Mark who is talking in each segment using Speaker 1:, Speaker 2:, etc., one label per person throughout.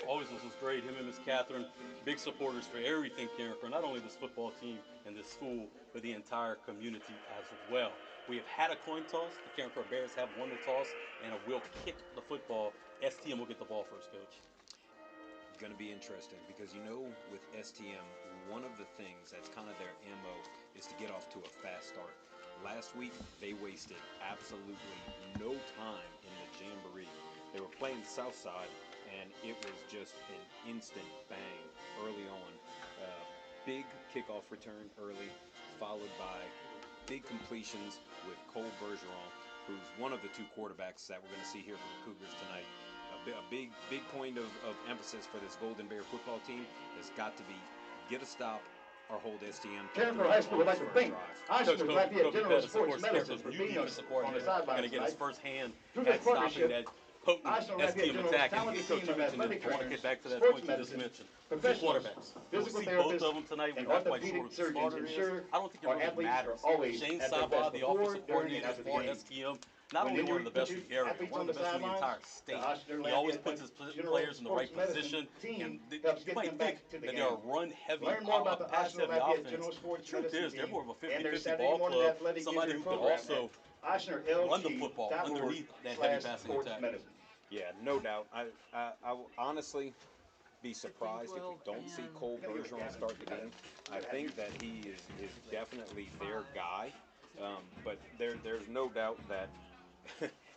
Speaker 1: Always was great. Him and Miss Catherine, big supporters for everything Carencro, not only this football team and this school, but the entire community as well. We have had a coin toss. The Carencro Bears have won the toss and will kick the football. STM will get the ball first, Coach.
Speaker 2: Going to be interesting because with STM, one of the things that's kind of their MO is to get off to a fast start. Last week, they wasted absolutely no time in the jamboree. They were playing Southside, and it was just an instant bang early on. Big kickoff return early, followed by big completions with Cole Bergeron, who's one of the two quarterbacks that we're going to see here for the Cougars tonight. A big point of emphasis for this Golden Bear football team has got to be get a stop or hold STM.
Speaker 3: Carencro High School would like to thank Oshner Lafayette General
Speaker 1: Pettis,
Speaker 3: Sports Medicine
Speaker 1: Pettis,
Speaker 3: for
Speaker 1: new
Speaker 3: being on
Speaker 1: defensive
Speaker 3: the
Speaker 1: coordinator, going to
Speaker 3: sidelines
Speaker 1: get his
Speaker 3: tonight.
Speaker 1: first hand
Speaker 3: Through this
Speaker 1: at stopping
Speaker 3: partnership,
Speaker 1: that potent
Speaker 3: Oshner Lafayette
Speaker 1: STM
Speaker 3: General's
Speaker 1: attack. And
Speaker 3: talented
Speaker 1: Coach,
Speaker 3: team
Speaker 1: you
Speaker 3: of
Speaker 1: mentioned
Speaker 3: athletic
Speaker 1: it. I want to
Speaker 3: trainers,
Speaker 1: get back to that
Speaker 3: sports
Speaker 1: point you just
Speaker 3: medicine,
Speaker 1: mentioned. Two
Speaker 3: professionals,
Speaker 1: quarterbacks. We'll
Speaker 3: physical
Speaker 1: see both
Speaker 3: therapists,
Speaker 1: of them tonight.
Speaker 3: and
Speaker 1: We're not quite sure
Speaker 3: orthopedic
Speaker 1: what the
Speaker 3: surgeons
Speaker 1: starter is.
Speaker 3: ensure
Speaker 1: I don't think it
Speaker 3: our
Speaker 1: really
Speaker 3: athletes
Speaker 1: matters.
Speaker 3: are always
Speaker 1: Shane
Speaker 3: at their
Speaker 1: Saba,
Speaker 3: best
Speaker 1: the
Speaker 3: before,
Speaker 1: offensive
Speaker 3: during, and
Speaker 1: coordinator
Speaker 3: after the
Speaker 1: for
Speaker 3: game.
Speaker 1: STM, not
Speaker 3: When
Speaker 1: only one of the best in
Speaker 3: injury
Speaker 1: the area,
Speaker 3: athletes
Speaker 1: one
Speaker 3: on
Speaker 1: of the
Speaker 3: the
Speaker 1: best in the
Speaker 3: sidelines,
Speaker 1: entire
Speaker 3: the
Speaker 1: state.
Speaker 3: Oshner
Speaker 1: He always
Speaker 3: Lafayette
Speaker 1: puts his
Speaker 3: General
Speaker 1: players in the right
Speaker 3: Sports Medicine
Speaker 1: position.
Speaker 3: team
Speaker 1: And
Speaker 3: helps
Speaker 1: you
Speaker 3: get
Speaker 1: might
Speaker 3: them
Speaker 1: think
Speaker 3: back to the
Speaker 1: that
Speaker 3: game.
Speaker 1: they're a run-heavy,
Speaker 3: Learn more about the Oshner
Speaker 1: pass-heavy
Speaker 3: Lafayette
Speaker 1: offense.
Speaker 3: General
Speaker 1: The
Speaker 3: Sports
Speaker 1: truth
Speaker 3: Medicine
Speaker 1: is, they're
Speaker 3: team
Speaker 1: more of a
Speaker 3: and their
Speaker 1: 50-50
Speaker 3: Saturday
Speaker 1: ball
Speaker 3: morning
Speaker 1: club.
Speaker 3: athletic
Speaker 1: Somebody who
Speaker 3: injury
Speaker 1: can
Speaker 3: program
Speaker 1: also
Speaker 3: at
Speaker 1: run the football underneath that heavy passing
Speaker 3: sports
Speaker 1: attack.
Speaker 3: medicine.
Speaker 2: Yeah, no doubt. I will honestly be surprised if we don't see Cole Bergeron start the game. I think that he is definitely their guy, but there's no doubt that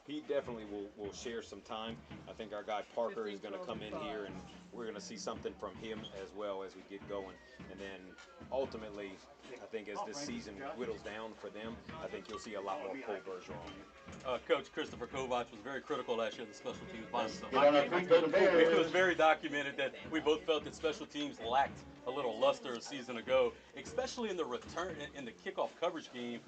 Speaker 2: he definitely will share some time. I think our guy Parker is going to come in here, and we're going to see something from him as well as we get going. And then ultimately, I think as this season whittles down for them, I think you'll see a lot more Cole Bergeron.
Speaker 1: Coach Christopher Kovac was very critical last year of the special teams by himself.
Speaker 3: Get on our feet, Golden Bears.
Speaker 1: It was very documented that we both felt that special teams lacked a little luster a season ago, especially in the return in the kickoff coverage game.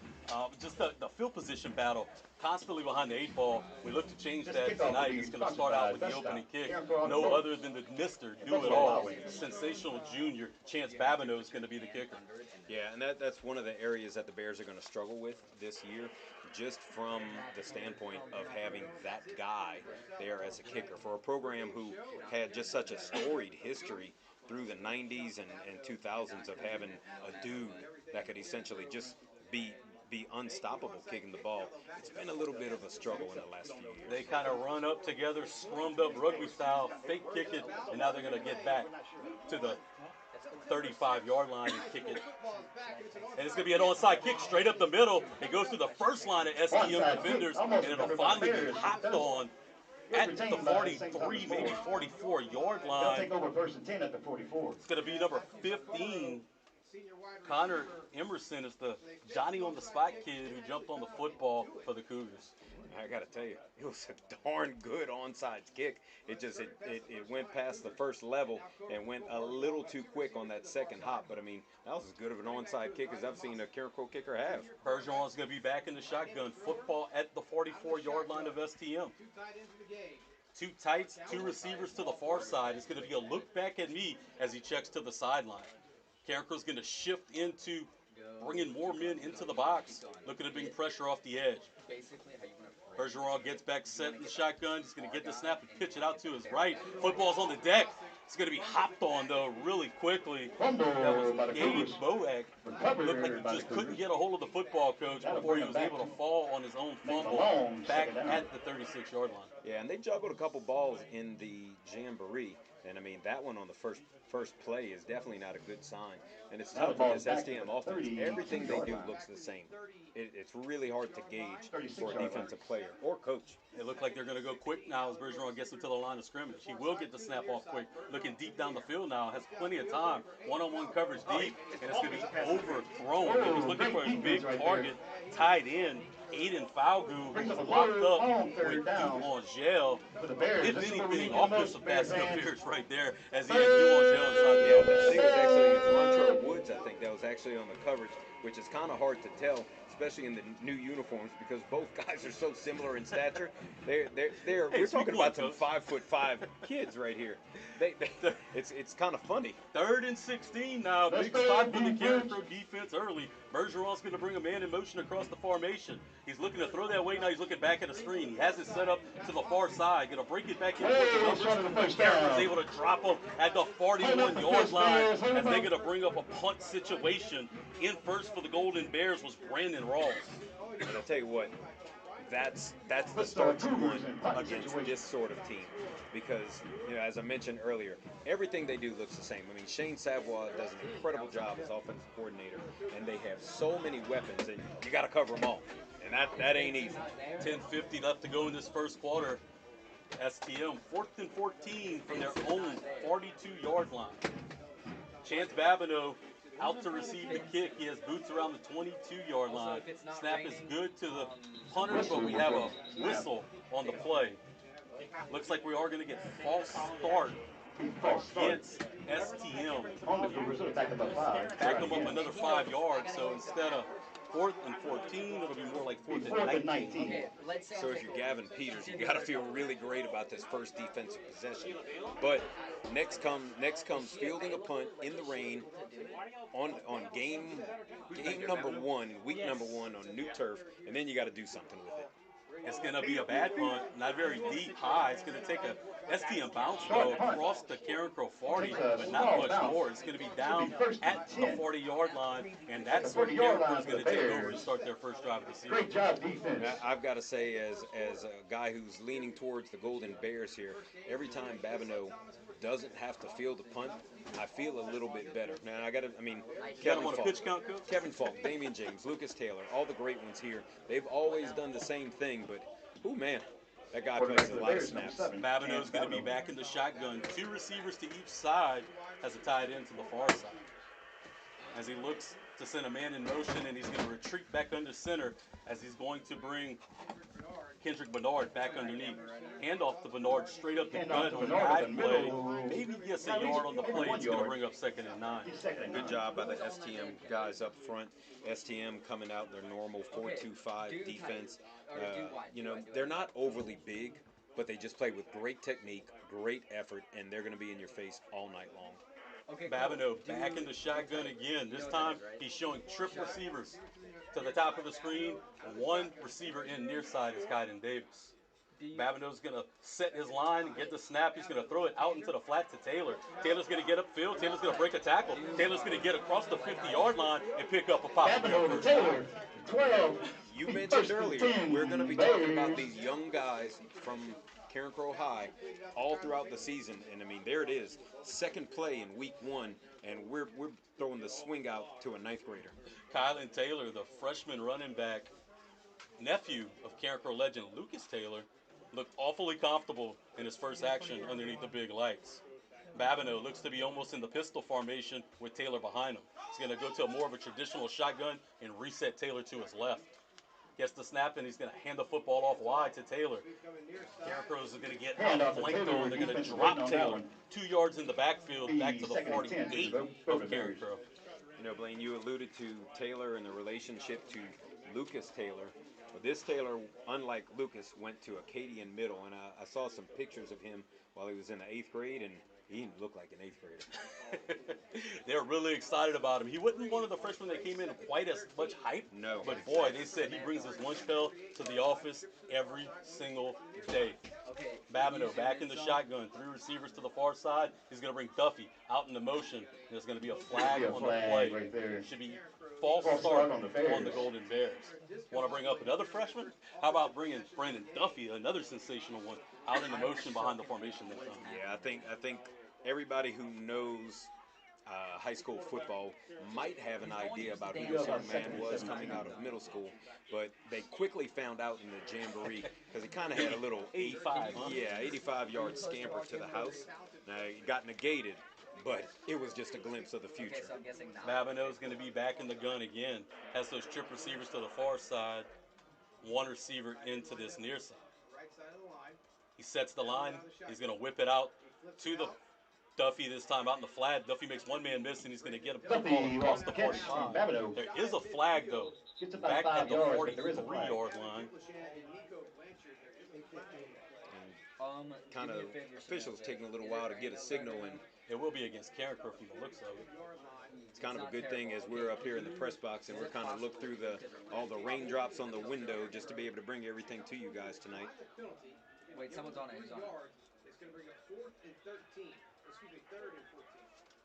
Speaker 1: Just the field position battle, constantly behind the 8 ball. We look to change that tonight. It's going to start out with the opening kick. No other than the Mr. Do It All, sensational junior Chance Babineau is going to be the kicker.
Speaker 2: Yeah, and that's one of the areas that the Bears are going to struggle with this year, just from the standpoint of having that guy there as a kicker for a program who had just such a storied history through the 90s and 2000s of having a dude that could essentially just be unstoppable kicking the ball. It's been a little bit of a struggle in the last few years.
Speaker 1: They kind of run up together, scrummed up rugby style, fake kick it, and now they're going to get back to the 35-yard line and kick it. And it's going to be an onside kick straight up the middle. It goes through the first line of STM defenders, and it'll finally be hopped on at the 43, maybe 44-yard
Speaker 3: They'll
Speaker 1: line.
Speaker 3: take over first and 10 at the 44.
Speaker 1: It's going to be number 15. Connor Emerson is the Johnny-on-the-spot kid who jumped on the football for the Cougars.
Speaker 2: I got to tell you, it was a darn good onside kick. It went past the first level and went a little too quick on that second hop. But, I mean, that was as good of an onside kick as I've seen a Carencro kicker have.
Speaker 1: Bergeron's going to be back in the shotgun. Football at the 44-yard line of STM. Two tights, two receivers to the far side. It's going to be a look back at me as he checks to the sideline. Carencro's going to shift into bringing more men into the box, looking to bring pressure off the edge. Bergeron gets back set in the shotgun. He's going to get the snap and pitch it out to his right. Football's on the deck. It's going to be hopped on, though, really quickly. That was Gabe Boak. Looked like he just couldn't get a hold of the football, Coach, before he was able to fall on his own fumble back at the 36-yard line.
Speaker 2: Yeah, and they juggled a couple balls in the jamboree. And, I mean, that one on the first play is definitely not a good sign. And it's tough with this STM offense. Everything they do looks the same. It's really hard to gauge for a defensive player or coach.
Speaker 1: It looked like they're going to go quick now as Bergeron gets into the line of scrimmage. He will get the snap off quick. Looking deep down the field now, has plenty of time. One-on-one coverage deep, and it's going to be overthrown. He was looking for a big target, tied in. Aiden Falgu, who was locked up with Duangel. If anything, offensive pass interference right there as he had Duangel inside the
Speaker 2: I think it was actually Rontrell Woods, I think that was is actually on the coverage, which is kind of hard to tell, especially in the new uniforms, because both guys are so similar in stature. We're talking about some 5'5" kids right here. It's kind of funny.
Speaker 1: 3rd and 16 now. Big spot for the Carencro defense early. Bergeron's going to bring a man in motion across the formation. He's looking to throw that way. Now he's looking back at the screen. He has it set up to the far side. Going to break it back in towards the numbers. Carencro's able to drop him at the 41-yard line as they're going to bring up a punt situation. In first for the Golden Bears was Brandon Rawls.
Speaker 2: And I'll tell you what, that's the start you want against this sort of team, because as I mentioned earlier, everything they do looks the same. I mean, Shane Savoie does an incredible job as offensive coordinator, and they have so many weapons, and you got to cover them all, and that ain't easy.
Speaker 1: 10:50 left to go in this first quarter. STM 4th and 14 from their own 42-yard line. Chance Babineau out to receive the kick. He has boots around the 22-yard line. Snap is good to the punter, but we have a whistle on the play. Looks like we are going to get false start against STM. Back them up another 5 yards, so instead of 4th and 14, it'll be more like 4th and 19.
Speaker 2: So if you're Gavin Peters, you got to feel really great about this first defensive possession. But next comes fielding a punt in the rain on game number 1, week number 1 on new turf, and then you got to do something with it.
Speaker 1: It's going to be a bad punt, not very deep, high. It's going to take a STM bounce though across the Carencro 40, but not much more. It's going to be down at the 40-yard line, and that's where Carencro is going to take over to start their first drive of the season.
Speaker 3: Great job, defense.
Speaker 2: I've got to say, as a guy who's leaning towards the Golden Bears here, every time Babineau doesn't have to field a punt, I feel a little bit better. Now Kevin Falk, Damian James, Lucas Taylor, all the great ones here. They've always done the same thing, but man, that guy plays a lot of snaps.
Speaker 1: Babineau's going to be back in the shotgun. 2 receivers to each side as a tight end to the far side. As he looks to send a man in motion, and he's going to retreat back under center as he's going to bring Kendrick Bernard back underneath. Handoff to Bernard straight up the gut on the guide play. Maybe gets a yard on the play. It's going to bring up 2nd and 9.
Speaker 2: Good job by the STM guys up front. STM coming out their normal 4-2-5 defense. They're not overly big, but they just play with great technique, great effort, and they're going to be in your face all night long.
Speaker 1: Babineau back in the shotgun again. This time he's showing trip receivers to the top of the screen. 1 receiver in near side is Kaiden Davis. Babineau's going to set his line and get the snap. He's going to throw it out into the flat to Taylor. Taylor's going to get upfield. Taylor's going to break a tackle. Taylor's going to get across the 50-yard line and pick up a pop.
Speaker 3: Taylor, 12.
Speaker 2: You mentioned earlier, we're going to be talking about these young guys from Carencro High all throughout the season, and I mean, there it is, 2nd play in week 1, and we're throwing the swing out to a 9th grader.
Speaker 1: Kylan Taylor, the freshman running back, nephew of Carencro legend Lucas Taylor, looked awfully comfortable in his first action underneath the big lights. Babineau looks to be almost in the pistol formation with Taylor behind him. He's going to go to more of a traditional shotgun and reset Taylor to his left. Gets the snap, and he's going to hand the football off wide to Taylor. Carencro's going to get flanked on. They're going to drop Taylor 2 yards in the backfield back to the 48 of Carencro.
Speaker 2: Blaine, you alluded to Taylor and the relationship to Lucas Taylor. But this Taylor, unlike Lucas, went to Acadian Middle, and I saw some pictures of him while he was in the 8th grade, and he didn't look like an 8th grader.
Speaker 1: They're really excited about him. He wasn't one of the freshmen that came in quite as much hype.
Speaker 2: No.
Speaker 1: But boy, they said he brings his lunch pail to the office every single day. Babineau back in the shotgun. 3 receivers to the far side. He's going to bring Duffy out into motion. There's going to be a flag on the play.
Speaker 3: Right there.
Speaker 1: Should be false start on the Golden Bears. Want to bring up another freshman? How about bringing Brandon Duffy, another sensational one, out into motion behind the formation this time?
Speaker 2: Yeah, I think everybody who knows high school football might have an idea about who this young man was coming out of middle school, but they quickly found out in the jamboree because he kind of had a little 85-yard scamper to the house. Now, it got negated, but it was just a glimpse of the future.
Speaker 1: Babineau's going to be back in the gun again. Has those trip receivers to the far side. 1 receiver into this near side. He sets the line. He's going to whip it out to the Duffy this time out in the flat. Duffy makes one man miss, and he's going to get a
Speaker 3: Duffy
Speaker 1: ball across
Speaker 3: lost
Speaker 1: the
Speaker 3: the catch from
Speaker 1: 45.
Speaker 3: Babineau.
Speaker 1: There is a flag, though,
Speaker 3: Gets about
Speaker 1: back
Speaker 3: 5
Speaker 1: at the
Speaker 3: yards, but there is a flag.
Speaker 1: 43-yard line.
Speaker 2: And kind of officials taking a little while to get a signal, and
Speaker 1: It will be against Carencro from the looks of it.
Speaker 2: it's kind of a good thing as we're up here in the press box and we're kind of look through all the raindrops on the window just to be able to bring everything to you guys tonight.
Speaker 4: Wait, someone's on it. Who's on it?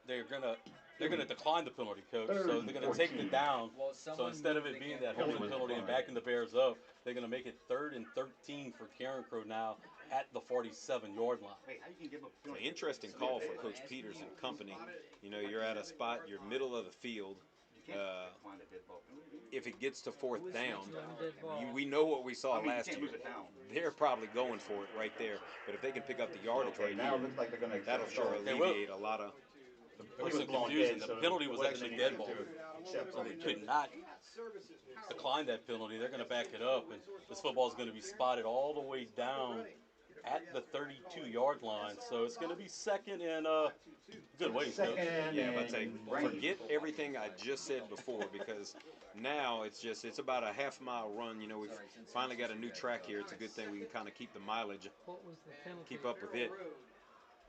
Speaker 1: They're gonna decline the penalty, coach. So they're gonna take the down. So instead of it being that holding penalty and backing the Bears up, they're gonna make it 3rd and 13 for Carencro now at the 47-yard line.
Speaker 2: It's an interesting call for Coach Peters and company. You know, you're at a spot, you're middle of the field. If it gets to 4th down, we know what we saw last year. They're probably going for it right there. But if they can pick up the yardage right
Speaker 3: Now
Speaker 2: here,
Speaker 3: it looks like they're going to
Speaker 2: that'll sure alleviate a lot of.
Speaker 1: There was some confusion. The penalty was actually dead ball. So they could not decline that penalty. They're going to back it up, and this football is going to be spotted all the way down at the 32-yard line. So it's going to be 2nd and good ways, coach.
Speaker 2: Yeah, but say, forget everything I just said before, because now it's about a half-mile run. You know, we've finally got a new track here. It's a good thing we can kind of keep the mileage, keep up with it.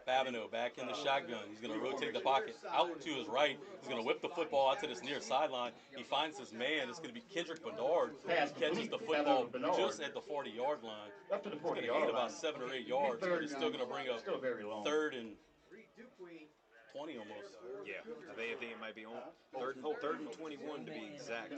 Speaker 1: Babineau back in the shotgun. He's going to rotate the pocket out to his right. He's going to whip the football out to this near sideline. He finds his man. It's going to be Kendrick Bernard. He catches the football just at the 40-yard line.
Speaker 3: Up to the
Speaker 1: It's going to
Speaker 3: 40-yard
Speaker 1: gain
Speaker 3: line.
Speaker 1: about 7 or 8 yards, but he's still going to bring up
Speaker 3: Still very long.
Speaker 1: 3rd and 20 almost.
Speaker 2: Yeah, I think it might be on third and 21 to be exact.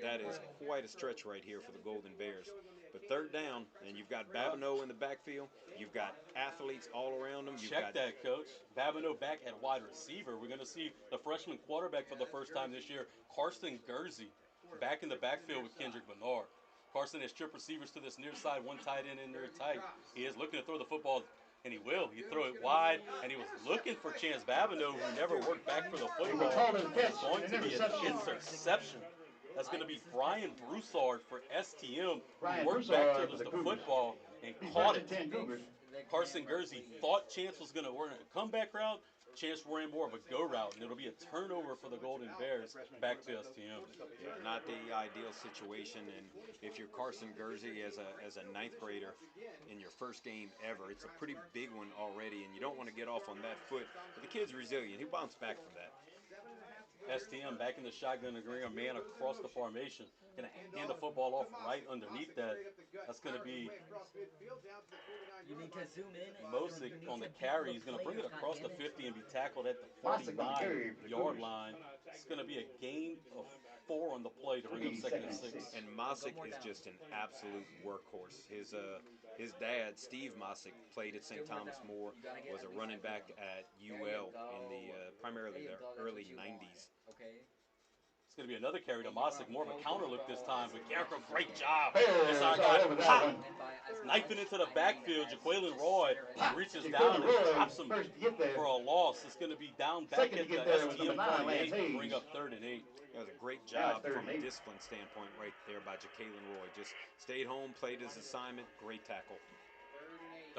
Speaker 2: That is quite a stretch right here for the Golden Bears. But 3rd down, and you've got Babineau in the backfield. You've got athletes all around them.
Speaker 1: Check that, coach. Babineau back at wide receiver. We're going to see the freshman quarterback for the first time this year, Carson Gursey, back in the backfield with Kendrick Bernard. Carson has tripped receivers to this near side, one tight end in there tight. He is looking to throw the football, and he will. He throw it wide, and he was looking for Chance Babineau, who never worked back for the football. It's going to be an interception. That's going to be Brian Broussard for STM, who worked back to the football and caught it. Carson Gursey thought Chance was going to run a comeback route. Chance ran more of a go route, and it'll be a turnover for the Golden Bears back to STM.
Speaker 2: Yeah, not the ideal situation, and if you're Carson Gursey as a 9th grader in your first game ever, it's a pretty big one already, and you don't want to get off on that foot. But the kid's resilient. He bounced back from that.
Speaker 1: STM back in the shotgun to bring a man across the formation. Going to hand the football off right underneath that. That's going to be
Speaker 4: You need to zoom in.
Speaker 1: Mosick on the carry. He's going to bring it across the 50 and be tackled at the 49-yard line. It's going to be a gain of 4 on the play to bring up 2nd and 6.
Speaker 2: And Mosick is just an absolute workhorse. His dad, Steve Mosick, played at St. Thomas More, was a running back at UL in the primarily the early 90s.
Speaker 4: Okay.
Speaker 1: It's going to be another carry to Mosick, more of a counter look this time. But Carencro, great job.
Speaker 3: Bears
Speaker 1: It's our
Speaker 3: all
Speaker 1: guy,
Speaker 3: over that
Speaker 1: pop,
Speaker 3: one.
Speaker 1: knifing into the backfield. Jaqueline Roy reaches down and drops him
Speaker 3: First to get there.
Speaker 1: for a loss. It's going to be down back
Speaker 3: Second
Speaker 1: at
Speaker 3: to
Speaker 1: the
Speaker 3: get there was
Speaker 1: STM
Speaker 3: number 9,
Speaker 1: 48
Speaker 3: Lance
Speaker 1: to bring
Speaker 3: Hayes.
Speaker 1: up 3rd and 8.
Speaker 2: That was a great
Speaker 3: Now
Speaker 2: job
Speaker 3: it's 3rd
Speaker 2: from
Speaker 3: and
Speaker 2: a
Speaker 3: 8.
Speaker 2: discipline standpoint right there by Jaqueline Roy. Just stayed home, played his assignment, great tackle.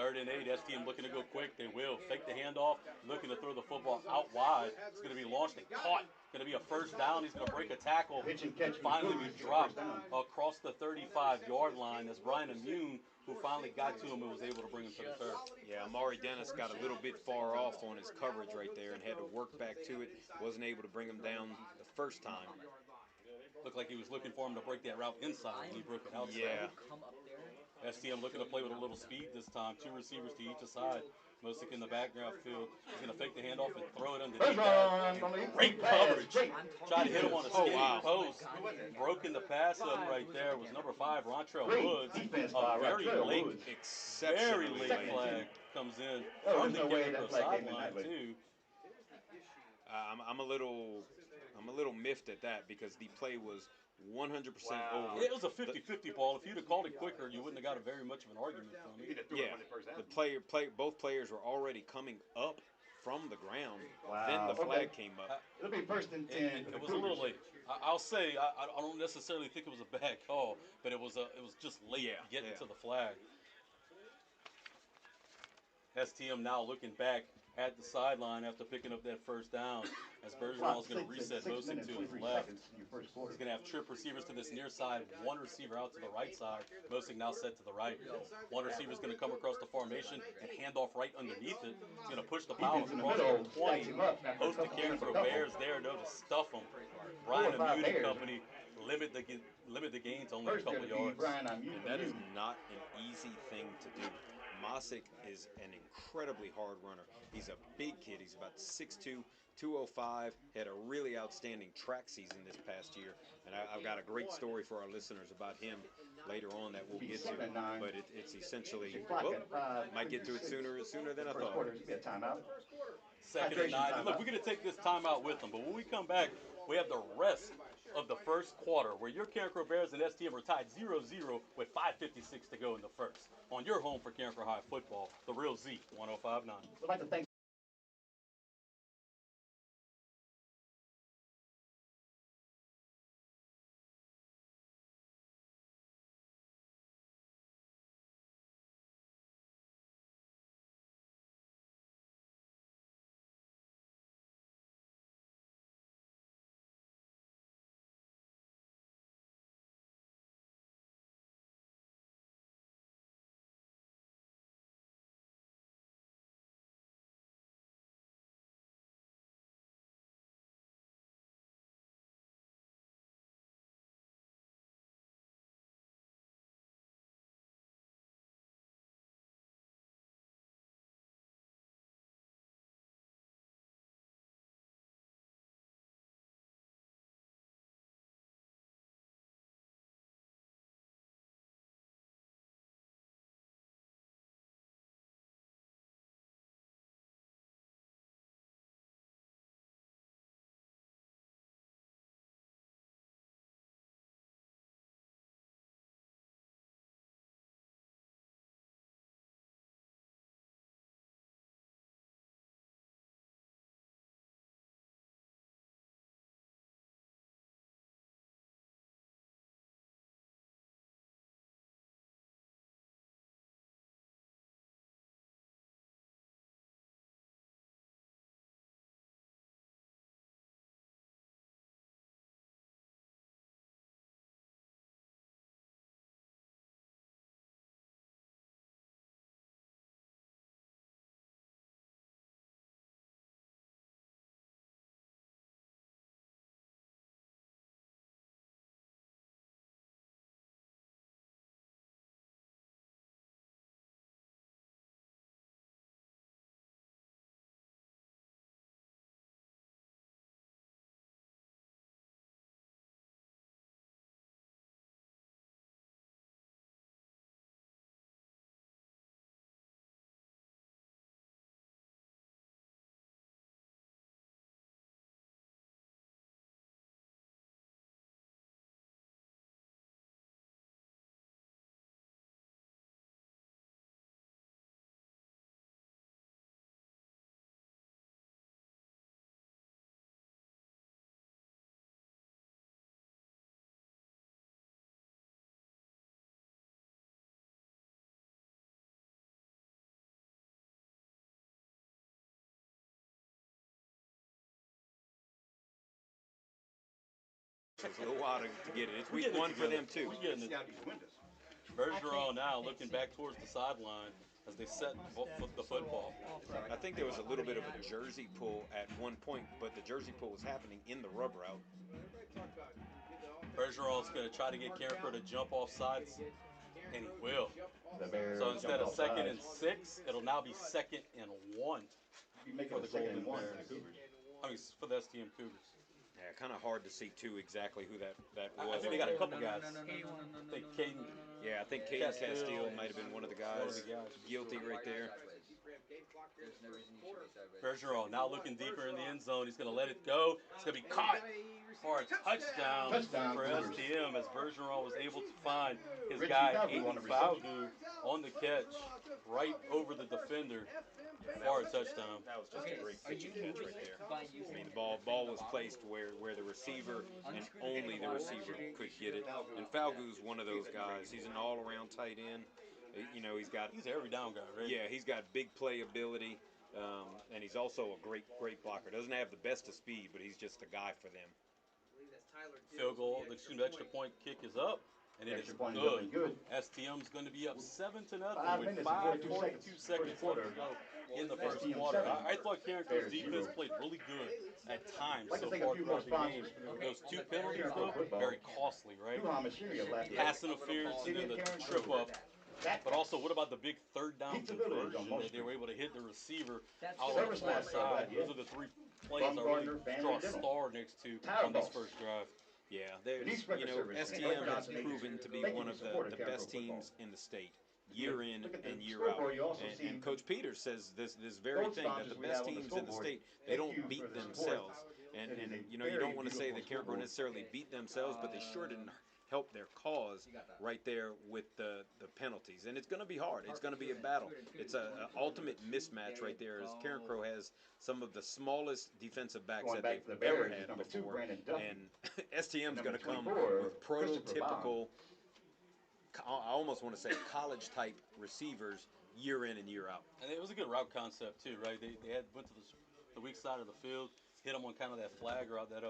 Speaker 1: 3rd and 8. STM looking to go quick. They will fake the handoff, looking to throw the football out wide. It's going to be launched and caught. Going to be a 1st down. He's going to break a tackle.
Speaker 3: Pitch and catch.
Speaker 1: Finally be dropped across the 35-yard line. That's Brian Immune, who finally got to him and was able to bring him to the 3rd.
Speaker 2: Yeah, Amari Dennis got a little bit far off on his coverage right there and had to work back to it. Wasn't able to bring him down the first time.
Speaker 1: Looked like he was looking for him to break that route inside, and he broke it outside.
Speaker 2: Yeah.
Speaker 4: Come up there.
Speaker 1: STM looking to play with a little speed this time. 2 receivers to each side. Mosick in the background field. He's going to fake the handoff and throw it underneath that. Great coverage. Tried to hit him on a skinny post. Broken the pass up right there was number 5, Rontrell Woods. A very late, very late flag comes in from the Carencro sideline too.
Speaker 2: I'm a little miffed at that because the play was 100% over.
Speaker 1: It was a 50-50 ball. If you'd have called it quicker, you wouldn't have got very much of an argument from it.
Speaker 2: Yeah, both players were already coming up from the ground.
Speaker 3: Wow.
Speaker 2: Then the flag came up.
Speaker 3: It'll be 1st and 10.
Speaker 1: It was a little late. I'll say I don't necessarily think it was a bad call, but it was just late getting to the flag. STM now looking back at the sideline after picking up that first down. As Bergeron's going to reset motion to his left. He's going to have trip receivers to this near side, one receiver out to the right side. Mosing now set to the right. One receiver's going to come across the formation and hand off right underneath it. He's going to push the foul across the 20. Host the Carencro Bears there, though, to stuff them. Brian Amute and company limit the gain to only a couple yards.
Speaker 2: And that is not an easy thing to do. Mosick is an incredibly hard runner. He's a big kid. He's about 6'2", 205. Had a really outstanding track season this past year. And I've got a great story for our listeners about him later on that we'll get to. But it's essentially, well, might get to it sooner than I thought.
Speaker 1: Second and 9. Look, we're going to take this timeout with them. But when we come back, we have the rest of the first quarter, where your Carencro Bears and STM are tied 0-0 with 5:56 to go in the first. On your home for Carencro High football, the Real Z 105.9.
Speaker 3: I'd like to thank
Speaker 2: It's a little while to get it. It's week one for them, too.
Speaker 1: We're getting it. Bergeron now looking back towards the sideline as they set the football.
Speaker 2: I think there was a little bit of a jersey pull at one point, but the jersey pull was happening in the rub route.
Speaker 1: Bergeron's going to try to get Carencro to jump off sides, and he will. So instead of 2nd and 6, it'll now be 2nd and 1 for the Golden Bears. I mean, for the STM Cougars.
Speaker 2: Yeah, kind of hard to see, too, exactly who that was.
Speaker 1: I think they got a couple guys. I think Caden.
Speaker 2: Yeah, I think Caden Castile might have been one of the guys guilty right there.
Speaker 1: Bergeron now looking deeper in the end zone. He's going to let it go. It's going to be caught for a touchdown for STM as Bergeron was able to find his guy, Aiden Falgu, on the catch right over the defender for a touchdown.
Speaker 2: That was just a great pitch and catch right there. I mean, the ball was placed where the receiver and only the receiver could get it. And Falgu's one of those guys. He's an all-around tight end. You know, he's
Speaker 1: an every down guy, right?
Speaker 2: Yeah, he's got big play ability. and he's also a great blocker. Doesn't have the best of speed, but he's just a guy for them.
Speaker 1: Field goal, the extra point kick is up, and it is
Speaker 3: Extra point is up and
Speaker 1: good.
Speaker 3: good.
Speaker 1: STM's going to be up 7-0
Speaker 3: 5
Speaker 1: with
Speaker 3: minutes and 42
Speaker 1: 5:42 seconds left to go in the first
Speaker 3: STM
Speaker 1: quarter.
Speaker 3: 7,
Speaker 1: I thought Carencro's
Speaker 3: Bears
Speaker 1: defense
Speaker 3: 0.
Speaker 1: played really good at times
Speaker 3: I'd like
Speaker 1: so
Speaker 3: to thank a
Speaker 1: far
Speaker 3: few more
Speaker 1: throughout the game.
Speaker 3: sponsors.
Speaker 1: Those two penalties,
Speaker 3: Carencro
Speaker 1: though,
Speaker 3: football.
Speaker 1: very costly, right?
Speaker 3: Duhan Machinery of last
Speaker 1: Pass interference and then the trip up.
Speaker 3: That
Speaker 1: But also, what about the big third down
Speaker 3: Pizza Village on
Speaker 1: conversion
Speaker 3: Most
Speaker 1: that they were able to hit the receiver
Speaker 4: That's
Speaker 1: out on
Speaker 3: Service
Speaker 1: the far
Speaker 3: Master,
Speaker 1: side?
Speaker 3: right, yeah.
Speaker 1: Those are the three plays I really
Speaker 3: Baumgartner, Family
Speaker 1: draw a
Speaker 3: Dental.
Speaker 1: star next to
Speaker 3: Tire
Speaker 1: on this
Speaker 3: Boss.
Speaker 1: first drive.
Speaker 2: Yeah,
Speaker 3: Denise
Speaker 2: there's,
Speaker 3: Record Service.
Speaker 2: STM has
Speaker 3: Thank you.
Speaker 2: proven to be
Speaker 3: Thank you
Speaker 2: one
Speaker 3: for
Speaker 2: of
Speaker 3: supporting
Speaker 2: the
Speaker 3: Carencro
Speaker 2: best teams
Speaker 3: football.
Speaker 2: in the state, year in
Speaker 3: Look at the
Speaker 2: and year out.
Speaker 3: scoreboard, you also see
Speaker 2: And Coach Peters says this very
Speaker 3: those
Speaker 2: thing, that
Speaker 3: sponsors
Speaker 2: the
Speaker 3: we
Speaker 2: best
Speaker 3: have on the
Speaker 2: teams in the
Speaker 3: scoreboard.
Speaker 2: state, they
Speaker 3: Thank
Speaker 2: don't
Speaker 3: you
Speaker 2: beat
Speaker 3: for the
Speaker 2: themselves. And
Speaker 3: It is a
Speaker 2: you
Speaker 3: very
Speaker 2: don't want to say that
Speaker 3: beautiful
Speaker 2: Carencro
Speaker 3: scoreboard.
Speaker 2: necessarily beat themselves, but they sure didn't help their cause right there with the penalties. And it's going to be hard. It's going to be a battle. It's an ultimate mismatch right there, as Carencro has some of the smallest defensive backs
Speaker 3: Going
Speaker 2: that
Speaker 3: back to
Speaker 2: they've
Speaker 3: the
Speaker 2: ever
Speaker 3: Bears,
Speaker 2: had
Speaker 3: number 2,
Speaker 2: before.
Speaker 3: Brandon Duffy.
Speaker 2: And STM's going to come
Speaker 3: 24,
Speaker 2: with
Speaker 3: Christopher
Speaker 2: prototypical, I almost want to say college-type receivers year in and year out.
Speaker 1: And it was a good route concept too, right? They went to the weak side of the field, hit him on kind of that flag route, that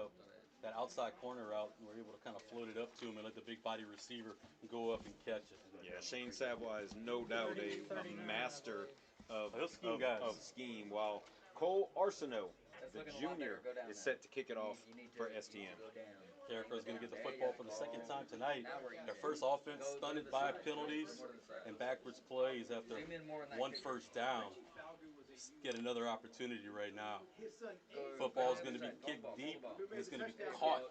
Speaker 1: outside corner route, and were able to kind of float it up to him and let the big body receiver go up and catch it.
Speaker 2: Yeah, Shane Savoy is no doubt a master of scheme, while Cole Arsenault, the junior, is set to kick it off for STM.
Speaker 1: Carencro's going to get the football for the second time tonight. Their first offense stunted by penalties and backwards plays after one first down. Get another opportunity right now. Football is going to be kicked deep. It's going to be caught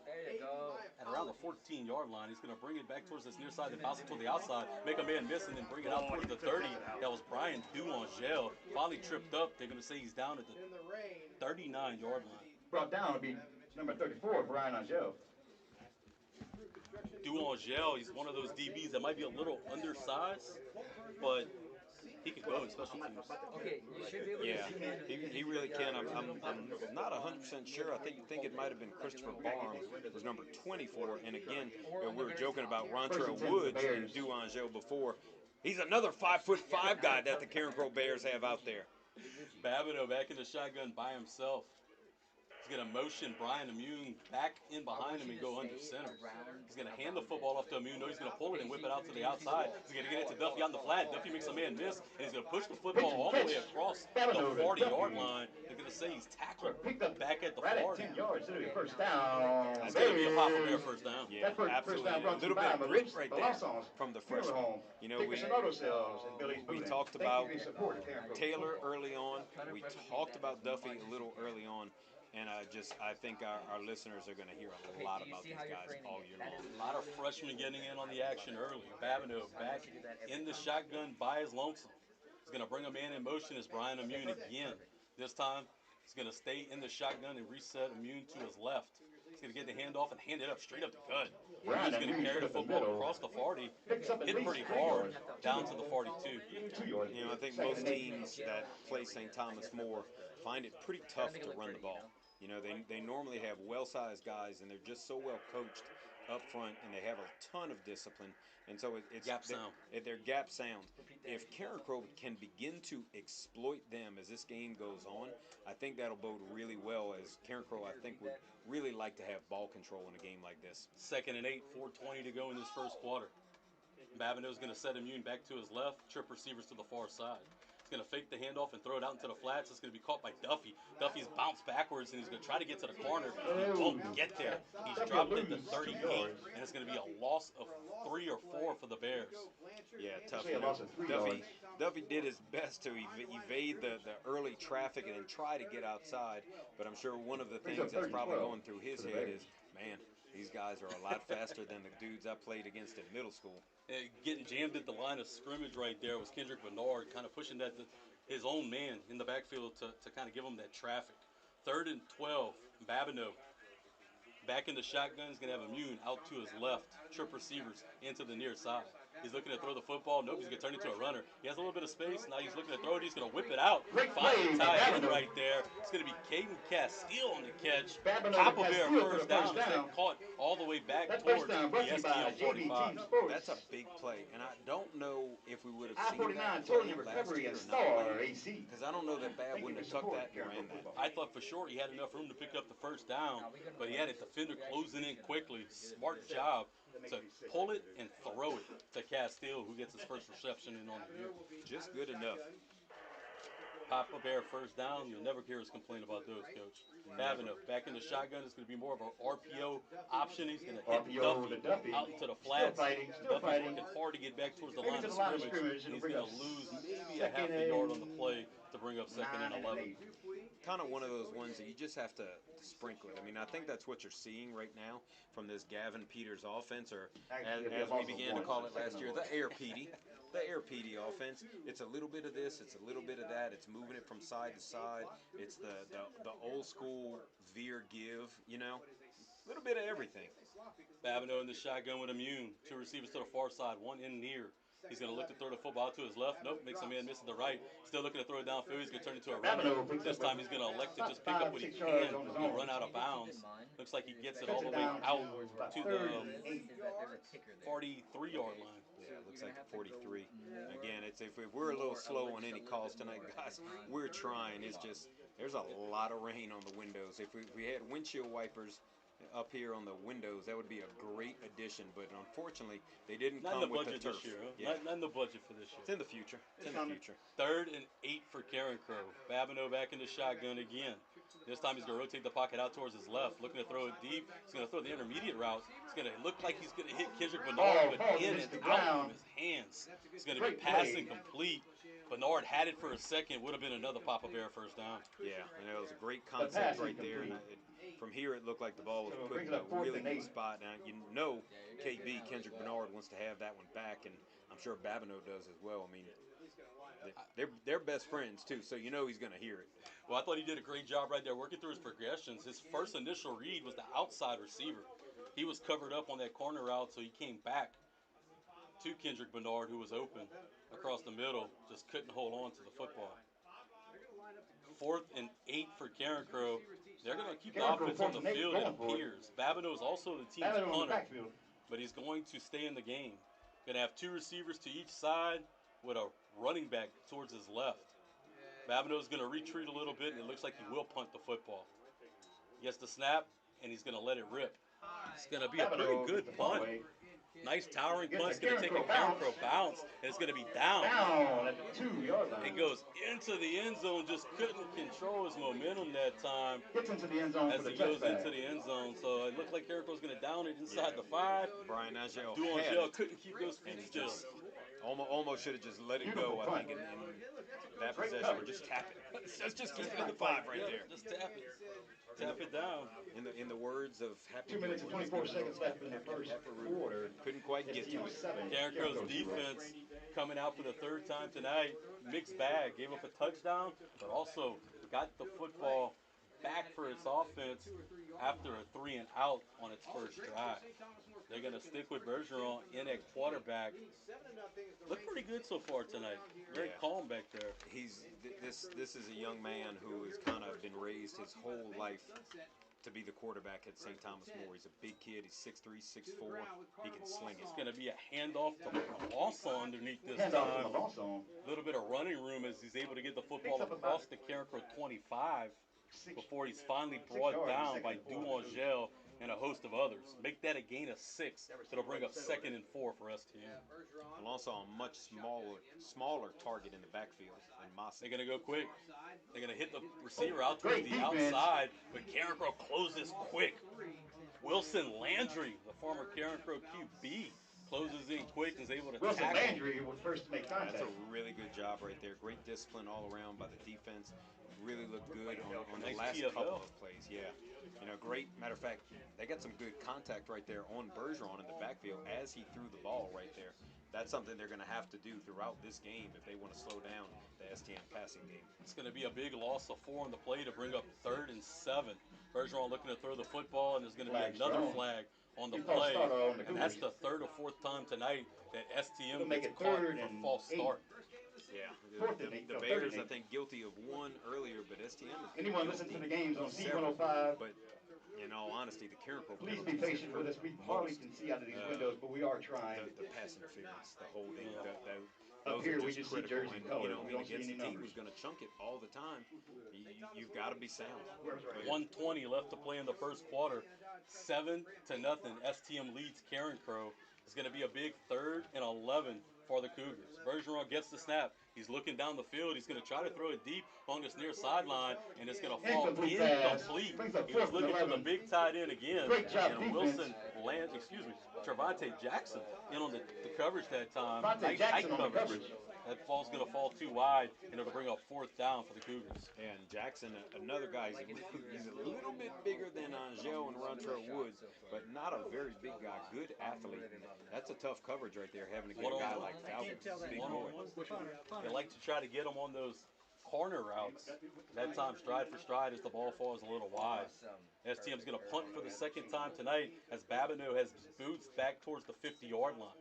Speaker 1: at around the 14-yard line. He's going to bring it back towards this near side and bounce it to the outside, make a man miss, and then bring it out towards the 30. That was Brian Duangel. Finally tripped up. They're going to say he's down at the 39-yard line.
Speaker 3: Brought down will be number 34, Brian Angel.
Speaker 1: Duangel, he's one of those DBs that might be a little undersized, but he can go in special teams.
Speaker 4: Okay, you should be able to
Speaker 2: Yeah,
Speaker 4: zoom in.
Speaker 2: he really can. I'm not 100% sure. I think it might have been Christopher Barnes, was number 24. And again, we were joking about Rontrell Woods and Duangel before. He's another 5'5" guy that the Carencro Bears have out there.
Speaker 1: Babineau back in the shotgun by himself. He's going to motion Brian Immune back in behind him and go under center. He's going to hand the football off to Immune. No, he's going to pull it and whip it out to the outside. He's going to get it to Duffy on the flat. Duffy makes a man miss, and he's going to push the football all the way across the 40-yard line. They're going to say he's tackled back at the 40.
Speaker 3: 10 yards, it'll be first down.
Speaker 1: It's going to be a Papa Bear first down.
Speaker 2: Yeah, absolutely. A little bit of grip right there from the freshman. You know, we talked about Taylor early on. We talked about Duffy a little early on. And I think our listeners are going to hear a lot about these guys all year long.
Speaker 1: A lot of freshmen getting in on the action early. Babineau back in the shotgun by his lonesome. He's going to bring a man in motion as Brian Immune again. This time, he's going to stay in the shotgun and reset Immune to his left. He's going to get the handoff and hand it up straight up the gut. He's going to carry the football across the 40, hit pretty hard down to the 42.
Speaker 2: You know, I think most teams that play St. Thomas More find it pretty tough to run the ball. You know, they normally have well-sized guys, and they're just so well coached up front, and they have a ton of discipline. And so it's
Speaker 1: gap sound.
Speaker 2: They're gap sound. If Carencro can begin to exploit them as this game goes on, I think that'll bode really well, as Carencro, I think, would really like to have ball control in a game like this.
Speaker 1: 2nd and 8, 4:20 to go in this first quarter. Babineau's going to set Immune back to his left, trip receivers to the far side. He's going to fake the handoff and throw it out into the flats. It's going to be caught by Duffy. Duffy's bounced backwards, and he's going to try to get to the corner. He won't get there. He's dropped it to 38, and it's going to be a loss of 3 or 4 for the Bears.
Speaker 2: Yeah, tough. Duffy did his best to evade the early traffic and then try to get outside. But I'm sure one of the things that's probably going through his head is, man, these guys are a lot faster than the dudes I played against in middle school.
Speaker 1: Getting jammed at the line of scrimmage right there was Kendrick Bernard, kind of pushing his own man in the backfield to kind of give him that traffic. 3rd and 12, Babineau back in the shotgun. He's going to have Immune out to his left, trip receivers into the near side. He's looking to throw the football. Nope, he's going to turn into a runner. He has a little bit of space. Now he's looking to throw it. He's going to whip it out.
Speaker 3: Great
Speaker 1: Finally
Speaker 3: play,
Speaker 1: tied in
Speaker 3: Babineau.
Speaker 1: right there. It's going to be Caden Castile on the catch.
Speaker 3: Babineau
Speaker 1: Papa
Speaker 3: to
Speaker 1: Bear
Speaker 3: Castile for
Speaker 1: first
Speaker 3: the
Speaker 1: down.
Speaker 3: first
Speaker 1: Instead
Speaker 3: down.
Speaker 1: caught all the way back
Speaker 3: That's
Speaker 1: towards
Speaker 3: first down
Speaker 1: the
Speaker 3: brought to you by
Speaker 1: STM
Speaker 3: JB
Speaker 1: 45.
Speaker 3: Team Sports.
Speaker 2: That's a big play, and I don't know if we would have seen
Speaker 3: I-49
Speaker 2: that
Speaker 3: Touring
Speaker 2: play
Speaker 3: and
Speaker 2: last
Speaker 3: Recovery
Speaker 2: year
Speaker 3: and
Speaker 2: or
Speaker 3: Star
Speaker 2: not.
Speaker 3: AC.
Speaker 2: Because I don't know that Bab
Speaker 3: Thank you
Speaker 2: wouldn't have
Speaker 3: for
Speaker 2: tucked
Speaker 3: support,
Speaker 2: that and ran
Speaker 3: Carencro
Speaker 2: that.
Speaker 3: football.
Speaker 1: I thought for sure he had enough room to pick up the first down, but he had a defender closing in quickly. Smart job to pull it and throw it to Castile, who gets his first reception in on the year.
Speaker 2: Just good enough.
Speaker 1: Papa Bear first down. You'll never hear us complain about those, Coach. Babineau back in the shotgun. It's going to be more of an RPO option. He's going to hit
Speaker 3: RPO to Duffy.
Speaker 1: out into the
Speaker 3: Still
Speaker 1: flats.
Speaker 3: fighting, still
Speaker 1: Duffy's
Speaker 3: fighting.
Speaker 1: working hard to get back towards the
Speaker 3: Maybe
Speaker 1: line
Speaker 3: to
Speaker 1: of
Speaker 3: the line of
Speaker 1: scrimmage.
Speaker 3: scrimmage, it'll
Speaker 1: He's
Speaker 3: bring
Speaker 1: going to
Speaker 3: up
Speaker 1: lose maybe a
Speaker 3: second
Speaker 1: half a yard on the
Speaker 3: and
Speaker 1: play to bring up second and 11.
Speaker 2: Kind of one of those ones that you just have to sprinkle it. I mean, I think that's what you're seeing right now from this Gavin Peters offense, or as we began to call it last year, the Air Petey. The Air Petey offense. It's a little bit of this, it's a little bit of that. It's moving it from side to side. It's the old school veer give, you know, a little bit of everything.
Speaker 1: Babineau in the shotgun with Immune. Two receivers to the far side, one in near. He's going to look to throw the football to his left. Nope, makes a man miss to the right. Still looking to throw it downfield. He's going to turn into a runner. This time he's going to elect to just pick up what he can and run out of bounds. Looks like he gets it all the way out to the 43-yard line.
Speaker 2: Yeah, it looks like a 43. Again, it's if we're a little slow on any calls tonight, guys, we're trying. It's just there's a lot of rain on the windows. If we had windshield wipers up here on the windows, that would be a great addition. But unfortunately, they didn't
Speaker 1: Not in
Speaker 2: come
Speaker 1: the
Speaker 2: with the
Speaker 1: budget
Speaker 2: turf.
Speaker 1: this year, huh?
Speaker 2: Yeah,
Speaker 1: Not in the budget for this
Speaker 2: it's
Speaker 1: year.
Speaker 2: in the future. It's in the future.
Speaker 1: 3rd and 8 for Carencro. Babineau back in the shotgun again. This time he's going to rotate the pocket out towards his left, looking to throw it deep. He's going to throw the intermediate route. It's going to look like he's going to hit Kendrick Bernard, but in and out of his hands. It's going to be passing complete. Bernard had it for a second. Would have been another Papa Bear first down.
Speaker 2: Yeah, and it was a great concept right there. And from here, it looked like the ball was put in a really good spot. Now, you know, KB, Kendrick Bernard, wants to have that one back, and I'm sure Babineau does as well. I mean, they're best friends, too, so you know he's going to hear it.
Speaker 1: Well, I thought he did a great job right there working through his progressions. His first initial read was the outside receiver. He was covered up on that corner route, so he came back to Kendrick Bernard, who was open across the middle, just couldn't hold on to the football. 4th and 8 for Carencro. They're going to keep the offense on the field, it appears. Babineau is also the team's punter, but he's going to stay in the game. Going to have 2 receivers to each side with a running back towards his left. Babineau's going to retreat a little bit, and it looks like he will punt the football. He gets the snap, and he's going to let it rip. It's going to be a pretty good punt. Nice towering punt. It's going to take a Carencro bounce, and it's going to be down.
Speaker 3: Down at the 2-yard line.
Speaker 1: It goes into the end zone, just couldn't control his momentum that time
Speaker 3: Gets into the end zone
Speaker 1: as
Speaker 3: for the
Speaker 1: he goes
Speaker 3: touchback.
Speaker 1: into the end zone. So it looked like Carencro's going to down it inside the 5.
Speaker 2: Brian Angel had
Speaker 1: Duangel
Speaker 2: it,
Speaker 1: couldn't keep those feet
Speaker 2: and
Speaker 1: still.
Speaker 2: just almost should have just let it go, I think, in that possession, or just tap it. Just keep it in the 5 right there.
Speaker 1: Just tap it. Tap it down.
Speaker 2: In the words of Happy
Speaker 3: 2 minutes and 24 seconds left in the first quarter.
Speaker 2: couldn't quite get to it.
Speaker 1: Carencro's defense coming out for the 3rd time tonight. Mixed bag. Gave up a touchdown, but also got the football back for its offense after a 3 and out on its first drive. They're going to stick with Bergeron in at quarterback. Look pretty good so far tonight. Very calm back there.
Speaker 2: This is a young man who has kind of been raised his whole life to be the quarterback at St. Thomas More. He's a big kid. He's 6'3", 6'4". He can sling it.
Speaker 1: It's going to be a handoff to Malonzo underneath this
Speaker 3: Handoff
Speaker 1: time.
Speaker 3: to Malonzo.
Speaker 1: A little bit of running room as he's able to get the football across the Carencro 25 before he's finally brought down by Duangel and a host of others. Make that a gain of 6. It'll bring up 2nd and 4 for STM.
Speaker 2: Alonso a much smaller target in the backfield than Mossy.
Speaker 1: They're going to go quick. They're going to hit the receiver out towards the outside, but Carencro closes quick. Wilson Landry, the former Carencro QB, closes in quick and is able to
Speaker 3: Wilson
Speaker 1: tackle.
Speaker 3: Landry was first to make contact.
Speaker 2: That's a really good job right there. Great discipline all around by the defense. Really looked good on the
Speaker 1: Nice
Speaker 2: last
Speaker 1: TFL.
Speaker 2: couple of plays. Yeah. You know, great. Matter of fact, they got some good contact right there on Bergeron in the backfield as he threw the ball right there. That's something they're going to have to do throughout this game if they want to slow down the STM passing game.
Speaker 1: It's going to be a big loss of 4 on the play to bring up 3rd and 7. Bergeron looking to throw the football, and there's going to be another flag on the
Speaker 3: He false
Speaker 1: play,
Speaker 3: start on the
Speaker 1: and that's
Speaker 3: Cougars.
Speaker 1: the third or fourth time tonight that STM
Speaker 3: It'll make
Speaker 1: gets
Speaker 3: it
Speaker 1: caught
Speaker 3: third
Speaker 1: for
Speaker 3: and
Speaker 1: false
Speaker 3: 8.
Speaker 1: start.
Speaker 2: Yeah,
Speaker 3: Fourth and eight,
Speaker 2: the
Speaker 3: no, third
Speaker 2: Bears,
Speaker 3: and
Speaker 2: I
Speaker 3: eight.
Speaker 2: think, guilty of one earlier, but STM is
Speaker 3: Anyone
Speaker 2: guilty
Speaker 3: listen to the games on
Speaker 2: of several.
Speaker 3: C105,
Speaker 2: But in all honesty, the Carencro
Speaker 3: please be
Speaker 2: penalties
Speaker 3: patient
Speaker 2: have
Speaker 3: with
Speaker 2: hurt
Speaker 3: us. We hardly
Speaker 2: most.
Speaker 3: can see out of these windows, but we are trying.
Speaker 2: The pass interference, the holding,
Speaker 3: Up
Speaker 2: those
Speaker 3: here,
Speaker 2: are
Speaker 3: we
Speaker 2: just
Speaker 3: just see
Speaker 2: critical.
Speaker 3: jersey
Speaker 2: And,
Speaker 3: colors.
Speaker 2: you know, I
Speaker 3: We
Speaker 2: mean,
Speaker 3: don't see
Speaker 2: against
Speaker 3: any
Speaker 2: a team
Speaker 3: numbers.
Speaker 2: who's going to chunk it all the time, you've got to be sound.
Speaker 1: 1:20 left to play in the first quarter. 7-0. STM leads Carencro. It's going to be a big 3rd and 11 for the Cougars. Bergeron gets the snap. He's looking down the field. He's going to try to throw it deep on this near sideline, and it's going to fall
Speaker 3: Incomplete pass.
Speaker 1: incomplete.
Speaker 3: Brings up
Speaker 1: He was
Speaker 3: 4th and
Speaker 1: looking for the
Speaker 3: 11.
Speaker 1: big tight end again,
Speaker 3: Great job
Speaker 1: and
Speaker 3: defense.
Speaker 1: Wilson lands. Trevante Jackson in on the coverage that time.
Speaker 3: Trevante
Speaker 1: Nice
Speaker 3: Jackson
Speaker 1: tight
Speaker 3: on the coverage.
Speaker 1: That ball's going to fall too wide, and it'll bring up 4th down for the Cougars.
Speaker 2: And Jackson, another guy, he's a little bit bigger than Angel and Rontrell Woods, but not a very big guy. Good athlete. That's a tough coverage right there, having to get a guy like Falcon. Big boy.
Speaker 1: They like to try to get him on those corner routes. That time, stride for stride, as the ball falls a little wide. STM's going to punt for the 2nd time tonight as Babineau has boots back towards the 50-yard line.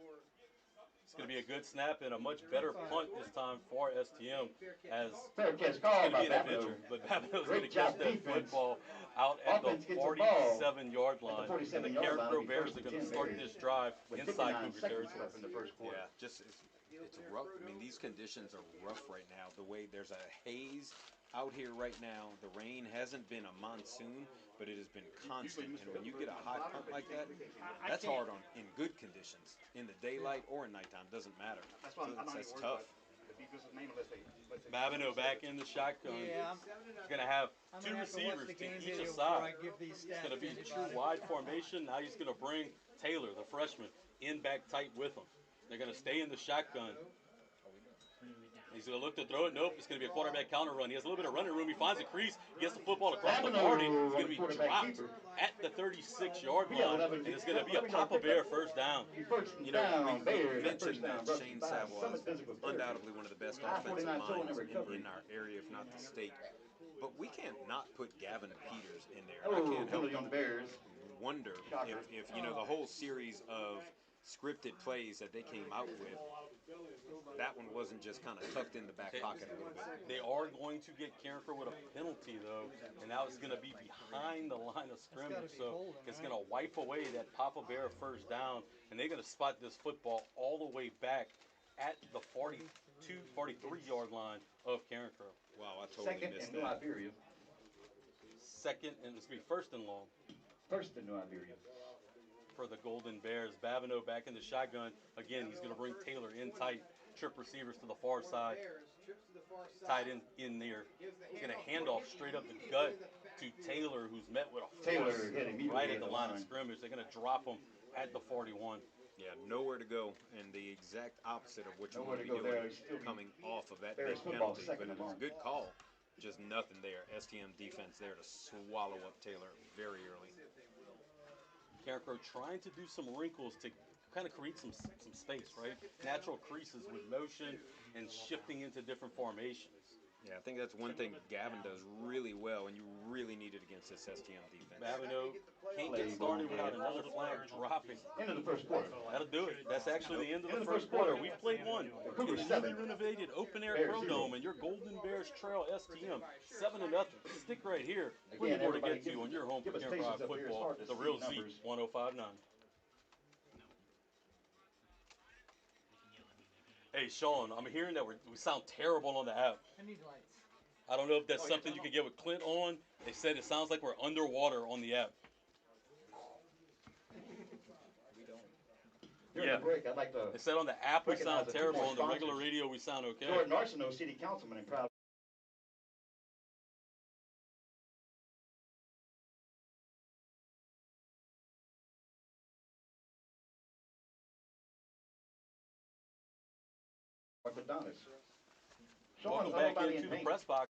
Speaker 1: It's going to be a good snap and a much better punt this time for STM, as
Speaker 3: Fair catch
Speaker 1: it's
Speaker 3: call
Speaker 1: going to
Speaker 3: by
Speaker 1: be an
Speaker 3: Babineau.
Speaker 1: adventure. But Babineau's going to
Speaker 3: Great
Speaker 1: catch
Speaker 3: job
Speaker 1: that
Speaker 3: defense.
Speaker 1: football out at the
Speaker 3: Offense gets the ball
Speaker 1: 47-yard line.
Speaker 3: at the
Speaker 1: And the
Speaker 3: 47-yard line.
Speaker 1: Carencro
Speaker 3: It'll be
Speaker 1: Bears
Speaker 3: first
Speaker 1: are
Speaker 3: and
Speaker 1: going to
Speaker 3: 10
Speaker 1: start
Speaker 3: Bears
Speaker 1: this drive
Speaker 3: with
Speaker 1: inside
Speaker 3: 59
Speaker 1: Cougar
Speaker 3: seconds
Speaker 1: territory.
Speaker 3: left in the first quarter.
Speaker 2: Yeah, just it's rough. I mean, these conditions are rough right now. The way there's a haze out here right now. The rain hasn't been a monsoon, but it has been constant. And when you get a hot punt like that, that's hard on in good conditions. In the daylight or at nighttime, doesn't matter. So that's tough.
Speaker 1: Babineau back in the shotgun.
Speaker 4: Yeah,
Speaker 1: He's going to have
Speaker 4: I'm
Speaker 1: 2
Speaker 4: gonna have to watch
Speaker 1: receivers
Speaker 4: the
Speaker 1: to
Speaker 4: game
Speaker 1: each
Speaker 4: video
Speaker 1: side.
Speaker 4: before I give these
Speaker 1: It's
Speaker 4: stats
Speaker 1: going to be
Speaker 4: to
Speaker 1: true
Speaker 4: anybody.
Speaker 1: wide formation. Now he's going to bring Taylor, the freshman, in back tight with him. They're going to stay in the shotgun. He's going to look to throw it. Nope, it's going to be a quarterback counter run. He has a little bit of running room. He finds a crease. He gets the football across the 40. It's going to be dropped at the 36-yard line, and it's going to be a Papa Bear first down.
Speaker 2: You know, we mentioned that Shane Savoy is undoubtedly one of the best offensive minds in our area, if not the state. But we can't not put Gavin Peters in there. I can't help
Speaker 3: Penalty on the
Speaker 2: but
Speaker 3: Bears.
Speaker 2: wonder if you know, the whole series of scripted plays that they came out with, that one wasn't just kind of tucked in the back pocket a little bit.
Speaker 1: They are going to get Carencro with a penalty, though, and now it's going to be behind the line of scrimmage. So it's going to wipe away that Papa Bear first down, and they're going to spot this football all the way back at the 43-yard line of Carencro.
Speaker 2: Wow, I totally
Speaker 3: Second
Speaker 2: missed
Speaker 3: and New
Speaker 2: that.
Speaker 3: Iberia.
Speaker 1: Second, and it's going to be 1st and long
Speaker 3: First and New Iberia.
Speaker 1: for the Golden Bears. Babineau back in the shotgun. Again, he's going to bring Taylor in tight. Trip receivers to the far side. Tight end in there. He's going to hand off straight up the gut to Taylor, who's met with a
Speaker 3: Taylor
Speaker 1: force
Speaker 3: hit immediately
Speaker 1: right at
Speaker 3: at
Speaker 1: the
Speaker 3: the
Speaker 1: line of
Speaker 3: line.
Speaker 1: scrimmage. They're going to drop him at the 41.
Speaker 2: Yeah, nowhere to go, and the exact opposite of what you
Speaker 3: Nowhere
Speaker 2: want to
Speaker 3: to
Speaker 2: be
Speaker 3: go there.
Speaker 2: doing
Speaker 3: He's still
Speaker 2: coming off of that
Speaker 3: Bears
Speaker 2: big
Speaker 3: football,
Speaker 2: penalty.
Speaker 3: second
Speaker 2: But it
Speaker 3: and
Speaker 2: was a
Speaker 3: long.
Speaker 2: good call. Just nothing there. STM defense there to swallow up Taylor very early.
Speaker 1: Carencro trying to do some wrinkles to kind of create some space, right? Natural creases with motion and shifting into different formations.
Speaker 2: Yeah, I think that's one thing Gavin does really well, and you really need it against this STM defense.
Speaker 1: Babineau can't get started without another flag dropping.
Speaker 3: End of the first quarter.
Speaker 1: That'll do it. That's actually the end of
Speaker 3: End
Speaker 1: the first quarter. We've played one.
Speaker 3: Cougars
Speaker 1: It's newly
Speaker 3: 7.
Speaker 1: renovated open-air
Speaker 3: Bears
Speaker 1: Pro
Speaker 3: 0.
Speaker 1: Dome, and your Golden Bears trail STM 7-0. Stick right here. Plenty
Speaker 3: Again,
Speaker 1: more to
Speaker 3: everybody
Speaker 1: get to on your home for
Speaker 3: give us
Speaker 1: Carencro
Speaker 3: patience up here. It's
Speaker 1: football.
Speaker 3: hard to
Speaker 1: The
Speaker 3: see
Speaker 1: Real Z
Speaker 3: numbers.
Speaker 1: 1059. Hey, Sean, I'm hearing that we sound terrible on the app.
Speaker 4: I need lights.
Speaker 1: I don't know if that's something you could get with Clint on. They said it sounds like we're underwater on the app.
Speaker 3: During
Speaker 1: Yeah.
Speaker 3: the break, I'd like to
Speaker 1: They said on the app we
Speaker 3: Recognize
Speaker 1: sound
Speaker 3: the
Speaker 1: terrible.
Speaker 3: football
Speaker 1: On the regular
Speaker 3: sponsors.
Speaker 1: radio we sound okay.
Speaker 3: Jordan Arsenault, city councilman and crowd. Adonis.
Speaker 1: Welcome
Speaker 3: Sean's
Speaker 1: back
Speaker 3: everybody
Speaker 1: into
Speaker 3: in
Speaker 1: the
Speaker 3: pink.
Speaker 1: press box.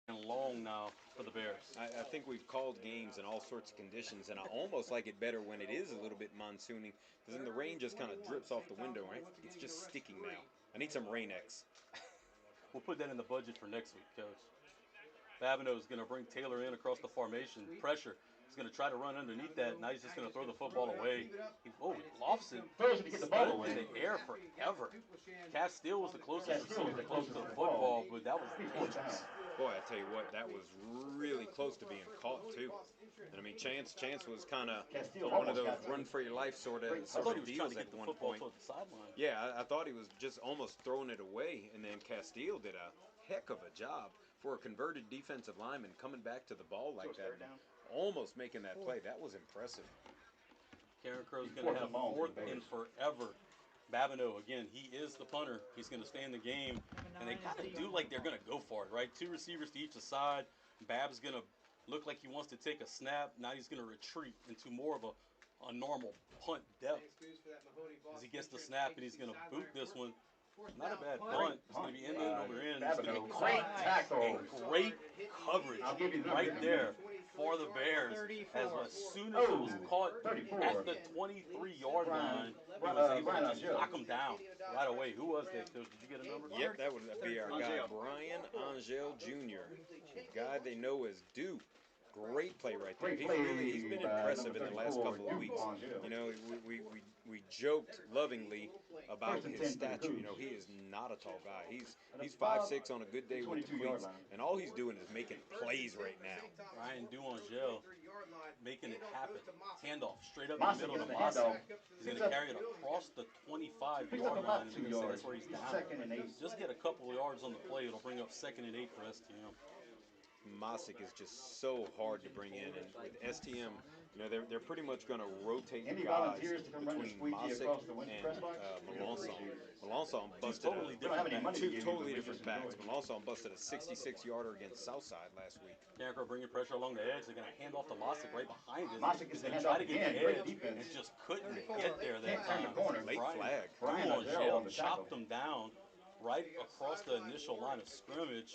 Speaker 1: and long now for the Bears.
Speaker 2: I think we've called games in all sorts of conditions, and I almost like it better when it is a little bit monsooning, because then the rain just kind of drips off the window, right? It's just sticking now. I need some Rain-X.
Speaker 1: We'll put that in the budget for next week, Coach. Babineau is going to bring Taylor in across the formation. Pressure. He's going to try to run underneath that. Now he's just going to throw the football away. He lofts it.
Speaker 3: Throws it to get the ball away.
Speaker 1: In the air forever. Castile was the closest receiver close to the football, but that was dangerous.
Speaker 2: Boy, I tell you what, that was really close to being caught too. And I mean, Chance was kind of one of those run for your life sort of deals at one point. Yeah, I thought he was just almost throwing it away, and then Castile did a heck of a job for a converted defensive lineman coming back to the ball like that, and almost making that play. That was impressive.
Speaker 1: Carencro's going to have fourth in forever. Babineau, again, he is the punter. He's going to stay in the game. And they kind of do like they're going to go for it, right? Two receivers to each side. Bab's going to look like he wants to take a snap. Now he's going to retreat into more of a normal punt depth. As he gets the snap, and he's going to boot this one. Not a bad punt. It's going to be end over end. It's going to be
Speaker 3: Great tackle.
Speaker 1: a great coverage right there for the Bears. As soon as it was caught at the 23-yard line, he was able to just knock him down right away. Who was that, Coach? Did you get a number?
Speaker 2: Yep, that would be our guy, Brian Angel Jr., a guy they know as Duke. Great play right there. He's been impressive in the last couple of weeks. You know, we joked lovingly about his stature. You know, he is not a tall guy. He's 5'6" on a good day with the cleats, and all he's doing is making plays right now.
Speaker 1: Ryan Duangel making it happen. Handoff straight up in the middle of the Mossick. He's going to carry it across the 25-yard line, and that's where he's down. Just get a couple of yards on the play. It'll bring up 2nd and 8 for STM.
Speaker 2: Mossick is just so hard to bring in, and with STM, you know, they're pretty much going to rotate the guys between Mossick and Melanson. Melanson busted two totally different backs. Melanson busted a 66-yarder against Southside last week.
Speaker 1: Carencro bringing pressure along the edge. They're going to hand off to Mossick right behind it. He's going to try to get the edge and just couldn't get there that time.
Speaker 2: Late flag.
Speaker 1: Duangel chopped him down right across the initial line of scrimmage.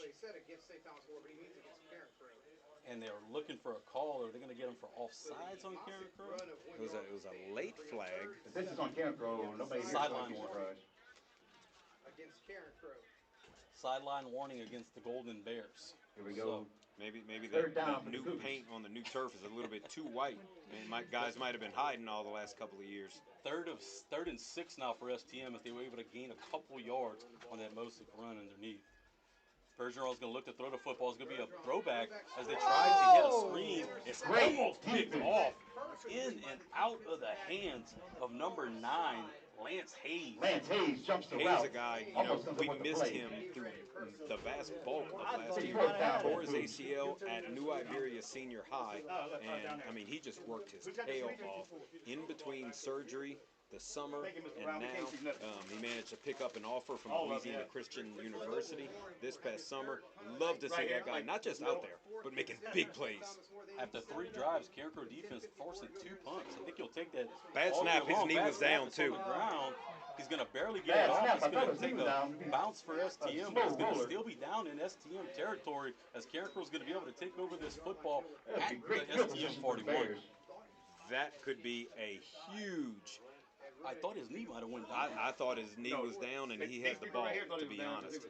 Speaker 1: And they're looking for a call. Are they going to get him for offsides on Carencro?
Speaker 2: It was a late flag.
Speaker 3: If this is on Carencro, nobody here
Speaker 1: Sideline warning.
Speaker 4: Against Carencro.
Speaker 1: Sideline warning against the Golden Bears.
Speaker 3: Here we go.
Speaker 2: Maybe that new paint on the new turf is a little bit too white. Man, guys might have been hiding all the last couple of years.
Speaker 1: Third and 6 now for STM if they were able to gain a couple yards on that Mosick run underneath. Bergeron's going to look to throw the football. It's going to be a throwback as they try to get a screen. It's almost picked off in and out of the hands of number 9, Lance Hayes.
Speaker 3: Lance Hayes jumps the
Speaker 2: Hayes,
Speaker 3: route.
Speaker 2: a guy, you know, we missed him through the vast bulk of last year. Tore his ACL at New Iberia Senior High, and I mean, he just worked his tail off in between surgery, the summer, and now he managed to pick up an offer from Louisiana Christian University this past summer. Love to see that guy, not just out there, but making big plays.
Speaker 1: After 3 drives, Carencro defense forcing 2 punts. I think he'll take that.
Speaker 2: Bad snap, his knee was down too.
Speaker 1: He's going to barely get it off. He's going to take a bounce for STM, but he's going to still be down in STM territory as Carencro's going to be able to take over this football at the STM 41.
Speaker 2: That could be a huge...
Speaker 1: I thought his knee might have went down.
Speaker 2: I thought his knee was down and he had the ball, to be honest.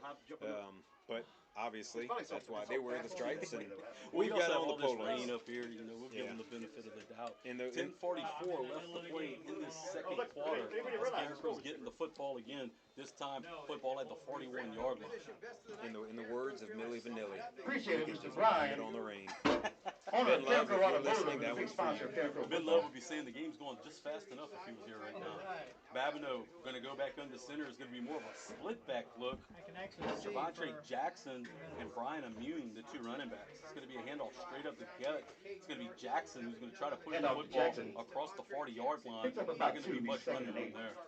Speaker 2: But obviously, that's why they wear the stripes. And we've got all the polos.
Speaker 1: Rain up here, you know, we'll give them the benefit of the doubt. 10:44 left to play in this second quarter. As Carencro's getting the football again. This time, football at the 41-yard line.
Speaker 2: In the words of Milli Vanilli,
Speaker 3: Appreciate it,
Speaker 2: just
Speaker 3: Brian.
Speaker 2: on the rain.
Speaker 3: Ben
Speaker 2: Love, if you're listening, that was for you.
Speaker 1: Ben Love would be saying the game's going just fast enough if he was here right now. Babineau going to go back under center. Is going to be more of a split back look. Javontre Jackson and Brian Amune, the 2 running backs. It's going to be a handoff straight up the gut. It's going to be Jackson who's going to try to push the football across the 40-yard line. Not going to be much running from there.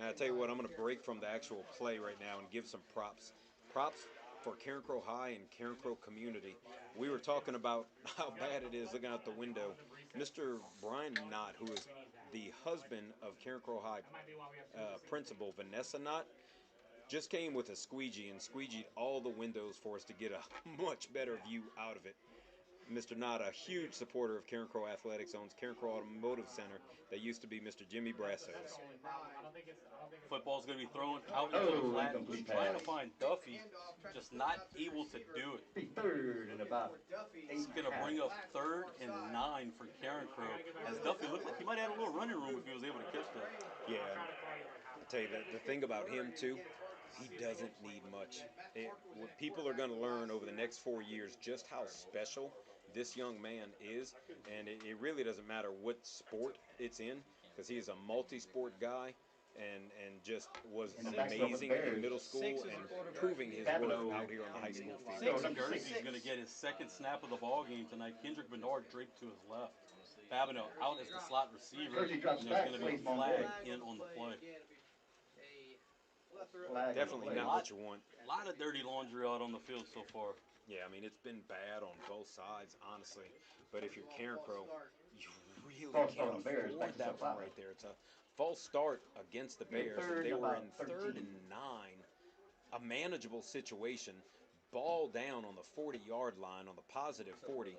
Speaker 2: And I tell you what, I'm going to break from the actual play right now and give some props. Props for Carencro High and Carencro community. We were talking about how bad it is looking out the window. Mr. Brian Knott, who is the husband of Carencro High principal Vanessa Knott, just came with a squeegee and squeegeed all the windows for us to get a much better view out of it. Mr. Nod, a huge supporter of Carencro Athletics, owns Carencro Automotive Center that used to be Mr. Jimmy Brasso's.
Speaker 1: Football's going to be thrown out into the flat.
Speaker 3: Incomplete
Speaker 1: Trying to
Speaker 3: pass.
Speaker 1: find Duffy, just not able to do it.
Speaker 3: Be third and about
Speaker 1: It's going to bring up 3rd and 9 for Carencro, as Duffy looked like he might have had a little running room if he was able to catch that.
Speaker 2: Yeah, I'll tell you, the thing about him, too, he doesn't need much. What people are going to learn over the next 4 years just how special this young man is, and it really doesn't matter what sport it's in, because he is a multi-sport guy and just was amazing in middle school and proving his worth out here on the high school field.
Speaker 1: Guernsey's going to get his 2nd snap of the ball game tonight. Kendrick Bernard draped to his left. Babineau out as the slot receiver, and there's going to be a flag in on the play.
Speaker 2: Definitely not what you want.
Speaker 1: A lot of dirty laundry out on the field so far.
Speaker 2: Yeah, I mean, it's been bad on both sides, honestly. But if you're Carencro, you really can't afford that one right there. It's a false start against the Bears, and they were in 3rd and 9, a manageable situation. Ball down on the 40-yard line, on the positive 40.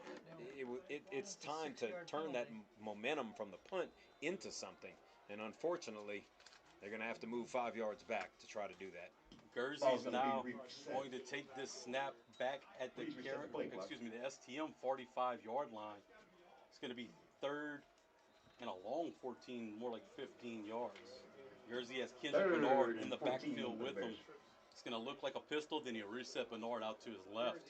Speaker 2: It's time to turn that momentum from the punt into something. And unfortunately, they're going to have to move 5 yards back to try to do that.
Speaker 1: Guernsey's now going to take this snap back at the STM 45-yard line. It's going to be 3rd and a long 14, more like 15 yards. Guernsey has Kendrick Bernard in the backfield with him. It's going to look like a pistol, then he'll reset Bernard out to his left.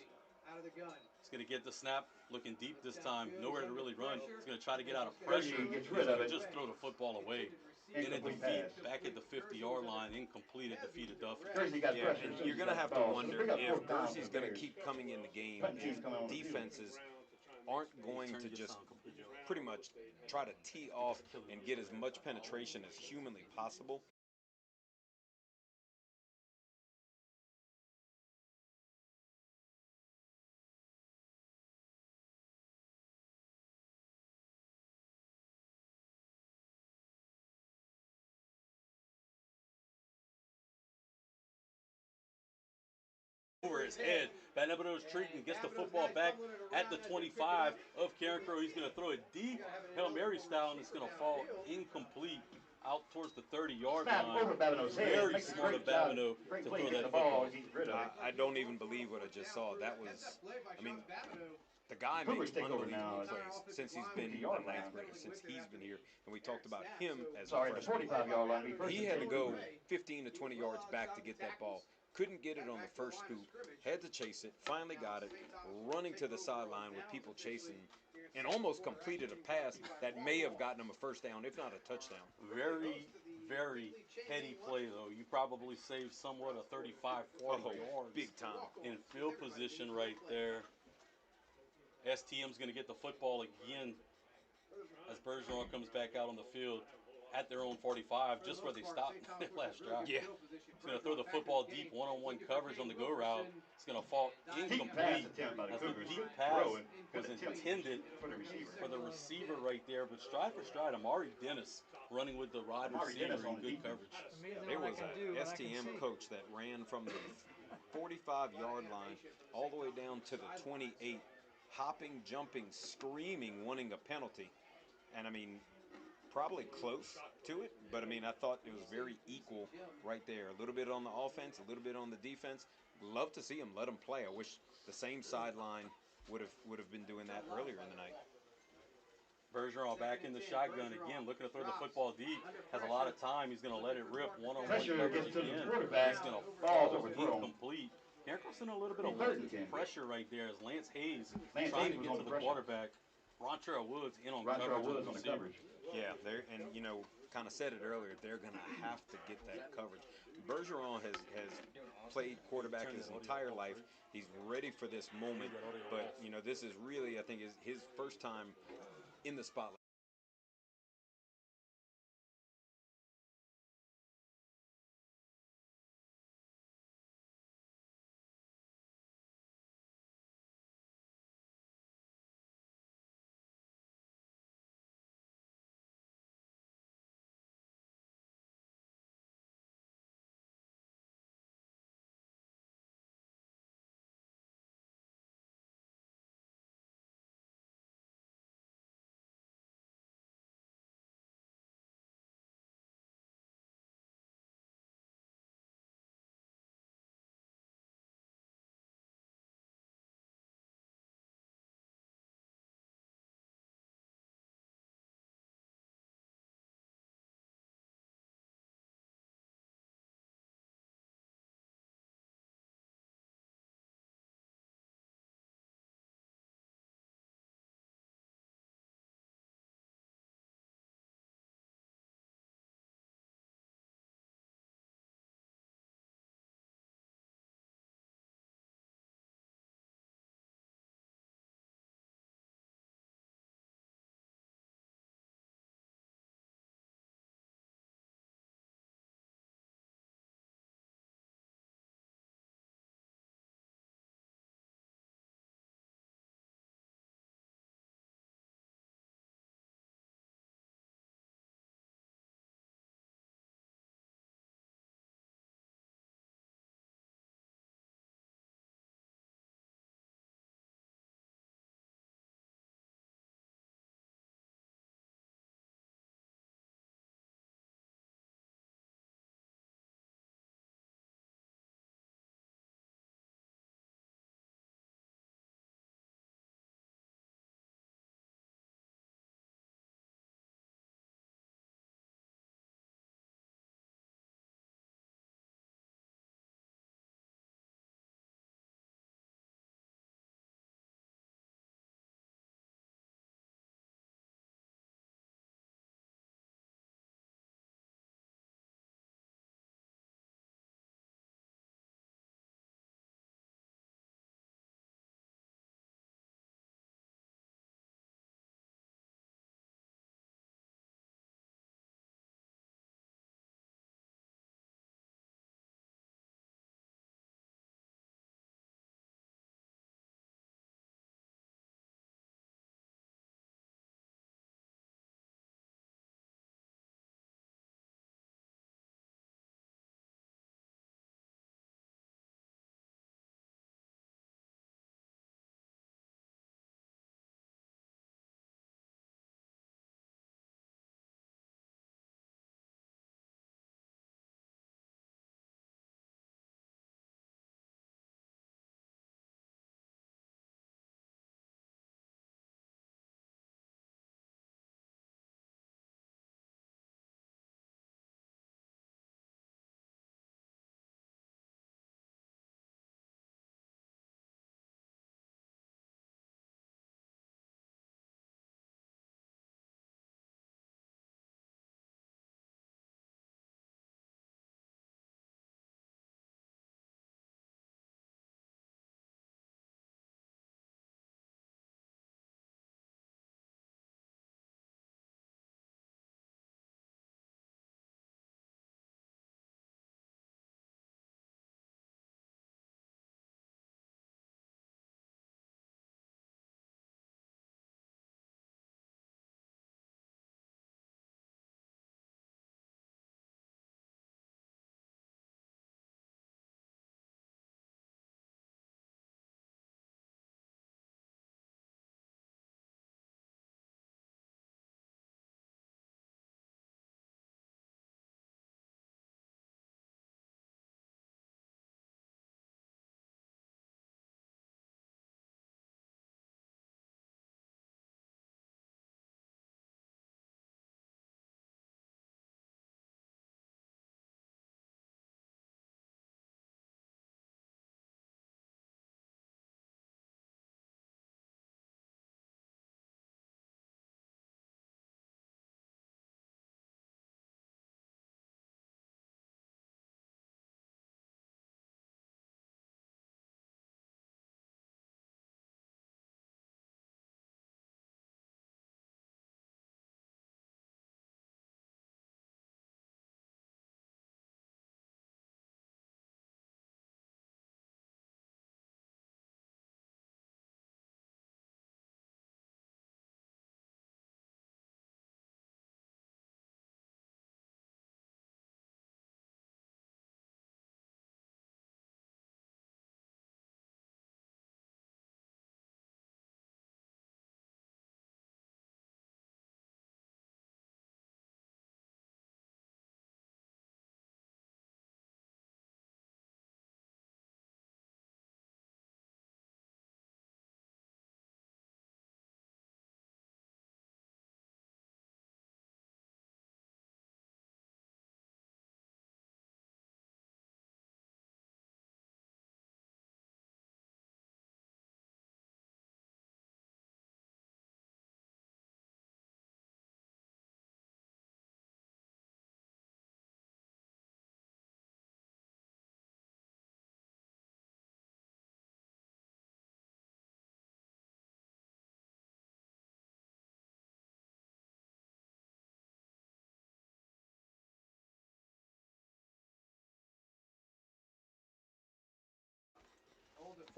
Speaker 1: He's going to get the snap, looking deep this time, nowhere to really run. He's going to try to get out of pressure. He's going to just throw the football away. In a defeat back at the 50-yard line, incomplete at the feet of Duffy.
Speaker 2: Yeah, and you're going to have to wonder if Guernsey's going to keep coming in the game, if defenses aren't going to just pretty much try to tee off and get as much penetration as humanly possible.
Speaker 1: Over his head. Babineau's treating, gets the football back at the 25 of Carencro. He's going to throw it deep, Hail Mary style, and it's going to fall incomplete out towards the 30-yard line. Very smart of Babineau to throw that football.
Speaker 2: I don't even believe what I just saw. That was, I mean, the guy makes unbelievable plays since he's been a 9th grader, since he's been here. And we talked about him as a freshman. He had to go 15 to 20 yards back to get that ball. Couldn't get it on the first scoop, had to chase it, finally got it, running to the sideline with people chasing, and almost completed a pass that may have gotten him a first down, if not a touchdown.
Speaker 1: Very, very heady play, though. You probably saved somewhat of 35, 40 yards.
Speaker 2: Big time.
Speaker 1: In field position right there. STM's going to get the football again as Bergeron comes back out on the field at their own 45, just where they stopped last drive.
Speaker 2: Yeah.
Speaker 1: He's going to throw the football deep, one-on-one coverage on the go route. It's going to fall incomplete as the deep pass was intended for the receiver right there. But stride for stride, Amari Dennis running with the wide receiver in good coverage.
Speaker 2: There was an STM coach that ran from the 45-yard line all the way down to the 28, hopping, jumping, screaming, wanting a penalty. And, I mean, probably close to it, but I mean, I thought it was very equal right there. A little bit on the offense, a little bit on the defense. Love to see him. Let him play. I wish the same sideline would have been doing that earlier in the night.
Speaker 1: Bergeron back in the shotgun again, looking to throw the football deep. Has a lot of time. He's going to let it rip. One-on-one coverage again. He's going to fall incomplete. Carencro's in a little bit of pressure right there as Lance Hayes trying to get to the quarterback. Rontrell Woods in on coverage.
Speaker 2: Yeah, and you know, kind of said it earlier, they're going to have to get that coverage. Bergeron has played quarterback his entire life. He's ready for this moment, but you know, this is really, I think, his first time in the spotlight.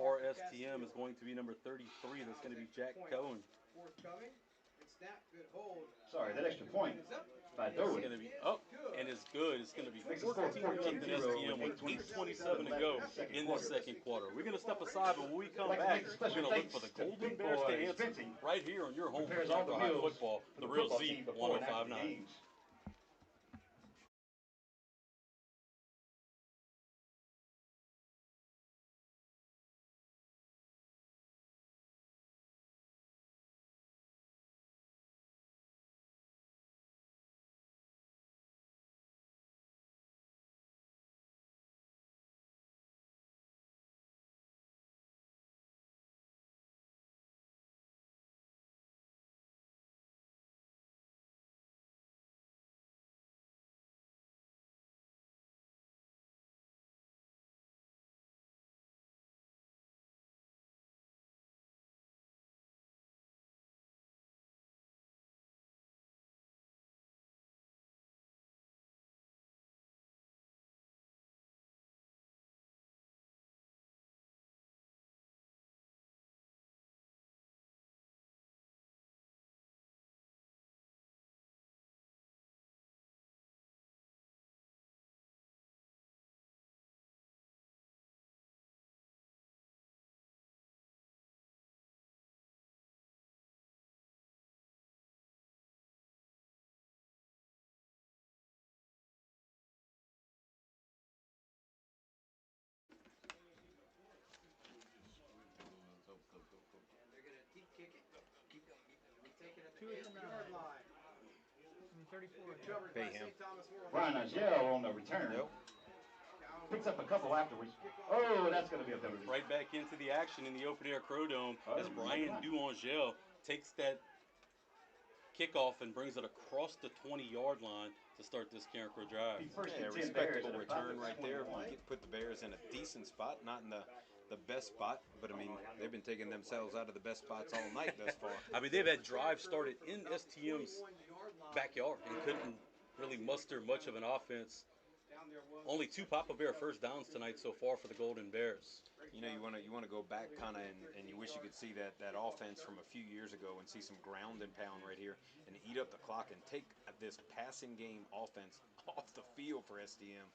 Speaker 1: for STM is going to be number 33. That's going to be Jack Cohen.
Speaker 4: Forthcoming. And snap, good hold.
Speaker 3: Sorry, that extra point. If I throw
Speaker 1: It's
Speaker 3: it,
Speaker 1: going to be up, and it's good. It's going to be
Speaker 3: Makes the score
Speaker 1: 14-0 STM with 8:27 to go in the second quarter. We're going to step aside, but when we come back, we're going to look for the Golden Bears to answer right here on your home for
Speaker 3: prepares all the
Speaker 1: Carencro High
Speaker 3: meals
Speaker 1: football,
Speaker 3: for
Speaker 1: the
Speaker 3: the
Speaker 1: Real
Speaker 3: football
Speaker 1: Z
Speaker 3: team before and after the
Speaker 1: 105.9.
Speaker 3: games.
Speaker 4: And they're going to deep kick it. Keep going. Take it at the 8-yard line.
Speaker 5: 34.
Speaker 4: Covered by
Speaker 2: Bayham.
Speaker 4: St. Thomas More.
Speaker 3: Brian Agel on the return.
Speaker 2: Yep.
Speaker 3: Picks up a couple afterwards. Oh, that's going to be a penalty.
Speaker 1: Right back into the action in the open air Crow Dome as Brian Duangel takes that kickoff and brings it across the 20-yard line to start this Carencro drive.
Speaker 3: First
Speaker 2: Yeah,
Speaker 3: and 10 Bears
Speaker 2: respectable
Speaker 3: at about
Speaker 2: return
Speaker 3: the
Speaker 2: right there.
Speaker 3: 21.
Speaker 2: Put the Bears in a decent spot, not in the best spot, but I mean, they've been taking themselves out of the best spots all night thus far.
Speaker 1: I mean, they've had drives started in STM's backyard and couldn't really muster much of an offense. Only 2 Papa Bear first downs tonight so far for the Golden Bears.
Speaker 2: You know, you want to go back kind of, and you wish you could see that offense from a few years ago and see some ground and pound right here and eat up the clock and take this passing game offense off the field for STM.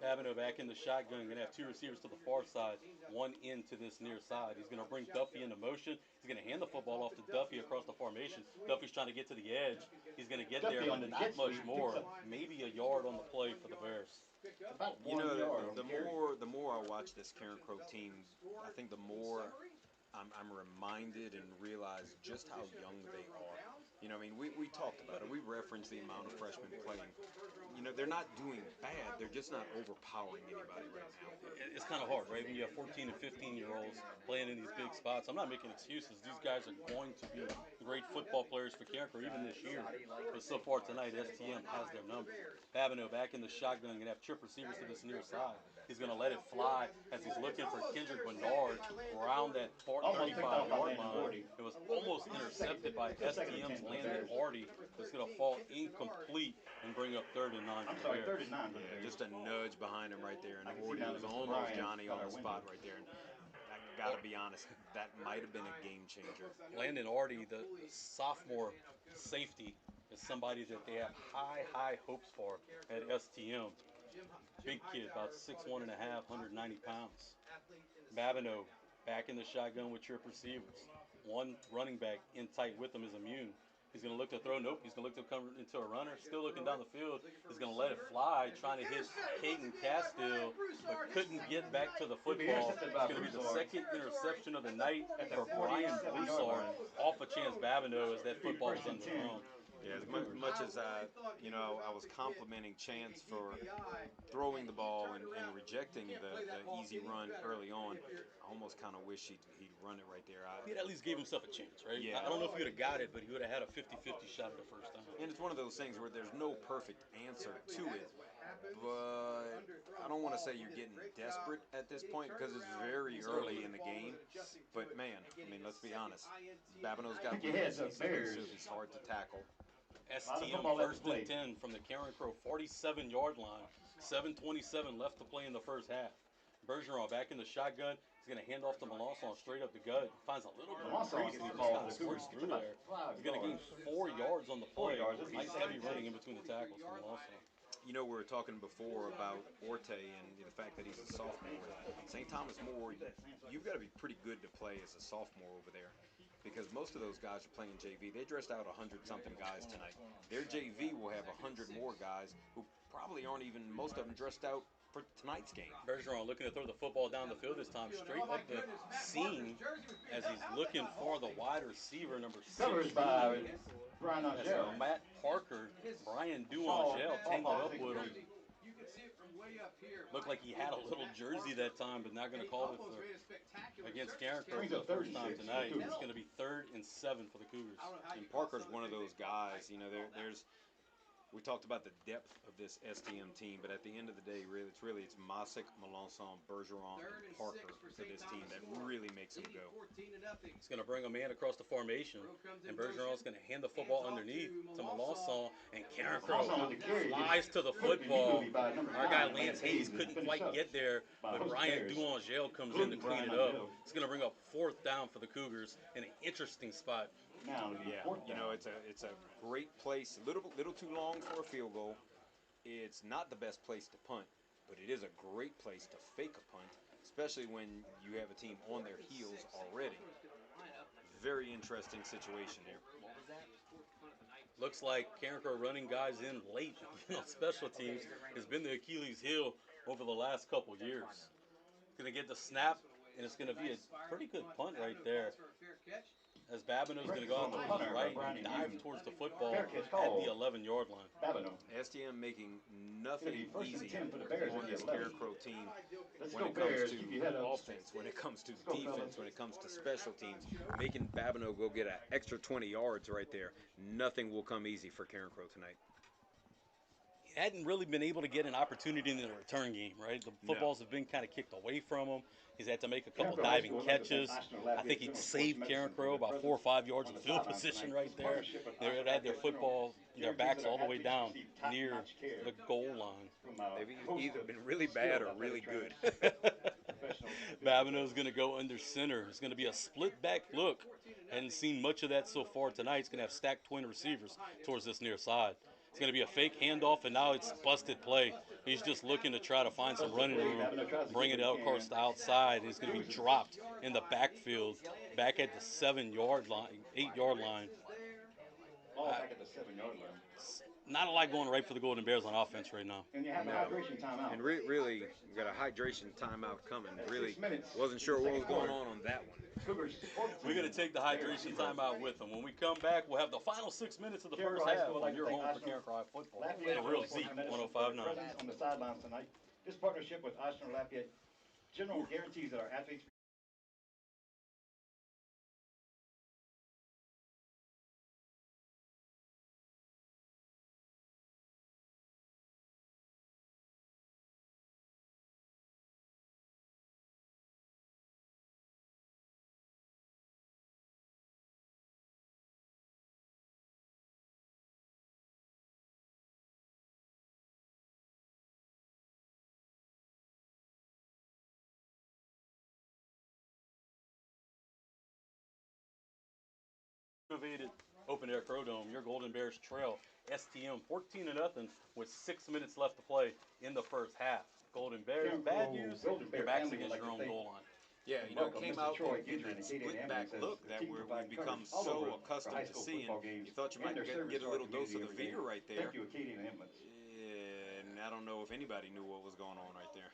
Speaker 1: Avenue back in the shotgun, going to have 2 receivers to the far side, 1 into this near side. He's going to bring Duffy into motion. He's going to hand the football off to Duffy across the formation. Duffy's trying to get to the edge. He's going to get there, but not much more. Maybe a yard on the play for the Bears.
Speaker 3: About
Speaker 2: You
Speaker 3: 1
Speaker 2: know,
Speaker 3: yard on
Speaker 2: the
Speaker 3: carry.
Speaker 2: more I watch this Carencro team, I think the more I'm reminded and realize just how young they are. You know, I mean, we talked about it. We referenced the amount of freshmen playing. You know, they're not doing bad. They're just not overpowering anybody right now.
Speaker 1: It's kind of hard, right? When you have 14 and 15-year-olds playing in these big spots. I'm not making excuses. These guys are going to be great football players for Carencro even this year. But so far tonight, STM has their number. Avenue back in the shotgun, going to have trip receivers to this near side. He's going to let it fly as he's looking for Kendrick Bernard around that 35-yard line. It was almost intercepted by STM's Landon Artie. It's going to fall incomplete and bring up 3rd and 9
Speaker 3: I'm
Speaker 1: for
Speaker 3: sorry,
Speaker 1: the Bears.
Speaker 3: 39.
Speaker 2: Yeah, just a nudge behind him right there, and
Speaker 3: I can see
Speaker 2: Orty
Speaker 3: now
Speaker 2: was
Speaker 3: that Mr.
Speaker 2: almost
Speaker 3: Bryan
Speaker 2: Johnny
Speaker 3: got
Speaker 2: on
Speaker 3: our
Speaker 2: the spot right there. And I gotta be honest, that might have been a game changer.
Speaker 1: Landon Artie, the sophomore safety, is somebody that they have high hopes for at STM. Big kid, about 6'1 and a half, 190 pounds. Babineau back in the shotgun with trip receivers. 1 running back in tight with him is Immune. He's going to look to throw. Nope. He's going to look to come into a runner. Still looking down the field. He's going to let it fly, trying to hit Caden Castile, but couldn't get back to the football. It's going to be the 2nd interception of the night for Brian Broussard off a chance Babineau as that football was underthrown.
Speaker 2: Yeah, as much as I was complimenting Chance for throwing the ball and rejecting the easy run early on, I almost kind of wish he'd run it right there.
Speaker 1: He at least gave himself a chance, right?
Speaker 2: Yeah.
Speaker 1: I don't know if he would have got it, but he would have had a 50-50 shot at the first time.
Speaker 2: And it's one of those things where there's no perfect answer to it, but I don't want to say you're getting desperate at this point because it's very early in the game. But man, I mean, let's be honest. Babineau's got
Speaker 3: Pick your heads up,
Speaker 2: wings.
Speaker 3: Bears.
Speaker 2: He's hard to tackle.
Speaker 1: STM first and 10 from the Carencro 47-yard line. 7:27 left to play in the first half. Bergeron back in the shotgun, He's going to hand off to Melanson straight up the gut. Finds a little bit of
Speaker 3: Melanson
Speaker 1: crease,
Speaker 3: gets
Speaker 1: and he
Speaker 3: the
Speaker 1: just
Speaker 3: ball
Speaker 1: kind
Speaker 3: to
Speaker 1: of
Speaker 3: the Cougars.
Speaker 1: squirts through there. He's going to gain 4 yards on the play.
Speaker 3: 4 yards. That's
Speaker 1: Nice
Speaker 3: easy.
Speaker 1: heavy running in between the tackles from Melanson.
Speaker 2: You know, we were talking before about Orte and the fact that he's a sophomore. St. Thomas More, you've got to be pretty good to play as a sophomore over there, because most of those guys are playing JV. They dressed out 100-something guys tonight. Their JV will have 100 more guys who probably aren't even, most of them, dressed out for tonight's game.
Speaker 1: Bergeron looking to throw the football down the field this time, straight up the seam as he's looking for the wide receiver, number 6.
Speaker 3: Covered by Brian
Speaker 1: That's
Speaker 3: Angel.
Speaker 1: Matt Parker. Brian Duangel tangled up with him.
Speaker 4: You can see it from way up here.
Speaker 1: Looked like he had a little jersey that time, but not going to call it against Carencro for the first time tonight. It's going to be 3rd and 7 for the Cougars.
Speaker 2: And Parker's one of those guys, you know, there's we talked about the depth of this STM team, but at the end of the day, really, it's Masick, Melanson, Bergeron, and Parker for this team that really makes them go.
Speaker 1: He's going to bring a man across the formation, and Bergeron's going to hand the football underneath to Melanson, and Carencro flies to the football. Our guy Lance Hayes couldn't quite get there, but Brian Duangel comes in to clean it up. It's going to bring up 4th down for the Cougars in an interesting spot.
Speaker 2: Yeah, you know, it's a great place. A little too long for a field goal. It's not the best place to punt, but it is a great place to fake a punt, especially when you have a team on their heels already. Very interesting situation here.
Speaker 1: Looks like Carencro running guys in late on special teams has been the Achilles heel over the last couple years. Going to get the snap, and it's going to be a pretty good punt right there. As Babineau's going to go on the right and dive towards the football at the 11-yard line.
Speaker 2: STM making nothing easy on this Carencro team when it comes to offense, when it comes to defense, when it comes to special teams. Making Babineau go get an extra 20 yards right there. Nothing will come easy for Carencro tonight.
Speaker 1: He hadn't really been able to get an opportunity in the return game, right? The footballs have been kind of kicked away from him. He's had to make a couple diving catches. I think he saved Carencro about 4 or 5 yards of field position right there. They had their backs all the way down near the goal line.
Speaker 2: They've either been really bad or really good.
Speaker 1: Babineau's going to go under center. It's going to be a split back look. Hadn't seen much of that so far tonight. He's going to have stacked twin receivers towards this near side. It's going to be a fake handoff, and now it's busted play. He's just looking to try to find some running room, bring it out across the outside, and he's going to be dropped in the backfield, back at the 7-yard line, 8-yard line.
Speaker 3: Back at the 7-yard line.
Speaker 1: Not a lot going right for the Golden Bears on offense right now.
Speaker 3: And you have a hydration timeout.
Speaker 2: And really, we got a hydration timeout coming. Really wasn't sure what was going on that one.
Speaker 1: We're going to take the hydration timeout with them. When we come back, we'll have the final 6 minutes of the first half on your home for Carencro High football. The real Zeke 105.9.
Speaker 3: On the sidelines tonight. This partnership with Oshner Lafayette General guarantees that our athletes
Speaker 1: Innovated open air Crow Dome, your Golden Bears trail STM 14-0 with 6 minutes left to play in the first half. Golden Bears, bad news, you're back against your own goal line.
Speaker 2: Yeah, you know, it came out in that split back look that we've become so accustomed to seeing. You thought you might get a little dose of the Veer right there. And I don't know if anybody knew what was going on right there.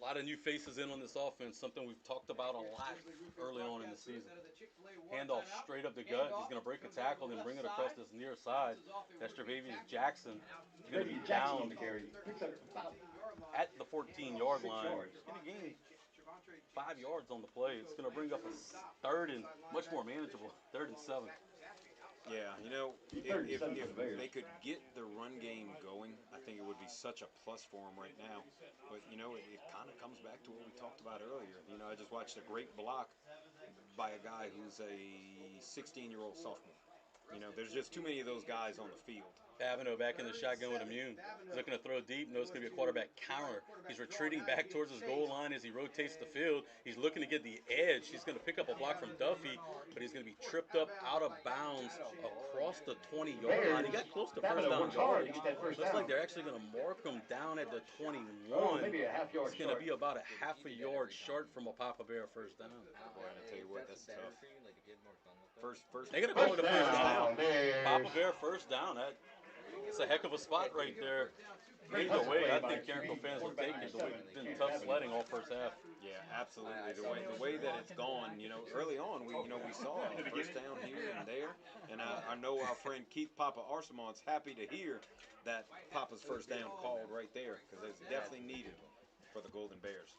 Speaker 1: A lot of new faces in on this offense, something we've talked about a lot early on in the season. Handoff straight up the gut. He's going to break a tackle, then bring it across this near side. That's Tre'Davious Jackson. He's going to be down at the 14-yard line. He's going to gain 5 yards on the play. It's going to bring up a 3rd and much more manageable 3rd and 7.
Speaker 2: Yeah, you know, if they could get the run game going, I think it would be such a plus for them right now. But, you know, it kind of comes back to what we talked about earlier. You know, I just watched a great block by a guy who's a 16-year-old sophomore. You know, there's just too many of those guys on the field.
Speaker 1: Babineau back in the shotgun with Immune. He's looking to throw deep. Knows it's going to be a quarterback counter. He's retreating back towards his goal line as he rotates the field. He's looking to get the edge. He's going to pick up a block from Duffy, but he's going to be tripped up out of bounds across the 20-yard line. He got close to first down yardage. Looks like they're actually going to mark him down at the 21. It's going to be about a half a yard short from a Papa Bear first down.
Speaker 2: Boy, I tell you what, that's tough. First.
Speaker 1: They're going to call it a first down. Papa Bear first down. It's a heck of a spot right there. Either way, I think Carencro fans will take it. It's been tough sledding all first half.
Speaker 2: Yeah, absolutely. The way that it's gone, you know, early on, we saw a first down here and there, and I know our friend Keith Papa Arsamont's happy to hear that Papa's first down called right there, because it's definitely needed for the Golden Bears.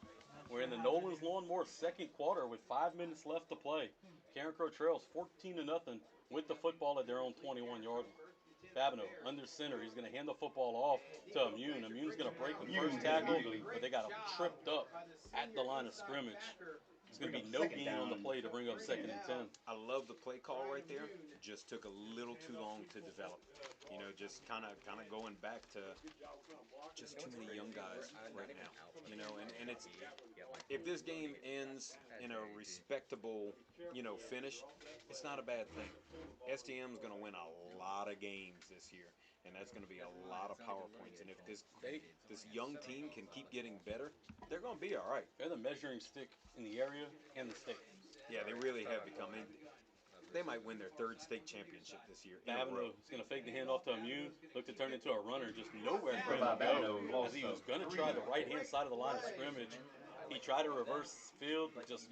Speaker 1: We're in the Nolan's Lawnmower second quarter with 5 minutes left to play. Carencro trails 14-0 with the football at their own 21-yard line. Babineau under center. He's going to hand the football off to Immune. Immune's going to break the first tackle, but they got him tripped up at the line of scrimmage. It's going to be no gain on the play to bring up 2nd and 10.
Speaker 2: I love the play call right there. Just took a little too long to develop. You know, just kind of going back to just too many young guys right now. You know, and it's, if this game ends in a respectable, finish, it's not a bad thing. STM's going to win a lot of games this year, and that's going to be a lot of power points. And if this young team can keep getting better, they're going to be all right.
Speaker 1: They're the measuring stick in the area and the state.
Speaker 2: Yeah, they really have become. They might win their 3rd state championship this year.
Speaker 1: Babineau is going to fake the handoff to Immune, look to turn into a runner, just nowhere for him to go, as he was going to try the right-hand side of the line of scrimmage. He tried to reverse field, but just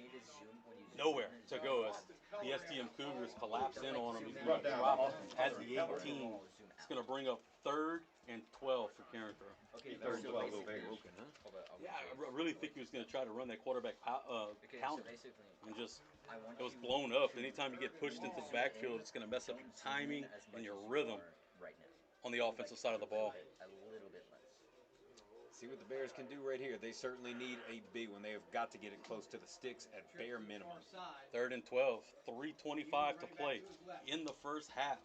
Speaker 1: nowhere to go as the STM Cougars collapse in on him. He's going to drop at the 18. It's going to bring up 3rd and 12 for Carencro.
Speaker 2: Third and 12 a little broken, huh?
Speaker 1: Yeah, I really think he was going to try to run that quarterback counter, and just it was blown up. Anytime you get pushed into the backfield, it's going to mess up your timing and your rhythm on the offensive side of the ball.
Speaker 2: See what the Bears can do right here. They certainly need a big one. They have got to get it close to the sticks at bare minimum.
Speaker 1: 3rd and 12, 3:25 to play in the first half.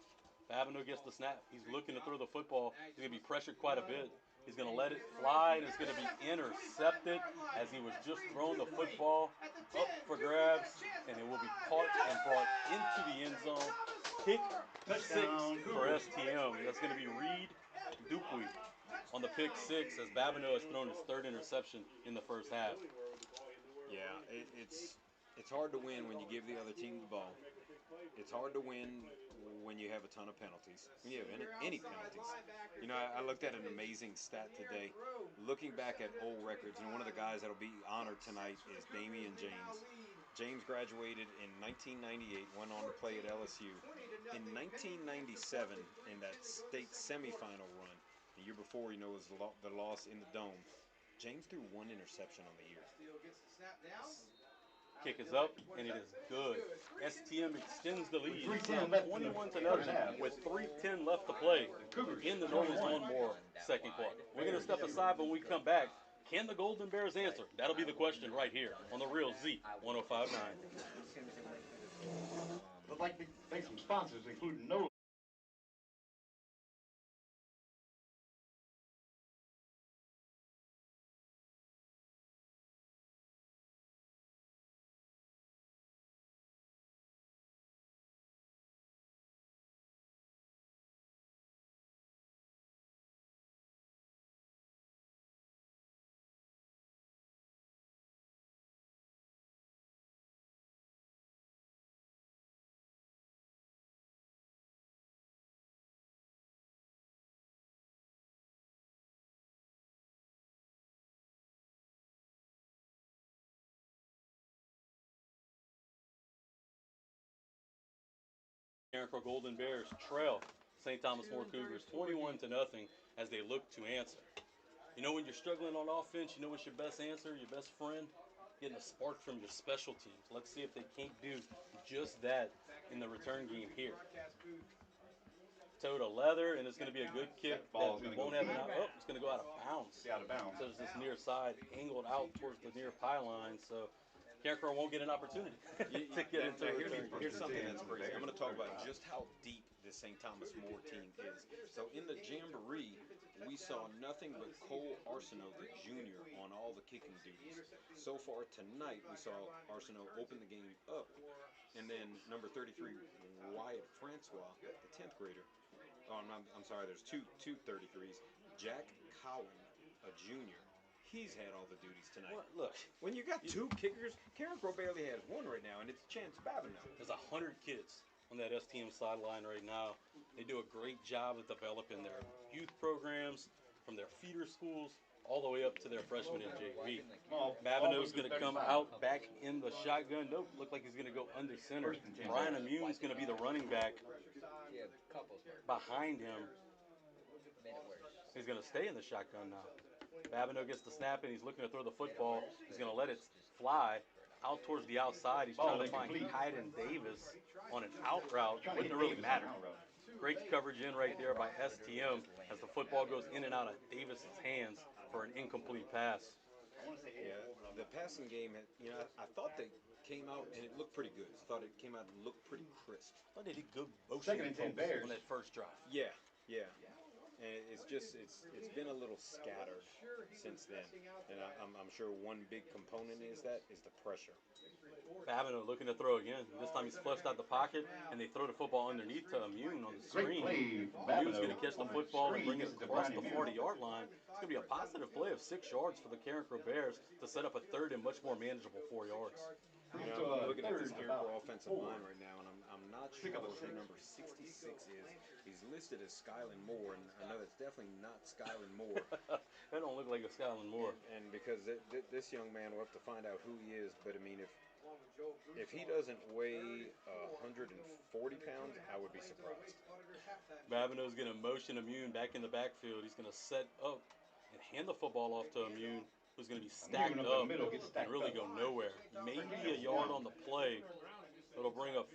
Speaker 1: Babineau gets the snap. He's looking to throw the football. He's going to be pressured quite a bit. He's going to let it fly, and it's going to be intercepted as he was just throwing the football up for grabs, and it will be caught and brought into the end zone. Pick 6 for STM. That's going to be Reed Dupuy on the pick 6 as Babineau has thrown his 3rd interception in the first half.
Speaker 2: Yeah, it's hard to win when you give the other team the ball. It's hard to win when you have a ton of penalties, when you have any penalties. You know, I looked at an amazing stat today, looking back at old records, and one of the guys that will be honored tonight is Damian James. James graduated in 1998, went on to play at LSU. In 1997, in that state semifinal run, the year before, was the loss in the Dome, James threw 1 interception on the year.
Speaker 1: Kick is up, and it is good. STM extends the lead 21-0 with 3:10 left to play in the Nolan's Lawnmower second quarter. We're going to step aside when we come back. Can the Golden Bears answer? That'll be the question right here on the Real Z 105.9.
Speaker 3: I'd like to thank some sponsors, including Nolan.
Speaker 1: Carencro Golden Bears trail St. Thomas More Cougars 21-0 as they look to answer. You know, when you're struggling on offense, you know what's your best answer, your best friend? Getting a spark from your special teams. Let's see if they can't do just that in the return game here. Toe to leather, and it's going to be a good kick. It's going to go out of bounds.
Speaker 3: Out of bounds.
Speaker 1: So there's this near side angled out towards the near pylon, so Carencro won't get an opportunity to get into the return game.
Speaker 2: Here's something that's crazy. I'm going to talk about just how deep this St. Thomas More team is. So in the Jamboree, we saw nothing but Cole Arsenault, the junior, on all the kicking duties. So far tonight, we saw Arsenault open the game up, and then number 33, Wyatt Francois, the 10th grader. Oh, I'm sorry, there's two 33s. Jack Cowan, a junior. He's had all the duties tonight.
Speaker 1: What? Look,
Speaker 2: When you got two kickers, Carencro barely has one right now, and it's Chance Babineau.
Speaker 1: there's 100 kids on that STM sideline right now. They do a great job of developing their youth programs from their feeder schools all the way up to their freshmen in JV. Babineau's going to come out back in the shotgun. Nope, look like he's going to go under center. Brian Immune's going to be the running back behind him. He's going to stay in the shotgun now. Babineau gets the snap and he's looking to throw the football. He's going to let it fly out towards the outside. He's trying to find Kaiden Davis on an out route. Wouldn't have really mattered. Great coverage in right there by STM as the football goes in and out of Davis's hands for an incomplete pass.
Speaker 2: Yeah, the passing game, I thought they came out and it looked pretty good. I thought it came out and looked pretty crisp.
Speaker 1: I thought they did good motion
Speaker 3: Second and 10
Speaker 1: focus
Speaker 3: Bears.
Speaker 1: on that first drive.
Speaker 2: Yeah. And it's been a little scattered since then. And I'm sure one big component is the pressure.
Speaker 1: Babineau looking to throw again. This time he's flushed out the pocket, and they throw the football underneath to Immune on the
Speaker 3: Great
Speaker 1: screen.
Speaker 3: play from
Speaker 1: Immune's going to
Speaker 3: Babineau
Speaker 1: catch the
Speaker 3: on the
Speaker 1: football and
Speaker 3: screen.
Speaker 1: bring it
Speaker 3: Gets it to
Speaker 1: across the
Speaker 3: Brian
Speaker 1: 40-yard line. It's going to be a positive play of 6 yards for the Carencro Bears to set up a third and much more manageable 4 yards.
Speaker 2: I'm looking at this Carencro offensive line right now, and I'm not sure who number 66 is. He's listed as Skyland Moore, and I know that's definitely not Skyland Moore.
Speaker 1: That don't look like a Skyland Moore.
Speaker 2: And because this young man, we'll have to find out who he is. But I mean, if he doesn't weigh 140 pounds, I would be surprised.
Speaker 1: Babineau's going to motion Immune back in the backfield. He's going to set up and hand the football off to Immune, who's going to be stacked up and really go nowhere. Maybe a yard on the play. It'll bring up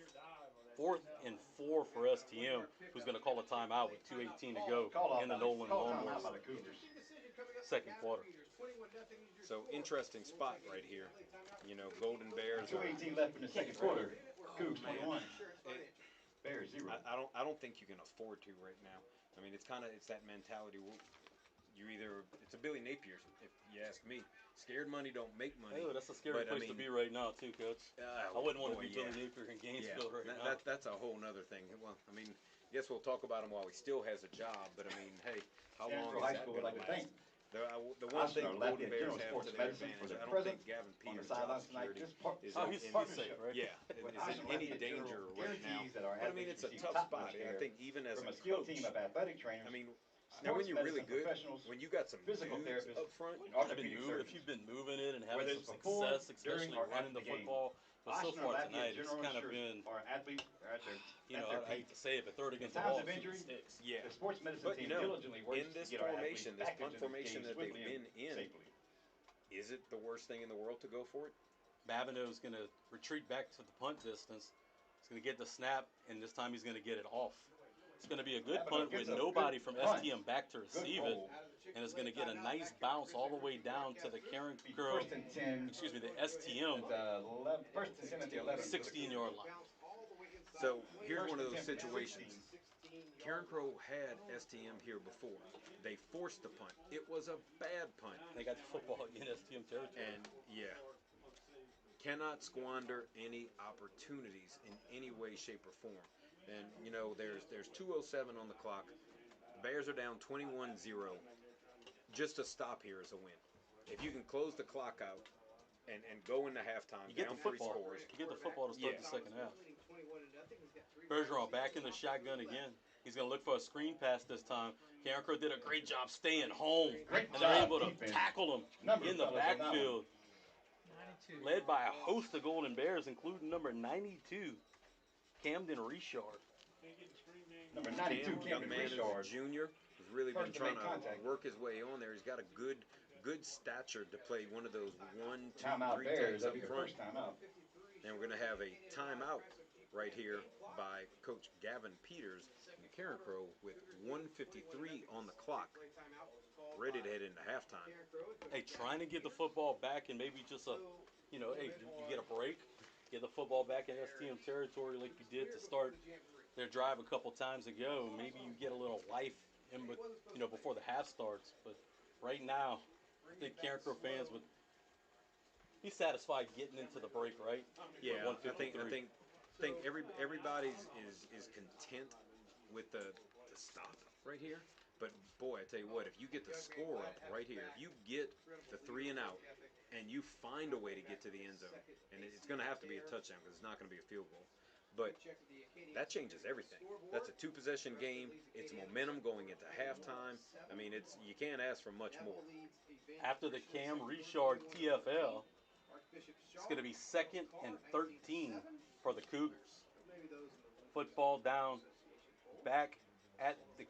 Speaker 1: 4th and 4 for STM, who's going to call a timeout with 2:18 to go in the Nolan Longhorns second quarter.
Speaker 2: So interesting spot right here. Golden Bears.
Speaker 3: 2:18 left in the second quarter. Cougs 21. Bears 0.
Speaker 2: I don't think you can afford to right now. I mean, it's that mentality. It's a Billy Napier, if you ask me. Scared money don't make money.
Speaker 1: Hey, that's a scary place to be right now, too, Coach. I wouldn't want to be Billy Napier in Gainesville right now.
Speaker 2: That's a whole nother thing. Well, I mean, I guess we'll talk about him while he still has a job. But I mean, hey, how long is that going to last? The one thing Golden Bears have to their advantage, I don't think Gavin Peters' job security is
Speaker 1: safe, right?
Speaker 2: Yeah, is in any danger right now. But I mean, it's a tough spot. I think even as a
Speaker 3: skill
Speaker 2: coach,
Speaker 3: team of athletic trainers.
Speaker 2: I mean, now when you're really good, when you got some
Speaker 3: physical
Speaker 2: dudes
Speaker 3: therapists,
Speaker 2: up front,
Speaker 1: if you've been moving it and having some success, especially running the football, but so far tonight it's kind of been, I hate to say it, but third against the wall sticks.
Speaker 2: yeah.
Speaker 3: The sports medicine
Speaker 2: But
Speaker 3: team
Speaker 2: you know,
Speaker 3: diligently works
Speaker 2: in this
Speaker 3: to get our
Speaker 2: formation, this
Speaker 3: athletes
Speaker 2: punt
Speaker 3: back into the
Speaker 2: formation
Speaker 3: game
Speaker 2: that they've
Speaker 3: swiftly
Speaker 2: been
Speaker 3: and
Speaker 2: in,
Speaker 3: safely.
Speaker 2: is it the worst thing in the world to go for it?
Speaker 1: Babineau's going to retreat back to the punt distance. He's going to get the snap, and this time he's going to get it off. It's going to be a good punt with nobody from STM back to receive it, and it's going to get a nice bounce all the way down to the Carencro, the STM 16-yard line.
Speaker 2: So here's one of those situations. Carencro had STM here before. They forced the punt. It was a bad punt.
Speaker 1: They got the football in STM territory.
Speaker 2: And cannot squander any opportunities in any way, shape, or form. And there's 2:07 on the clock. Bears are down 21-0. Just a stop here is a win. If you can close the clock out and go into halftime,
Speaker 1: you get
Speaker 2: down
Speaker 1: the football.
Speaker 2: 3 scores.
Speaker 1: You get the football to start the second half. Bergeron back in the shotgun again. He's going to look for a screen pass this time. Carencro did a great job staying home, and they're able to tackle him in the backfield.
Speaker 5: 92.
Speaker 1: Led by a host of Golden Bears, including number 92, Camden Richard.
Speaker 3: Number 92,
Speaker 2: Young man is a
Speaker 3: Richard.
Speaker 2: junior. He's really been
Speaker 3: First to
Speaker 2: trying
Speaker 3: make
Speaker 2: to
Speaker 3: contact.
Speaker 2: work his way on there. He's got a good stature to play one of those 1, 2,
Speaker 3: Timeout
Speaker 2: 3
Speaker 3: Bears.
Speaker 2: techs
Speaker 3: That'll
Speaker 2: up
Speaker 3: be your
Speaker 2: front.
Speaker 3: first timeout.
Speaker 2: And we're going to have a timeout right here by Coach Gavin Peters in Carencro with 1:53 on the clock, ready to head into halftime.
Speaker 1: Hey, trying to get the football back and maybe just you get a break, get the football back in STM territory like you did to start their drive a couple times ago, maybe you get a little life before the half starts. But right now, I think Carencro fans would be satisfied getting into the break, right?
Speaker 2: Yeah,
Speaker 1: With
Speaker 2: I think
Speaker 1: 153.
Speaker 2: everybody's is content with the stop right here. But boy, I tell you what, if you get the score up right here, if you get the 3 and out, and you find a way to get to the end zone, and it's going to have to be a touchdown because it's not going to be a field goal. But that changes everything. That's a two-possession game. It's momentum going into halftime. I mean, you can't ask for much more.
Speaker 1: After the Cam Richard TFL, it's going to be 2nd and 13 for the Cougars. Football down back at the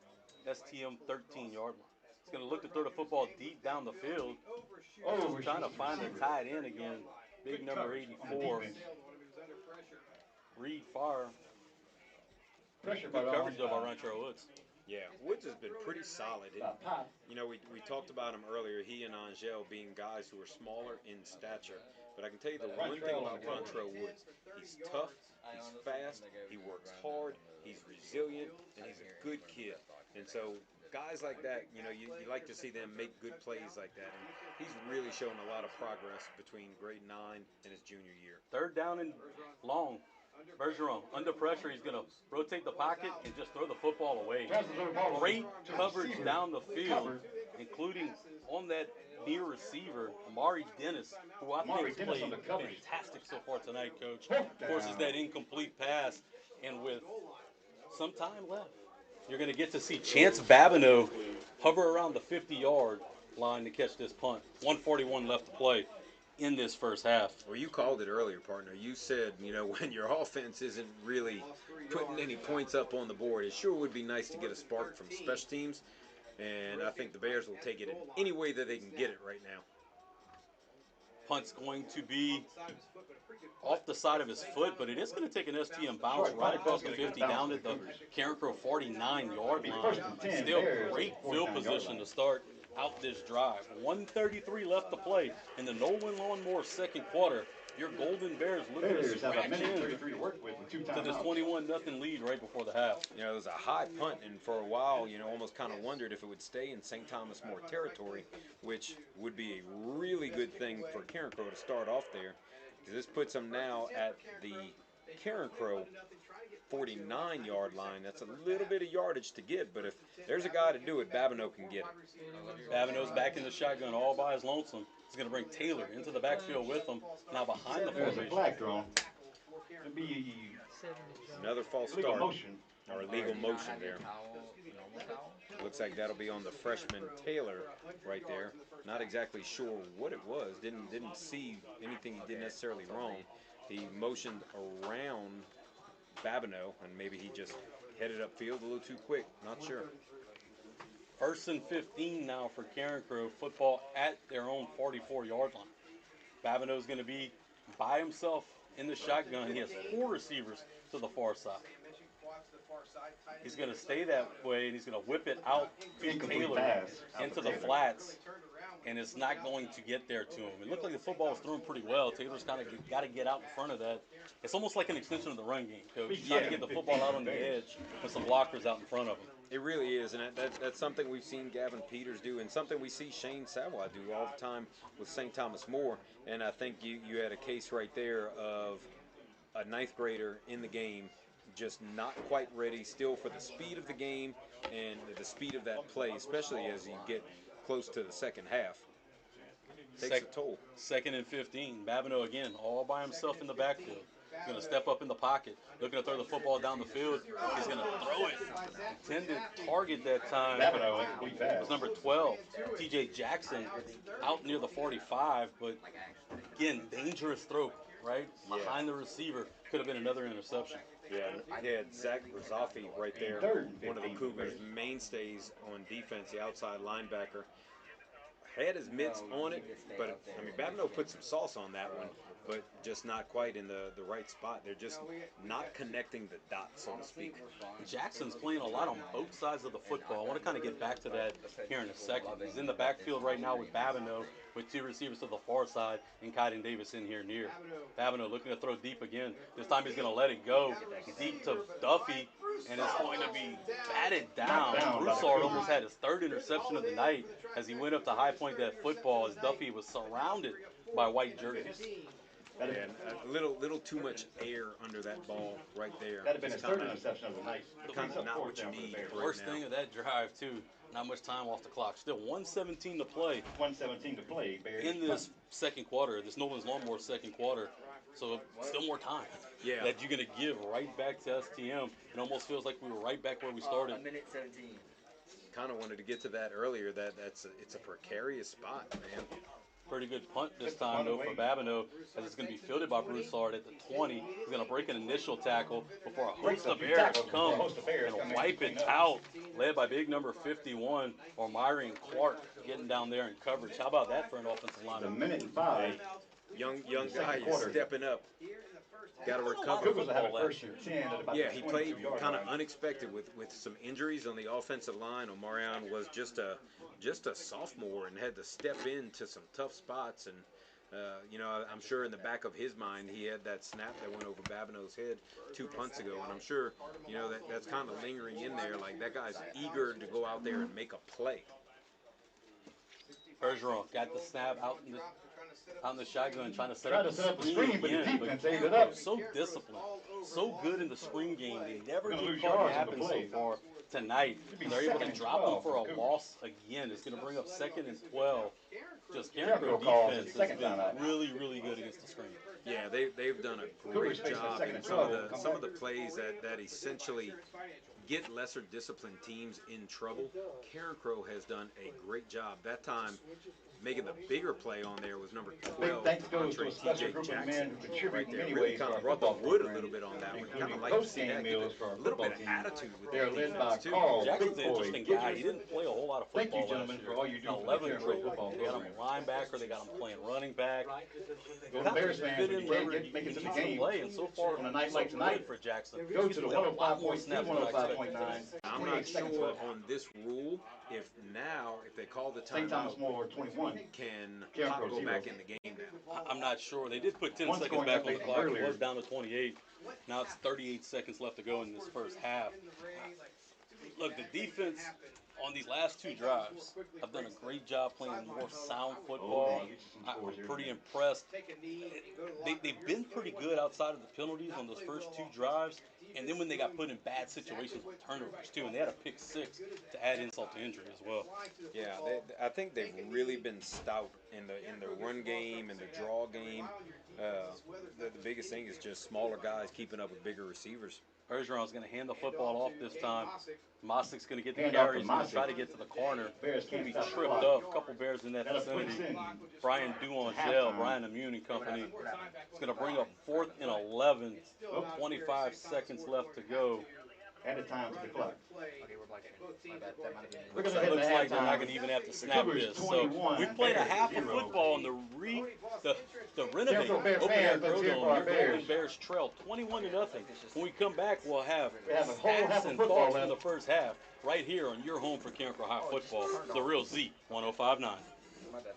Speaker 1: STM 13-yard line. He's going to look to throw the football deep down the field.
Speaker 3: Oh,
Speaker 1: Trying to find the tight end again. Big number 84, Reed Farr.
Speaker 3: Pressure
Speaker 1: Good
Speaker 3: by
Speaker 1: coverage of
Speaker 3: Ron.
Speaker 1: Carencro Woods.
Speaker 2: Yeah, Woods has been pretty solid.
Speaker 3: Pop.
Speaker 2: We talked about him earlier, he and Angel being guys who are smaller in stature. But I can tell you the one thing about Carencro Woods, he's tough, he's fast, he works hard, he's resilient, and he's a good kid. And so guys like that, you like to see them make good plays like that. And he's really shown a lot of progress between grade 9 and his junior year.
Speaker 1: 3rd down and long. Bergeron, under pressure, he's going to rotate the pocket and just throw the football away. Great coverage down the field, including on that near receiver, Amari Dennis, who I think has played fantastic so far tonight, Coach. Forces that incomplete pass, and with some time left, you're going to get to see Chance Babineau hover around the 50-yard line to catch this punt. 1:41 left to play in this first half.
Speaker 2: Well, you called it earlier, partner. You said, when your offense isn't really putting any points up on the board, it sure would be nice to get a spark from special teams. And I think the Bears will take it in any way that they can get it right now.
Speaker 1: Punt's going to be off the side of his foot, but it is going to take an STM bounce right across the 50 down at the Carencro 49-yard line. Still great field position to start out this drive. 1:33 left to play in the Nolan Lawnmower second quarter. Your Golden Bears looking to scratch in to this 21-0 lead right before the half.
Speaker 2: It was a high punt, and for a while, almost kind of wondered if it would stay in St. Thomas More territory, which would be a really good thing for Carencro to start off there. Because this puts them now at the Carencro 49-yard line. That's a little bit of yardage to get, but if there's a guy to do it, Babineau can get it.
Speaker 1: Babineau's back in the shotgun all by his lonesome. He's going to bring Taylor into the backfield with him. Now behind the
Speaker 3: There's a
Speaker 1: formation.
Speaker 3: flag thrown.
Speaker 2: Another false start. Or illegal motion there. Looks like that'll be on the freshman Taylor right there. Not exactly sure what it was. Didn't see anything he did necessarily wrong. He motioned around Babineau, and maybe he just headed upfield a little too quick. Not sure.
Speaker 1: 1st and 15 now for Carencro. Football at their own 44-yard line. Babineau's going to be by himself in the shotgun. He has 4 receivers to the far side. He's going to stay that way, and he's going to whip it out to Taylor into the flats, and it's not going to get there to him. It looked like the football was thrown pretty well. Taylor's kind of got to get out in front of that. It's almost like an extension of the run game, Coach. Trying to get the football out on the edge with some blockers out in front of him.
Speaker 2: It really is, and that's something we've seen Gavin Peters do, and something we see Shane Savoy do all the time with St. Thomas More. And I think you had a case right there of a 9th grader in the game just not quite ready still for the speed of the game and the speed of that play, especially as you get close to the second half. Takes a toll.
Speaker 1: 2nd and 15. Babineau again, all by himself in the backfield. He's going to step up in the pocket, looking to throw the football down the field. He's going to throw it. Intended target that time was number 12, T.J. Jackson, out near the 45. But again, dangerous throw, right? Behind the receiver. Could have been another interception.
Speaker 2: Yeah, he had Zach Rosaffi right there, one of the Cougars' mainstays on defense, the outside linebacker. Had his mitts on it, but Babineau put some sauce on that one, but just not quite in the right spot. They're just not connecting the dots, so to speak.
Speaker 1: Jackson's playing a lot on both sides of the football. I want to kind of get back to that here in a second. He's in the backfield right now with Babineau. with two receivers to the far side and Kaiden Davis in here near. Babineau looking to throw deep again. This time he's going to let it go deep to Duffy, and it's going to be batted down. Broussard almost had his third interception of the night as he went up to high point that football as Duffy was surrounded by white jerseys.
Speaker 2: And a little too much air under that ball right there.
Speaker 3: That'd have been his
Speaker 2: Just
Speaker 3: third
Speaker 2: kinda-
Speaker 3: interception of the night.
Speaker 2: Kind of not what you need right
Speaker 1: Worst
Speaker 2: now.
Speaker 1: thing of that drive, too, not much time off the clock. Still 1:17 to play
Speaker 3: 1:17 to play, Bears.
Speaker 1: in this second quarter, this Nolan's Lawnmower second quarter. So still more time
Speaker 2: Yeah.
Speaker 1: that you're going to give right back to STM. It almost feels like we were right back where we started.
Speaker 4: A minute 17.
Speaker 2: Kind of wanted to get to that earlier. It's a precarious spot, man.
Speaker 1: Pretty good punt this time, though, for Babineau, as it's going to be fielded by Broussard at the 20. He's going to break an initial tackle before a host of Bears come and wipe it out, led by big number 51, or Myron Clark, getting down there in coverage. How about that for an offensive
Speaker 3: The
Speaker 1: lineman?
Speaker 3: minute and 5.
Speaker 2: Young guy is
Speaker 3: quarter.
Speaker 2: stepping up. Got to recover.
Speaker 3: Cougars will have a first and 10 at about
Speaker 2: Yeah,
Speaker 3: the
Speaker 2: he played
Speaker 3: 22-yard
Speaker 2: kind of
Speaker 3: line.
Speaker 2: unexpected with some injuries on the offensive line. Omarion was just a sophomore and had to step into some tough spots. And I'm sure in the back of his mind he had that snap that went over Babineau's head 2 punts ago, and I'm sure that's kind of lingering in there. Like, that guy's eager to go out there and make a play.
Speaker 1: Bergeron got the snap out in the shotgun, trying to set
Speaker 3: Tried
Speaker 1: up
Speaker 3: to set up the
Speaker 1: the
Speaker 3: screen,
Speaker 1: screen
Speaker 3: but the
Speaker 1: again.
Speaker 3: defense ate it
Speaker 1: Carencro
Speaker 3: up.
Speaker 1: so disciplined, so good in the screen game. They never
Speaker 3: Gonna
Speaker 1: get
Speaker 3: lose
Speaker 1: caught
Speaker 3: yards on
Speaker 1: happen
Speaker 3: the
Speaker 1: so
Speaker 3: play.
Speaker 1: far tonight. And they're able to drop them for a loss again. It's going to bring up 2nd and 12. Just Carencro defense has
Speaker 3: second
Speaker 1: been
Speaker 3: time out.
Speaker 1: really, really good against the screen.
Speaker 2: Yeah, they've done a great job in some of the plays that essentially get lesser disciplined teams in trouble. Carencro has done a great job. That time, making the bigger play on there was number 12,
Speaker 3: Thanks goes to
Speaker 2: Andre
Speaker 3: a special
Speaker 2: T.J.
Speaker 3: group of men
Speaker 2: Jackson.
Speaker 3: who contribute
Speaker 2: Right
Speaker 3: in
Speaker 2: there,
Speaker 3: many
Speaker 2: really
Speaker 3: ways
Speaker 2: kind
Speaker 3: to
Speaker 2: of
Speaker 3: our
Speaker 2: brought the
Speaker 3: football
Speaker 2: wood a
Speaker 3: program,
Speaker 2: little bit on that one. Kind
Speaker 3: including
Speaker 2: of like to see
Speaker 3: post-game
Speaker 2: that. Give
Speaker 3: meals
Speaker 2: it
Speaker 3: for our
Speaker 2: a little
Speaker 3: football
Speaker 2: bit of
Speaker 3: team.
Speaker 2: attitude with
Speaker 3: They're
Speaker 2: that
Speaker 3: led by
Speaker 2: defense, too.
Speaker 3: Carl
Speaker 1: Jackson's an
Speaker 3: Big Boy
Speaker 1: interesting guy.
Speaker 3: Gidget.
Speaker 1: He didn't play a whole lot of
Speaker 3: Thank you,
Speaker 1: football
Speaker 3: gentlemen,
Speaker 1: last
Speaker 3: for
Speaker 1: year.
Speaker 3: all you do for the
Speaker 1: 11
Speaker 3: Carencro
Speaker 1: grade.
Speaker 3: football
Speaker 1: They got him
Speaker 3: program.
Speaker 1: a linebacker. They got him playing running back.
Speaker 3: Go to Bears fans
Speaker 1: Fit
Speaker 3: when
Speaker 1: in
Speaker 3: you
Speaker 1: wherever
Speaker 3: can't
Speaker 1: he
Speaker 3: make it to the
Speaker 1: needs to
Speaker 3: game.
Speaker 1: play, and so far,
Speaker 3: On a night
Speaker 1: so
Speaker 3: like tonight,
Speaker 1: good for Jackson.
Speaker 3: Go
Speaker 1: He's
Speaker 3: to the
Speaker 1: played a lot more
Speaker 3: 105.2,
Speaker 1: snaps than I expected.
Speaker 3: 105.9.
Speaker 2: I'm
Speaker 3: 28
Speaker 2: not
Speaker 3: seconds
Speaker 2: sure
Speaker 3: left.
Speaker 2: on this rule if they call the
Speaker 3: St. Thomas
Speaker 2: timeout,
Speaker 3: More 21.
Speaker 2: can
Speaker 3: Carencro
Speaker 2: Pop go
Speaker 3: 0.
Speaker 2: back in the game now.
Speaker 1: I'm not sure. They did put 10
Speaker 3: One
Speaker 1: seconds
Speaker 3: scoring
Speaker 1: back on the
Speaker 3: update
Speaker 1: clock. It
Speaker 3: earlier.
Speaker 1: was down to 28. Now it's 38 seconds left to go in this first half. Look, the defense on these last 2 drives have done a great job playing more sound football. I'm pretty impressed. They've been pretty good outside of the penalties on those first 2 drives, and then when they got put in bad situations with turnovers too, and they had a pick 6 to add insult to injury as well.
Speaker 2: Yeah, I think they've really been stout in the run game and the draw game. The biggest thing is just smaller guys keeping up with bigger receivers.
Speaker 1: Bergeron's going to hand the football off this time. Mossick's going to get the
Speaker 3: Hand off
Speaker 1: carry.
Speaker 3: to
Speaker 1: He's going to
Speaker 3: Mossick.
Speaker 1: try to get to the corner.
Speaker 3: Bears
Speaker 1: He's going to
Speaker 3: can't
Speaker 1: be
Speaker 3: stop the
Speaker 1: tripped
Speaker 3: clock.
Speaker 1: up. A couple Bears in that
Speaker 3: That'll put us
Speaker 1: vicinity.
Speaker 3: in.
Speaker 1: Brian Duangel,
Speaker 3: Halftime.
Speaker 1: Brian Immune and company. It's going to bring up 4th and 11. 25 seconds left to go.
Speaker 3: Added time to the clock.
Speaker 4: Okay, we're black. My bad. That might have been.
Speaker 3: We're gonna
Speaker 1: It
Speaker 3: head
Speaker 1: looks
Speaker 3: to
Speaker 1: like they're not
Speaker 3: halftime.
Speaker 1: going to even have to
Speaker 3: The
Speaker 1: snap
Speaker 3: Cougars
Speaker 1: this. So
Speaker 3: 21,
Speaker 1: we played a
Speaker 3: Bears
Speaker 1: half of
Speaker 3: 0.
Speaker 1: football and the renovate
Speaker 3: Carencro Bears
Speaker 1: open air
Speaker 3: fans, let's hear
Speaker 1: Grodome.
Speaker 3: for our
Speaker 1: Your Golden
Speaker 3: Bears.
Speaker 1: Bears trail 21-0. When we come back, we'll have
Speaker 3: We have a whole
Speaker 1: stats
Speaker 3: half of
Speaker 1: and
Speaker 3: football
Speaker 1: thoughts from
Speaker 3: left.
Speaker 1: the first half right here on your home for Carencro High Football, the real Z 105.9.
Speaker 4: My bad.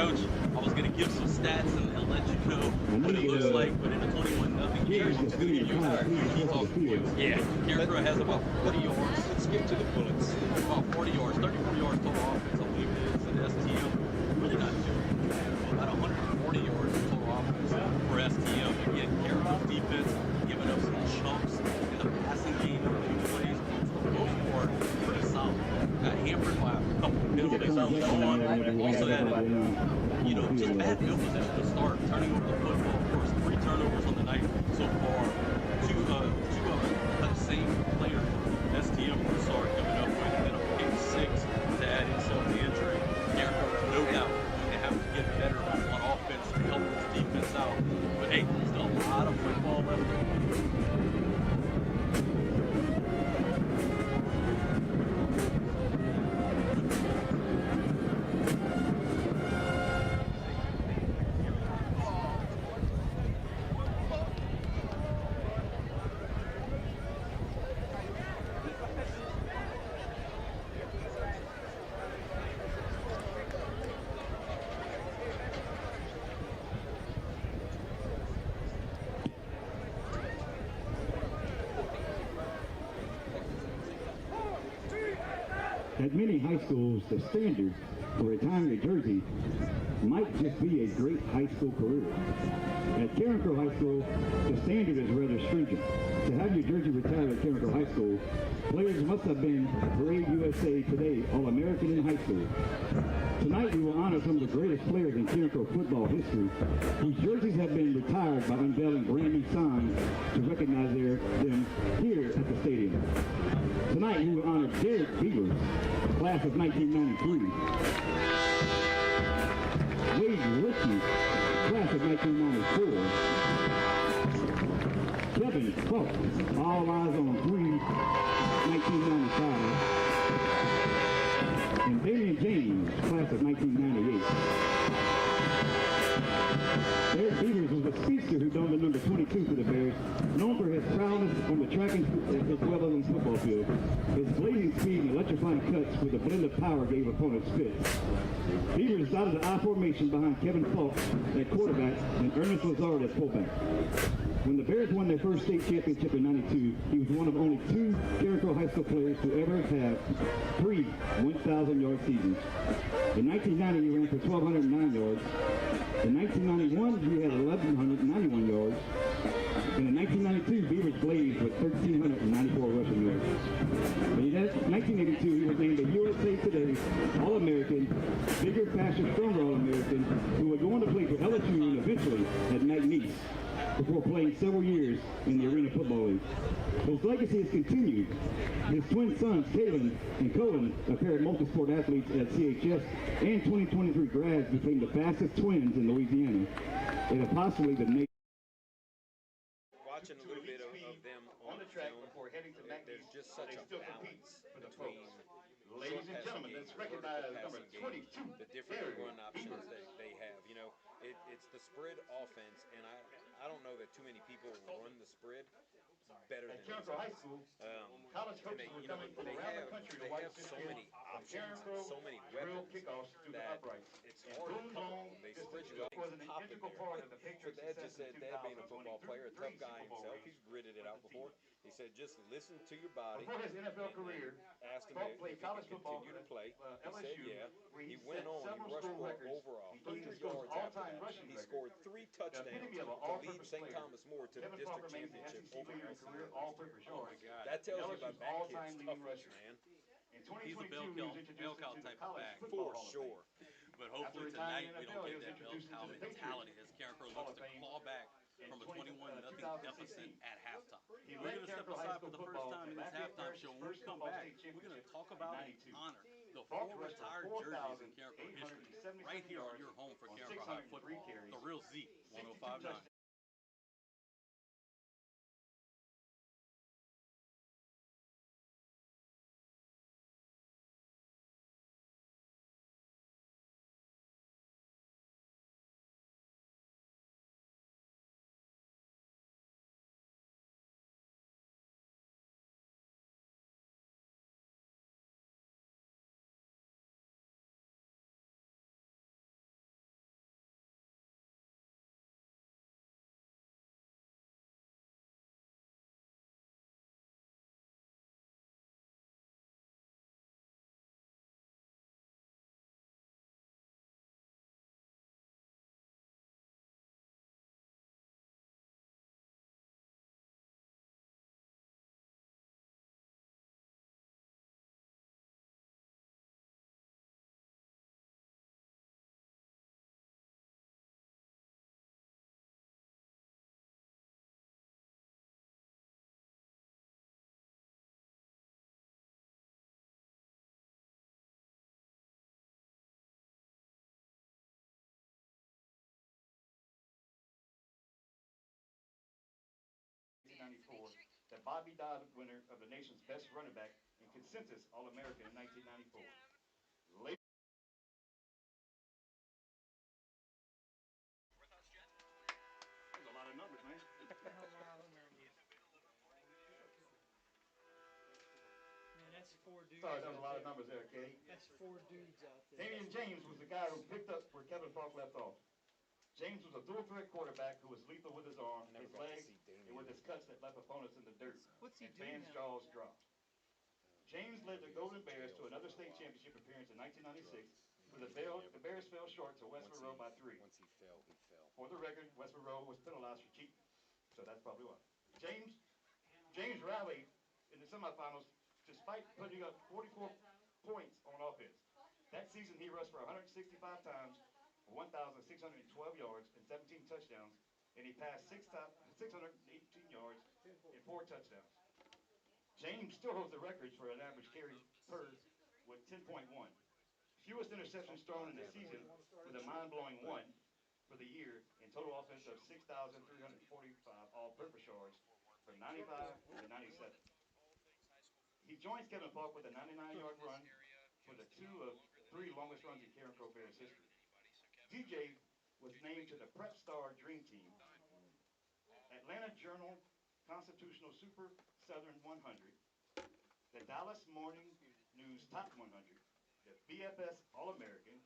Speaker 1: Coach, I was going to give some stats and let you know what it looks like, but in a 21-0 game, it's going to give you key talking points.
Speaker 2: Yeah.
Speaker 1: Carencro has about 40 yards.
Speaker 2: Let's get to the bullets.
Speaker 1: About 40 yards, 34 yards total offense, I believe it is, at STM. Really not too bad. About 140 yards total offense for STM. Again, Carencro's defense giving up some chunks in the passing game on a few plays, but for the most part, pretty solid. Got hampered by a couple of penalties early on. Also had, just bad field position to start, turning over the football. Of course, 3 turnovers on the night so far. Two of the same player, STM Broussard coming up with, and then a pick 6 to add himself to injury. Carencro, no doubt, going to have to get better on offense to help this defense out. But hey, still a lot of football left to play.
Speaker 6: At many high schools, the standard for retiring a jersey might just be a great high school career. At Carencro High School, the standard is rather stringent. To have your jersey retired at Carencro High School, players must have been Parade USA Today All-American in high school. Tonight, we will honor some of the greatest players in Carencro football history, whose jerseys have been retired by unveiling brand new signs to recognize them here at the stadium. Tonight, we will honor Derek Beavers, class of 1993. Wade Ritchie, class of 1994. Kevin Falk, all eyes on 1995. And Damian James, class of 1998. Derek Beavers was a speedster who donned the number 22 for the Bears, known for his prowess on the track and as well as on the football field. His blazing speed and electrifying cuts with a blend of power gave opponents fits. Beavers dotted the I formation behind Kevin Falk at quarterback and Ernest Lazard at fullback. When the Bears won their first state championship in '92, he was one of only 2 Carencro High School players to ever have 3 1,000-yard seasons. In 1990, he ran for 1,209 yards. In 1991, he had 1,191 yards. And in 1992, Beavers blazed with 1,394 rushing yards. In 1982, he was named a USA Today All-American, bigger, faster, stronger All-American, who would go on to play for LSU and eventually at McNeese, before playing several years in the Arena Football League. His legacy has continued. His twin sons, Kalen and Cohen, a pair of multi-sport athletes at CHS and 2023 grads, became the fastest twins in Louisiana and possibly the nation.
Speaker 2: Watching a little bit of them on the track before heading to McNeese, there's just such a balance between
Speaker 3: Ladies and gentlemen, let's recognize number 22.
Speaker 2: the different run options that they have. It's the spread offense, and I don't know that too many people run the spread better than
Speaker 3: Carencro High School, college coaches were coming from around the country to watch this
Speaker 2: so
Speaker 3: game.
Speaker 2: many options, so many
Speaker 3: Drill
Speaker 2: weapons
Speaker 3: kickoffs through the
Speaker 2: that
Speaker 3: uprights.
Speaker 2: it's hard to cover them. They spread you out
Speaker 3: was an
Speaker 2: and pop in
Speaker 3: integral
Speaker 2: there.
Speaker 3: part of the
Speaker 2: But
Speaker 3: Patriots'
Speaker 2: Dad
Speaker 3: success
Speaker 2: just said,
Speaker 3: in
Speaker 2: Dad being a football player, a tough guy
Speaker 3: Super Bowl
Speaker 2: himself,
Speaker 3: rings
Speaker 2: he's gritted it out
Speaker 3: for the
Speaker 2: before. He said, just listen to your body.
Speaker 3: Before his NFL career,
Speaker 2: Asked him
Speaker 3: Falk
Speaker 2: if
Speaker 3: played
Speaker 2: he
Speaker 3: college
Speaker 2: could
Speaker 3: football
Speaker 2: continue to play. He
Speaker 3: LSU,
Speaker 2: said, yeah.
Speaker 3: where
Speaker 2: He
Speaker 3: set
Speaker 2: went on. He
Speaker 3: several
Speaker 2: rushed
Speaker 3: school
Speaker 2: for
Speaker 3: records,
Speaker 2: over
Speaker 3: including
Speaker 2: 100
Speaker 3: the school's
Speaker 2: yards after
Speaker 3: all-time
Speaker 2: that.
Speaker 3: rushing
Speaker 2: He
Speaker 3: record.
Speaker 2: scored 3 touchdowns
Speaker 3: epitome of an
Speaker 2: to lead
Speaker 3: all-purpose
Speaker 2: St.
Speaker 3: player.
Speaker 2: Thomas More to the
Speaker 3: Kevin
Speaker 2: district
Speaker 3: Falk remains the
Speaker 2: championship
Speaker 3: SEC
Speaker 2: over
Speaker 3: leader in
Speaker 2: LSU.
Speaker 3: career all-purpose yards.
Speaker 2: That tells you
Speaker 3: LSU's
Speaker 2: about that
Speaker 3: all-time
Speaker 2: kid's
Speaker 3: leading
Speaker 2: toughness,
Speaker 3: rusher.
Speaker 2: man.
Speaker 3: In
Speaker 1: He's a
Speaker 3: 2022,
Speaker 1: bell
Speaker 3: he was
Speaker 1: cow
Speaker 3: introduced into
Speaker 1: type
Speaker 3: the
Speaker 1: of
Speaker 3: college
Speaker 1: back.
Speaker 3: football
Speaker 2: For
Speaker 3: Hall of
Speaker 2: sure.
Speaker 3: Fame.
Speaker 1: But hopefully
Speaker 3: After retiring
Speaker 1: tonight we
Speaker 3: in the
Speaker 1: don't
Speaker 3: NFL,
Speaker 1: get
Speaker 3: he was
Speaker 1: that bell
Speaker 3: introduced
Speaker 1: cow
Speaker 3: into the
Speaker 1: mentality as
Speaker 3: Patriots
Speaker 1: Carencro
Speaker 3: Hall
Speaker 1: looks
Speaker 3: of
Speaker 1: to
Speaker 3: Fame
Speaker 1: claw back from a 21-0 deficit
Speaker 3: 2016.
Speaker 1: at halftime.
Speaker 3: He
Speaker 1: We're
Speaker 3: led
Speaker 1: going to step
Speaker 3: Carencro High
Speaker 1: aside
Speaker 3: School
Speaker 1: for the first
Speaker 3: football
Speaker 1: time in
Speaker 3: to
Speaker 1: this
Speaker 3: Lafayette
Speaker 1: halftime
Speaker 3: Bears'
Speaker 1: show. When we
Speaker 3: first
Speaker 1: come
Speaker 3: football
Speaker 1: back,
Speaker 3: state
Speaker 1: we're going to
Speaker 3: championship
Speaker 1: talk
Speaker 3: in
Speaker 1: about and
Speaker 3: 92.
Speaker 1: honor the
Speaker 3: Falk
Speaker 1: 4
Speaker 3: rushed for
Speaker 1: retired jerseys in Carencro history.
Speaker 3: 4,877
Speaker 1: Right here on
Speaker 3: yards
Speaker 1: your home for
Speaker 3: on
Speaker 1: Carencro High
Speaker 3: 603
Speaker 1: football,
Speaker 3: carries,
Speaker 1: the real Z
Speaker 3: 62
Speaker 1: 1059.
Speaker 3: 1994, the Bobby Dodd winner of the nation's best running back and consensus All-American in 1994. There's a lot of numbers, man.
Speaker 5: Man, that's 4 dudes.
Speaker 3: Sorry, that was a lot of numbers there, Katie.
Speaker 5: That's 4 dudes out there.
Speaker 3: Damian James was the guy who picked up where Kevin Falk left off. James was a dual-threat quarterback who was lethal with his arm, his legs, and with his cuts that left opponents in the dirt.
Speaker 5: What's he
Speaker 3: and
Speaker 5: doing
Speaker 3: fans'
Speaker 5: now?
Speaker 3: jaws dropped. James led the Golden Bears to another state championship appearance in 1996, where the Bears fell short to West Monroe by 3.
Speaker 2: Once he fell, he fell.
Speaker 3: For the record, West Monroe was penalized for cheating, so that's probably why. James rallied in the semifinals despite putting up 44 points on offense. That season, he rushed for 165 times, 1,612 yards, and 17 touchdowns, and he passed 618 yards and 4 touchdowns. James still holds the records for an average carry per with 10.1. Fewest interceptions thrown in the season with a mind-blowing 1 for the year, and total offense of 6,345 all-purpose yards from 95 to 97. He joins Kevin Falk with a 99-yard run for the 2 of 3 longest runs in Carencro Bears history. DJ was named to the Prep Star Dream Team, Atlanta Journal Constitutional Super Southern 100, the Dallas Morning News Top 100, the BFS All-American.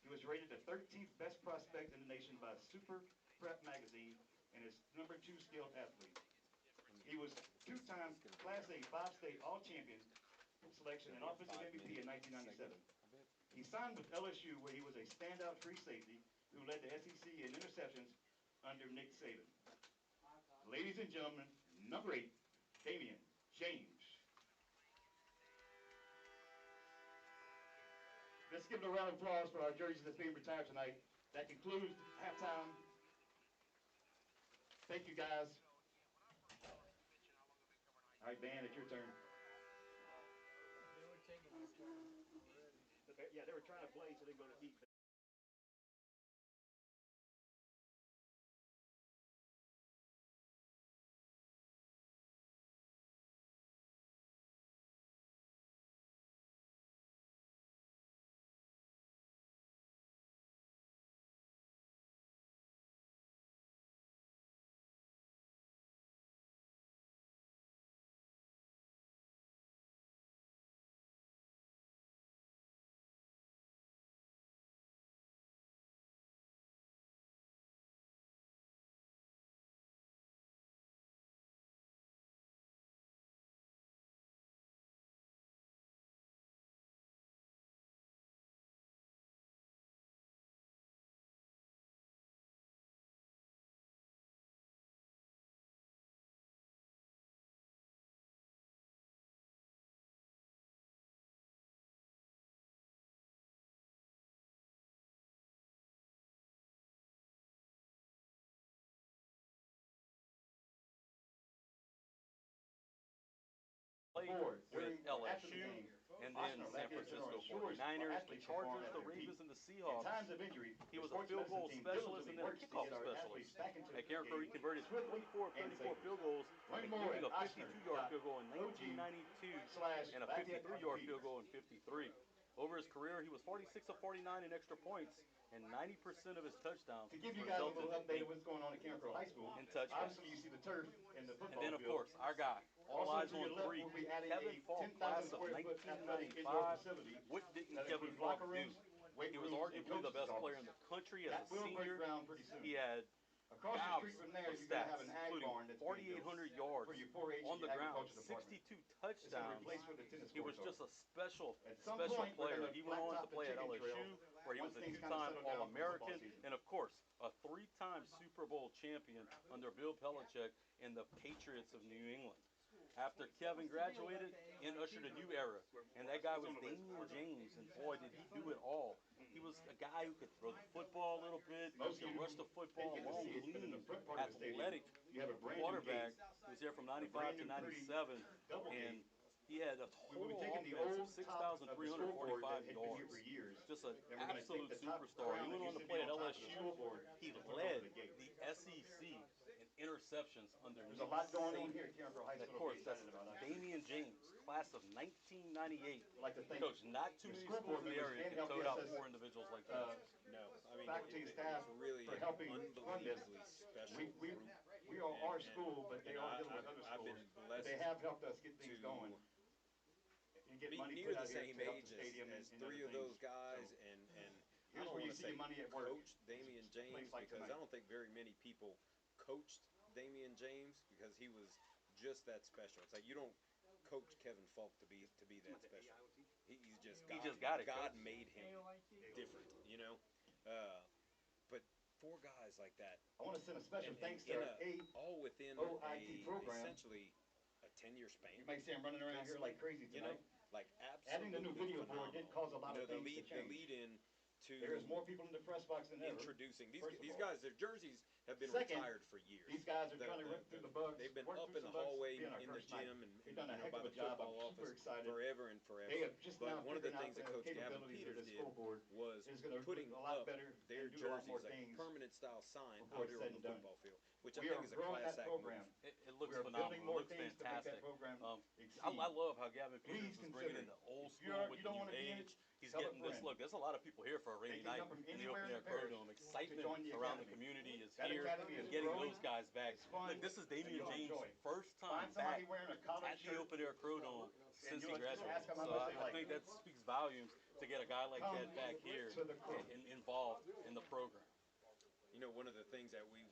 Speaker 3: He was rated the 13th best prospect in the nation by Super Prep magazine and is #2 skilled athlete. He was 2-time Class A 5-state All-Champion selection and Offensive MVP in 1997. He signed with LSU, where he was a standout free safety who led the SEC in interceptions under Nick Saban. Ladies and gentlemen, number 8, Damian James. Let's give it a round of applause for our jerseys that's being retired tonight. That concludes halftime. Thank you, guys. All right, Ben, it's your turn.
Speaker 5: They were taking our turn already.
Speaker 3: Yeah, they were trying to play so they go to eat.
Speaker 1: With LSU, and then San Francisco 49ers, the Chargers, the Ravens, and the Seahawks. He was a field goal specialist and then a kickoff specialist. At Carencro, he converted 24 of 34 field goals, including a 52-yard field goal in 1992 and a 53-yard field goal in 53. Over his career, he was 46 of 49 in extra points, and 90% of his touchdowns
Speaker 3: To give you guys a little update of what's going on at Carencro High School,
Speaker 1: in touchdowns.
Speaker 3: obviously you see the turf and the football
Speaker 1: And then, of
Speaker 3: field.
Speaker 1: course, our guy, all eyes
Speaker 3: Also to
Speaker 1: on
Speaker 3: your left,
Speaker 1: 3,
Speaker 3: we'll be adding
Speaker 1: Kevin
Speaker 3: a
Speaker 1: Falk,
Speaker 3: 10,000
Speaker 1: class of
Speaker 3: square foot athletic indoor
Speaker 1: 1995.
Speaker 3: facility.
Speaker 1: What didn't
Speaker 3: That
Speaker 1: Kevin
Speaker 3: includes
Speaker 1: Falk
Speaker 3: locker
Speaker 1: do?
Speaker 3: rooms, weight
Speaker 1: He was
Speaker 3: rooms,
Speaker 1: arguably
Speaker 3: and
Speaker 1: the best
Speaker 3: coaches'
Speaker 1: player in the country as
Speaker 3: That
Speaker 1: a
Speaker 3: will break
Speaker 1: senior.
Speaker 3: ground pretty soon.
Speaker 1: He had
Speaker 3: Across the
Speaker 1: gobs
Speaker 3: street from there,
Speaker 1: of
Speaker 3: you're going to
Speaker 1: stats,
Speaker 3: have an ag
Speaker 1: including
Speaker 3: barn that's being built
Speaker 1: 4,800 yards
Speaker 3: for your 4-H
Speaker 1: on the ground,
Speaker 3: agriculture department.
Speaker 1: 62
Speaker 3: It's going to
Speaker 1: touchdowns.
Speaker 3: replace where the tennis
Speaker 1: He was
Speaker 3: courts
Speaker 1: just a special
Speaker 3: At some
Speaker 1: special
Speaker 3: point, we're
Speaker 1: player.
Speaker 3: gonna
Speaker 1: He went on to
Speaker 3: blacktop the
Speaker 1: play at
Speaker 3: chicken trail
Speaker 1: LSU, where he was
Speaker 3: once
Speaker 1: a
Speaker 3: things kinda
Speaker 1: 2-time
Speaker 3: settle down for football
Speaker 1: All-American,
Speaker 3: season.
Speaker 1: and of course, a 3-time Super Bowl champion under Bill Belichick and the Patriots of New England. After Kevin graduated, in ushered a new era, and that guy was Damian James, and boy, did he do it all. He was a guy who could throw the football a little bit,
Speaker 3: Most
Speaker 1: he
Speaker 3: of
Speaker 1: could
Speaker 3: you
Speaker 1: rush the football,
Speaker 3: didn't get to
Speaker 1: long,
Speaker 3: see it, but in
Speaker 1: lean,
Speaker 3: the front part of the stadium,
Speaker 1: athletic
Speaker 3: you have a brand new
Speaker 1: quarterback.
Speaker 3: gate,
Speaker 1: He was there from
Speaker 3: a
Speaker 1: 95
Speaker 3: brand
Speaker 1: to
Speaker 3: new pretty
Speaker 1: 97,
Speaker 3: double
Speaker 1: and
Speaker 3: gate.
Speaker 1: he had a
Speaker 3: We will be
Speaker 1: total
Speaker 3: taking the
Speaker 1: offense
Speaker 3: old
Speaker 1: of
Speaker 3: top of the scoreboard that
Speaker 1: 6,345
Speaker 3: had been here
Speaker 1: yards.
Speaker 3: for years,
Speaker 1: Just an
Speaker 3: and we're gonna
Speaker 1: absolute
Speaker 3: take the top
Speaker 1: superstar.
Speaker 3: crown
Speaker 1: He
Speaker 3: that
Speaker 1: went on
Speaker 3: used
Speaker 1: to
Speaker 3: to
Speaker 1: play
Speaker 3: be
Speaker 1: at
Speaker 3: on top of the
Speaker 1: LSU.
Speaker 3: scoreboard
Speaker 1: He
Speaker 3: and put it
Speaker 1: led
Speaker 3: over the gate.
Speaker 1: the SEC in interceptions under
Speaker 3: There's
Speaker 1: Nick
Speaker 3: a lot going on
Speaker 1: Saban.
Speaker 3: here at Carencro High
Speaker 1: Of
Speaker 3: School.
Speaker 1: course,
Speaker 3: We're
Speaker 1: that's
Speaker 3: excited about that.
Speaker 1: Damian James, class of 1998.
Speaker 3: I'd like to thank
Speaker 1: Coach, not too
Speaker 3: the
Speaker 1: many
Speaker 3: school
Speaker 1: schools
Speaker 3: board
Speaker 1: in the
Speaker 3: members
Speaker 1: area
Speaker 3: and
Speaker 1: can tote out
Speaker 3: LPSS,
Speaker 1: 4 individuals like that.
Speaker 2: No, I mean,
Speaker 3: faculty and staff
Speaker 2: it's really
Speaker 3: for
Speaker 2: an
Speaker 3: helping run this.
Speaker 2: unbelievably special
Speaker 3: We
Speaker 2: group.
Speaker 3: are our
Speaker 2: And-
Speaker 3: school, but
Speaker 2: and,
Speaker 3: they
Speaker 2: you know,
Speaker 3: are dealing with other
Speaker 2: I've been
Speaker 3: schools. But
Speaker 2: blessed
Speaker 3: they have helped us get things
Speaker 2: to
Speaker 3: going and get
Speaker 2: be
Speaker 3: money
Speaker 2: near
Speaker 3: put out
Speaker 2: the
Speaker 3: here
Speaker 2: same
Speaker 3: to help
Speaker 2: age
Speaker 3: the stadium
Speaker 2: as
Speaker 3: and
Speaker 2: three
Speaker 3: other
Speaker 2: of those
Speaker 3: things.
Speaker 2: guys,
Speaker 3: So,
Speaker 2: and I
Speaker 3: here's
Speaker 2: don't
Speaker 3: where you
Speaker 2: want to
Speaker 3: see
Speaker 2: say
Speaker 3: your money at work.
Speaker 2: coach Damian James
Speaker 3: Place like
Speaker 2: because I
Speaker 3: tonight.
Speaker 2: don't think very many people coached Damian James because he was just that special. It's like you don't coach Kevin Falk to be that special. He's just
Speaker 1: He
Speaker 2: God,
Speaker 1: just got it,
Speaker 2: God
Speaker 1: Coach.
Speaker 2: made him different, you know. But 4 guys like that,
Speaker 3: I want to send a special
Speaker 2: and
Speaker 3: thanks
Speaker 2: in
Speaker 3: to our
Speaker 2: all within
Speaker 3: OIT program.
Speaker 2: essentially a 10-year span.
Speaker 3: You may see them running around here like crazy
Speaker 2: You know,
Speaker 3: tonight.
Speaker 2: like
Speaker 3: Adding the new
Speaker 2: absolutely
Speaker 3: video board did
Speaker 2: phenomenal.
Speaker 3: cause a lot
Speaker 2: You know,
Speaker 3: of things to
Speaker 2: the
Speaker 3: change.
Speaker 2: lead in to
Speaker 3: There's more people in the press box than ever.
Speaker 2: introducing these
Speaker 3: first of
Speaker 2: these
Speaker 3: all.
Speaker 2: guys. Their jerseys have been
Speaker 3: Second,
Speaker 2: retired for years.
Speaker 3: These guys are trying to rip through the bugs.
Speaker 2: They've been
Speaker 3: work
Speaker 2: up
Speaker 3: through
Speaker 2: in the
Speaker 3: some bugs,
Speaker 2: hallway
Speaker 3: being our
Speaker 2: in the
Speaker 3: first night.
Speaker 2: gym and
Speaker 3: They've done a heck
Speaker 2: by
Speaker 3: of
Speaker 2: the
Speaker 3: a job. I'm
Speaker 2: football
Speaker 3: super
Speaker 2: office
Speaker 3: excited.
Speaker 2: forever and forever.
Speaker 3: They have just
Speaker 2: But
Speaker 3: now
Speaker 2: one of the
Speaker 3: figured
Speaker 2: things
Speaker 3: out
Speaker 2: that Coach Gavin
Speaker 3: capabilities
Speaker 2: Peters
Speaker 3: of the
Speaker 2: did
Speaker 3: school board
Speaker 2: was
Speaker 3: is going to
Speaker 2: putting
Speaker 3: do a lot
Speaker 2: up
Speaker 3: better
Speaker 2: their
Speaker 3: and do a lot more
Speaker 2: jerseys, a
Speaker 3: things.
Speaker 2: permanent style sign
Speaker 3: before
Speaker 2: out
Speaker 3: it's
Speaker 2: here
Speaker 3: said
Speaker 2: on
Speaker 3: and
Speaker 2: the
Speaker 3: done.
Speaker 2: football field, which I
Speaker 3: We
Speaker 2: think
Speaker 3: are
Speaker 2: is a
Speaker 3: growing
Speaker 2: class
Speaker 3: that
Speaker 2: act
Speaker 3: program.
Speaker 2: move.
Speaker 1: It looks
Speaker 3: We are
Speaker 1: phenomenal.
Speaker 3: building
Speaker 1: It
Speaker 3: more
Speaker 1: looks
Speaker 3: things to make
Speaker 1: fantastic.
Speaker 3: that program exceed.
Speaker 1: I love how Gavin Peters
Speaker 3: Please
Speaker 1: is bringing
Speaker 3: consider
Speaker 1: in the old
Speaker 3: if
Speaker 1: school with
Speaker 3: you
Speaker 1: the
Speaker 3: don't
Speaker 1: new
Speaker 3: want to be in it,
Speaker 1: age. He's
Speaker 3: tell a
Speaker 1: getting this
Speaker 3: friend.
Speaker 1: look. There's a lot of people here for a rainy
Speaker 3: They can
Speaker 1: night
Speaker 3: come from
Speaker 1: in the
Speaker 3: anywhere
Speaker 1: open
Speaker 3: in
Speaker 1: air
Speaker 3: the parish
Speaker 1: Crodome.
Speaker 3: to
Speaker 1: Excitement
Speaker 3: join the
Speaker 1: around the
Speaker 3: academy.
Speaker 1: community is
Speaker 3: That
Speaker 1: here.
Speaker 3: academy is
Speaker 1: Getting
Speaker 3: growing.
Speaker 1: those guys back.
Speaker 3: It's fun,
Speaker 1: Look, this is
Speaker 3: and
Speaker 1: Damian
Speaker 3: you'll
Speaker 1: James'
Speaker 3: enjoy it.
Speaker 1: first
Speaker 3: Find
Speaker 1: time
Speaker 3: somebody
Speaker 1: back
Speaker 3: wearing a collared
Speaker 1: at the
Speaker 3: shirt
Speaker 1: open air Crodome since he
Speaker 3: you'll just
Speaker 1: graduated.
Speaker 3: ask him how
Speaker 1: So
Speaker 3: much they
Speaker 1: I
Speaker 3: like
Speaker 1: think
Speaker 3: it.
Speaker 1: that speaks volumes to get a guy like
Speaker 3: Come
Speaker 1: that back here
Speaker 3: to the crew.
Speaker 1: and involved in the program.
Speaker 2: You know, one of the things that we've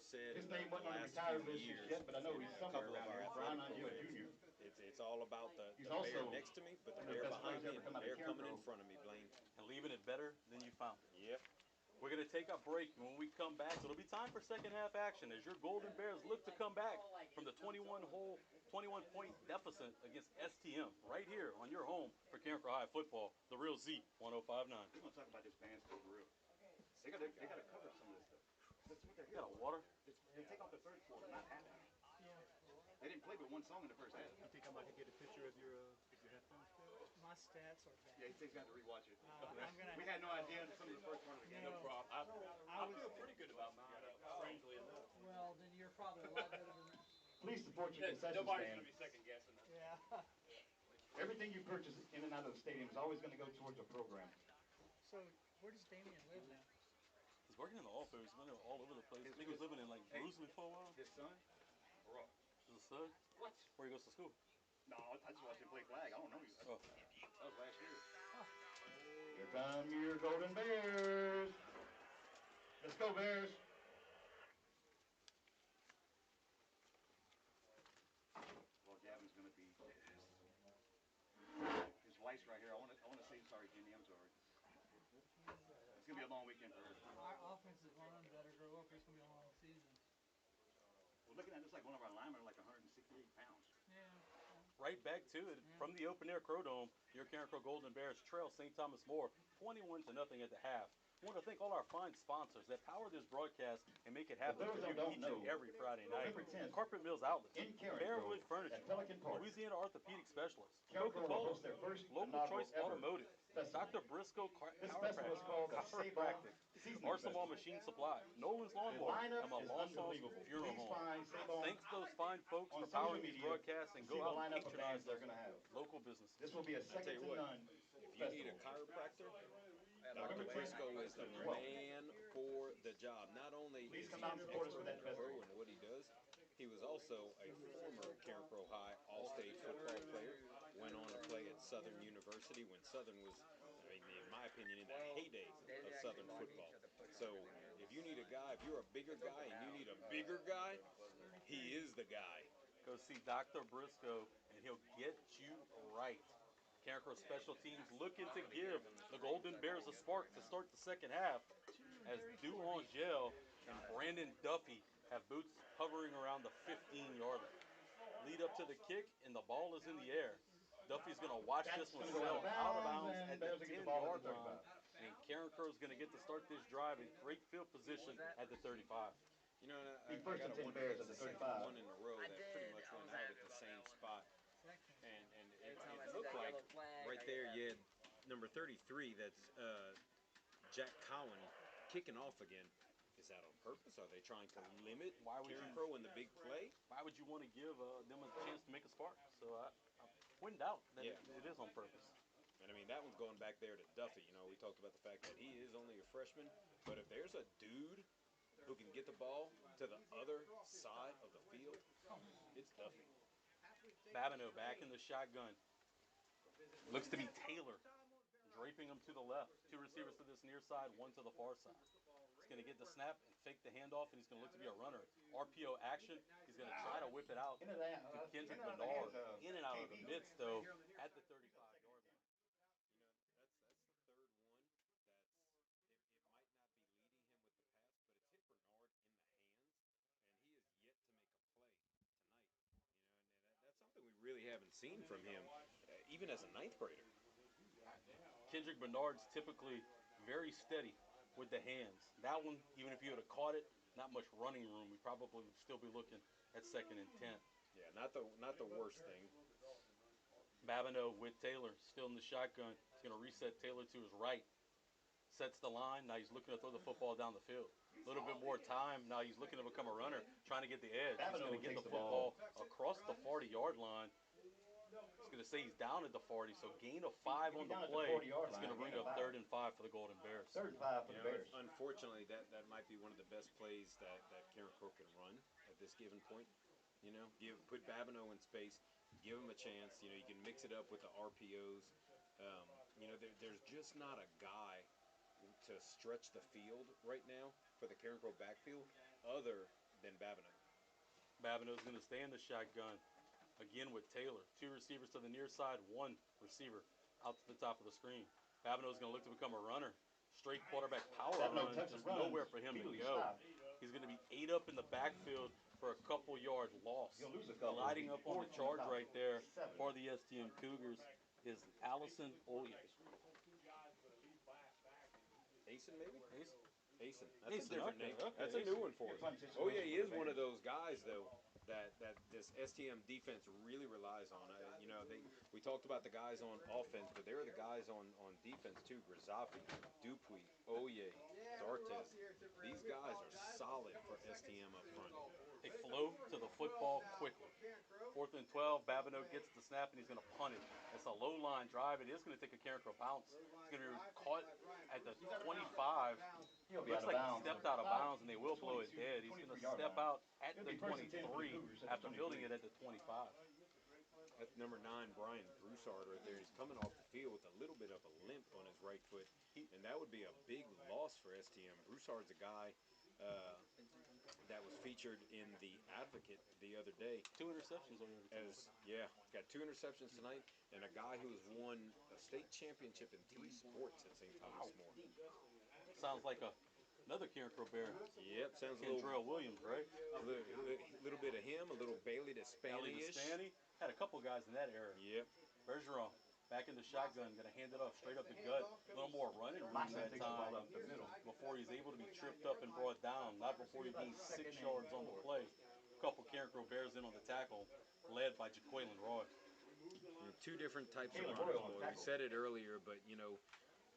Speaker 2: said
Speaker 3: His
Speaker 2: in
Speaker 3: name
Speaker 2: the
Speaker 3: wasn't on the
Speaker 2: last
Speaker 3: retired
Speaker 2: few
Speaker 3: list
Speaker 2: years,
Speaker 3: yet, but I know
Speaker 2: in
Speaker 3: he's
Speaker 2: a
Speaker 3: somewhere
Speaker 2: couple of
Speaker 3: around
Speaker 2: our
Speaker 3: here. Brian
Speaker 2: athletic
Speaker 3: Angelo
Speaker 2: programs,
Speaker 3: Jr.
Speaker 2: it's all about the
Speaker 3: He's
Speaker 2: bear
Speaker 3: also
Speaker 2: next to me, but the
Speaker 3: one of the
Speaker 2: bear
Speaker 3: best
Speaker 2: behind
Speaker 3: players
Speaker 2: me,
Speaker 3: ever
Speaker 2: and
Speaker 3: come
Speaker 2: the
Speaker 3: out of
Speaker 2: bear coming in
Speaker 3: Carencro.
Speaker 2: front of me, Blaine.
Speaker 1: And leaving it better than you found it.
Speaker 2: Yep.
Speaker 1: We're going to take a break. When we come back, so it'll be time for second half action as your Golden Bears look to come back from the 21-point deficit against STM right here on your home for Carencro High football, the Real Z 1059.
Speaker 3: We're going to talk about this band stuff for real. They got to cover up some of this stuff. That's what they're
Speaker 1: You got a water?
Speaker 3: They take off the third quarter, not happening. They didn't play but one song in the first half. You think I might get a picture of your headphones?
Speaker 5: My stats are bad.
Speaker 3: Yeah, he thinks I have to rewatch it.
Speaker 5: I'm gonna.
Speaker 3: We had no idea until the first part of the game.
Speaker 5: No
Speaker 3: problem.
Speaker 5: I was.
Speaker 3: feel pretty good about mine, strangely enough.
Speaker 5: Well, then you're probably a lot better than that.
Speaker 3: Please support your concession stand.
Speaker 4: second guessing that.
Speaker 5: Yeah.
Speaker 3: Everything you purchase in and out of the stadium is always going to go towards a program.
Speaker 5: So, where does Damian live now?
Speaker 1: He's working in the office. He's been all over the place. I think he was living in like Jerusalem for a while.
Speaker 3: His son? Bro.
Speaker 1: His son?
Speaker 3: What?
Speaker 1: Where he goes to school.
Speaker 3: No, I just watched him play flag. I don't know you.
Speaker 1: Oh.
Speaker 3: That was last year. Here come your Golden Bears. Let's go, Bears. Well, Gavin's going to be pissed. His wife's right here. I want to say sorry, Jenny. I'm sorry. It's going to be a long weekend for her.
Speaker 5: Our offensive line better grow up. It's gonna be a long season.
Speaker 3: We're looking at this like one of our linemen, like 168 pounds.
Speaker 5: Yeah.
Speaker 1: Right back to it. From the open air Crodome, your Carencro Golden Bears trail St. Thomas More 21-0 at the half. I want to thank all our fine sponsors that power this broadcast and make it happen for you each and every Friday night.
Speaker 3: November 10th,
Speaker 1: Carpet Mills Outlets,
Speaker 3: in Carencro,
Speaker 1: Bearwood Furniture,
Speaker 3: at Pelican Park.
Speaker 1: Louisiana Orthopedic Specialists,
Speaker 3: Carencro will
Speaker 1: Coca-Cola,
Speaker 3: host their first
Speaker 1: Local
Speaker 3: inaugural
Speaker 1: Choice
Speaker 3: ever
Speaker 1: Automotive,
Speaker 3: festival.
Speaker 1: Dr. Briscoe
Speaker 3: This
Speaker 1: Chiropractic,
Speaker 3: festival is called the Save-On Seasoning
Speaker 1: Arsenal
Speaker 3: Festival.
Speaker 1: Machine Supply, Nolan's
Speaker 3: The
Speaker 1: Lawnmower,
Speaker 3: lineup
Speaker 1: and my
Speaker 3: is
Speaker 1: Lost Sauce
Speaker 3: unbelievable.
Speaker 1: Funeral
Speaker 3: Please
Speaker 1: Home.
Speaker 3: find Save-On
Speaker 1: Thanks to those fine folks
Speaker 3: on
Speaker 1: for
Speaker 3: social
Speaker 1: powering these
Speaker 3: media
Speaker 1: broadcasts
Speaker 3: to
Speaker 1: and
Speaker 3: see
Speaker 1: go
Speaker 3: the
Speaker 1: out and
Speaker 3: lineup of bands
Speaker 1: patronize
Speaker 3: they're going to have.
Speaker 1: local businesses.
Speaker 3: This will be a
Speaker 2: tell
Speaker 3: second
Speaker 2: you
Speaker 3: to
Speaker 2: what,
Speaker 3: none
Speaker 2: If you need a
Speaker 3: festival.
Speaker 2: chiropractor,
Speaker 3: November
Speaker 2: Dr.
Speaker 3: 10th.
Speaker 2: Briscoe is the man for the job. Not only
Speaker 3: Please
Speaker 2: is
Speaker 3: come
Speaker 2: he
Speaker 3: out
Speaker 2: an
Speaker 3: and support us
Speaker 2: expert
Speaker 3: for that
Speaker 2: in the pro
Speaker 3: festival.
Speaker 2: and what he does, he was also a former Carencro High All-State football player. Went on to play at Southern University when Southern was, I mean, in my opinion, in the heyday of Southern football. So if you need a guy, if you're a bigger guy and you need a bigger guy, he is the guy.
Speaker 1: Go see Dr. Briscoe, and he'll get you right. Carencro Special Teams looking to give the Golden Bears a spark to start the second half as Duangel and Brandon Duffy have boots hovering around the 15-yard line. Lead up to the kick, and the ball is in the air. Duffy's going to watch this one sail out of bounds at the 10-yard line, and Carencro is going to get to start this drive in great field position at the 35.
Speaker 2: You know,
Speaker 3: Be
Speaker 2: I
Speaker 3: first
Speaker 2: got
Speaker 3: and
Speaker 2: a
Speaker 3: 10
Speaker 2: wonder
Speaker 3: Bears
Speaker 2: if
Speaker 3: at
Speaker 2: it's
Speaker 3: the
Speaker 2: the second
Speaker 3: 35.
Speaker 2: one in a row that pretty much went out at the same spot. And it looked like right there you had number 33, that's Jack Cowan, kicking off again. Is that on purpose? Are they trying to limit
Speaker 1: Why would you-
Speaker 2: Carencro in the big play?
Speaker 1: Why would you want to give them a chance to make a spark? So I wouldn't doubt that
Speaker 2: Yeah.
Speaker 1: it is on purpose.
Speaker 2: And I mean, that one's going back there to Duffy. You know, we talked about the fact that he is only a freshman, but if there's a dude who can get the ball to the other side of the field, it's Duffy.
Speaker 1: Babineau back in the shotgun. Looks to be Taylor, draping him to the left. Two receivers to this near side, one to the far side. He's going to get the snap and fake the handoff, and he's going to look to be a runner. RPO action. He's going to try to whip it out
Speaker 3: Into that,
Speaker 1: to Kendrick
Speaker 3: into the
Speaker 1: Bernard.
Speaker 3: hands of
Speaker 1: In and out of the
Speaker 3: KB.
Speaker 1: midst, though, at the 35-yard line.
Speaker 2: You know, that's the third one. It might not be leading him with the pass, but it's hit Bernard in the hands, and he is yet to make a play tonight. You know, and that's something we really haven't seen from him, even as a ninth grader.
Speaker 1: Kendrick Bernard's typically very steady with the hands. That one, even if he would have caught it, not much running room. We probably would still be looking at 2nd and 10.
Speaker 2: Yeah, not the worst thing.
Speaker 1: Babineau with Taylor, still in the shotgun. He's going to reset Taylor to his right. Sets the line. Now he's looking to throw the football down the field. A little bit more time. Now he's looking to become a runner, trying to get the edge. He's going to get the football across the 40-yard line. He's going to say he's down at the 40, so gain of 5 on the play. It's going to bring up 3rd and 5 for the Golden Bears.
Speaker 3: 3rd and 5 for the Bears.
Speaker 2: Unfortunately, that might be one of the best plays that Carencro can run at this given point. You know, put Babineau in space, give him a chance. You know, you can mix it up with the RPOs. You know, there's just not a guy to stretch the field right now for the Carencro backfield other than Babineau.
Speaker 1: Babineau's going to stay in the shotgun. Again with Taylor. 2 receivers to the near side, 1 receiver out to the top of the screen. Babineau's going to look to become a runner. Straight quarterback power run. There's nowhere for him to go. He's going to be 8 up in the backfield for a couple-yard loss. Gliding up on the charge right there for the STM Cougars is Allison Oye.
Speaker 2: Asen, maybe? Asen. That's
Speaker 1: Asen,
Speaker 2: a different
Speaker 1: okay,
Speaker 2: name.
Speaker 1: okay,
Speaker 2: That's a new one for us. Oh, yeah, he is one of those guys, though, that this STM defense really relies on. You know, we talked about the guys on offense, but there are the guys on defense, too. Grizafi, Dupuy, Oye, D'Artes. These guys are solid for STM up front.
Speaker 1: They flow to the football quickly. 4th and 12, Babineau gets the snap, and he's going to punt it. It's a low-line drive. It is going to take a Carencro bounce. It's going to be caught at the 25. Looks like he stepped out of bounds, and they will blow it dead. He's going to step out at the 23 after fielding it at the 25.
Speaker 2: That's number 9, Brian Broussard, right there. He's coming off the field with a little bit of a limp on his right foot, and that would be a big loss for STM. Broussard's a guy that was featured in the Advocate the other day.
Speaker 1: 2 interceptions on
Speaker 2: got 2 interceptions tonight, and a guy who's won a state championship in 3 sports at St. Thomas More.
Speaker 1: Sounds like another Carencro Bear.
Speaker 2: Yep, sounds a
Speaker 1: Kendrell Williams, right?
Speaker 2: A little bit of him, a little Bailey Despani-ish.
Speaker 1: Had a couple guys in that era.
Speaker 2: Yep.
Speaker 1: Bergeron back in the shotgun, going to hand it off straight up the gut. A little more running room that time before he's able to be tripped up and brought down, not before he gains 6 yards on the play. A couple Carencro Bears in on the tackle, led by Jaqueline Roy.
Speaker 2: 2 different types of runners, boy. We said it earlier, but, you know,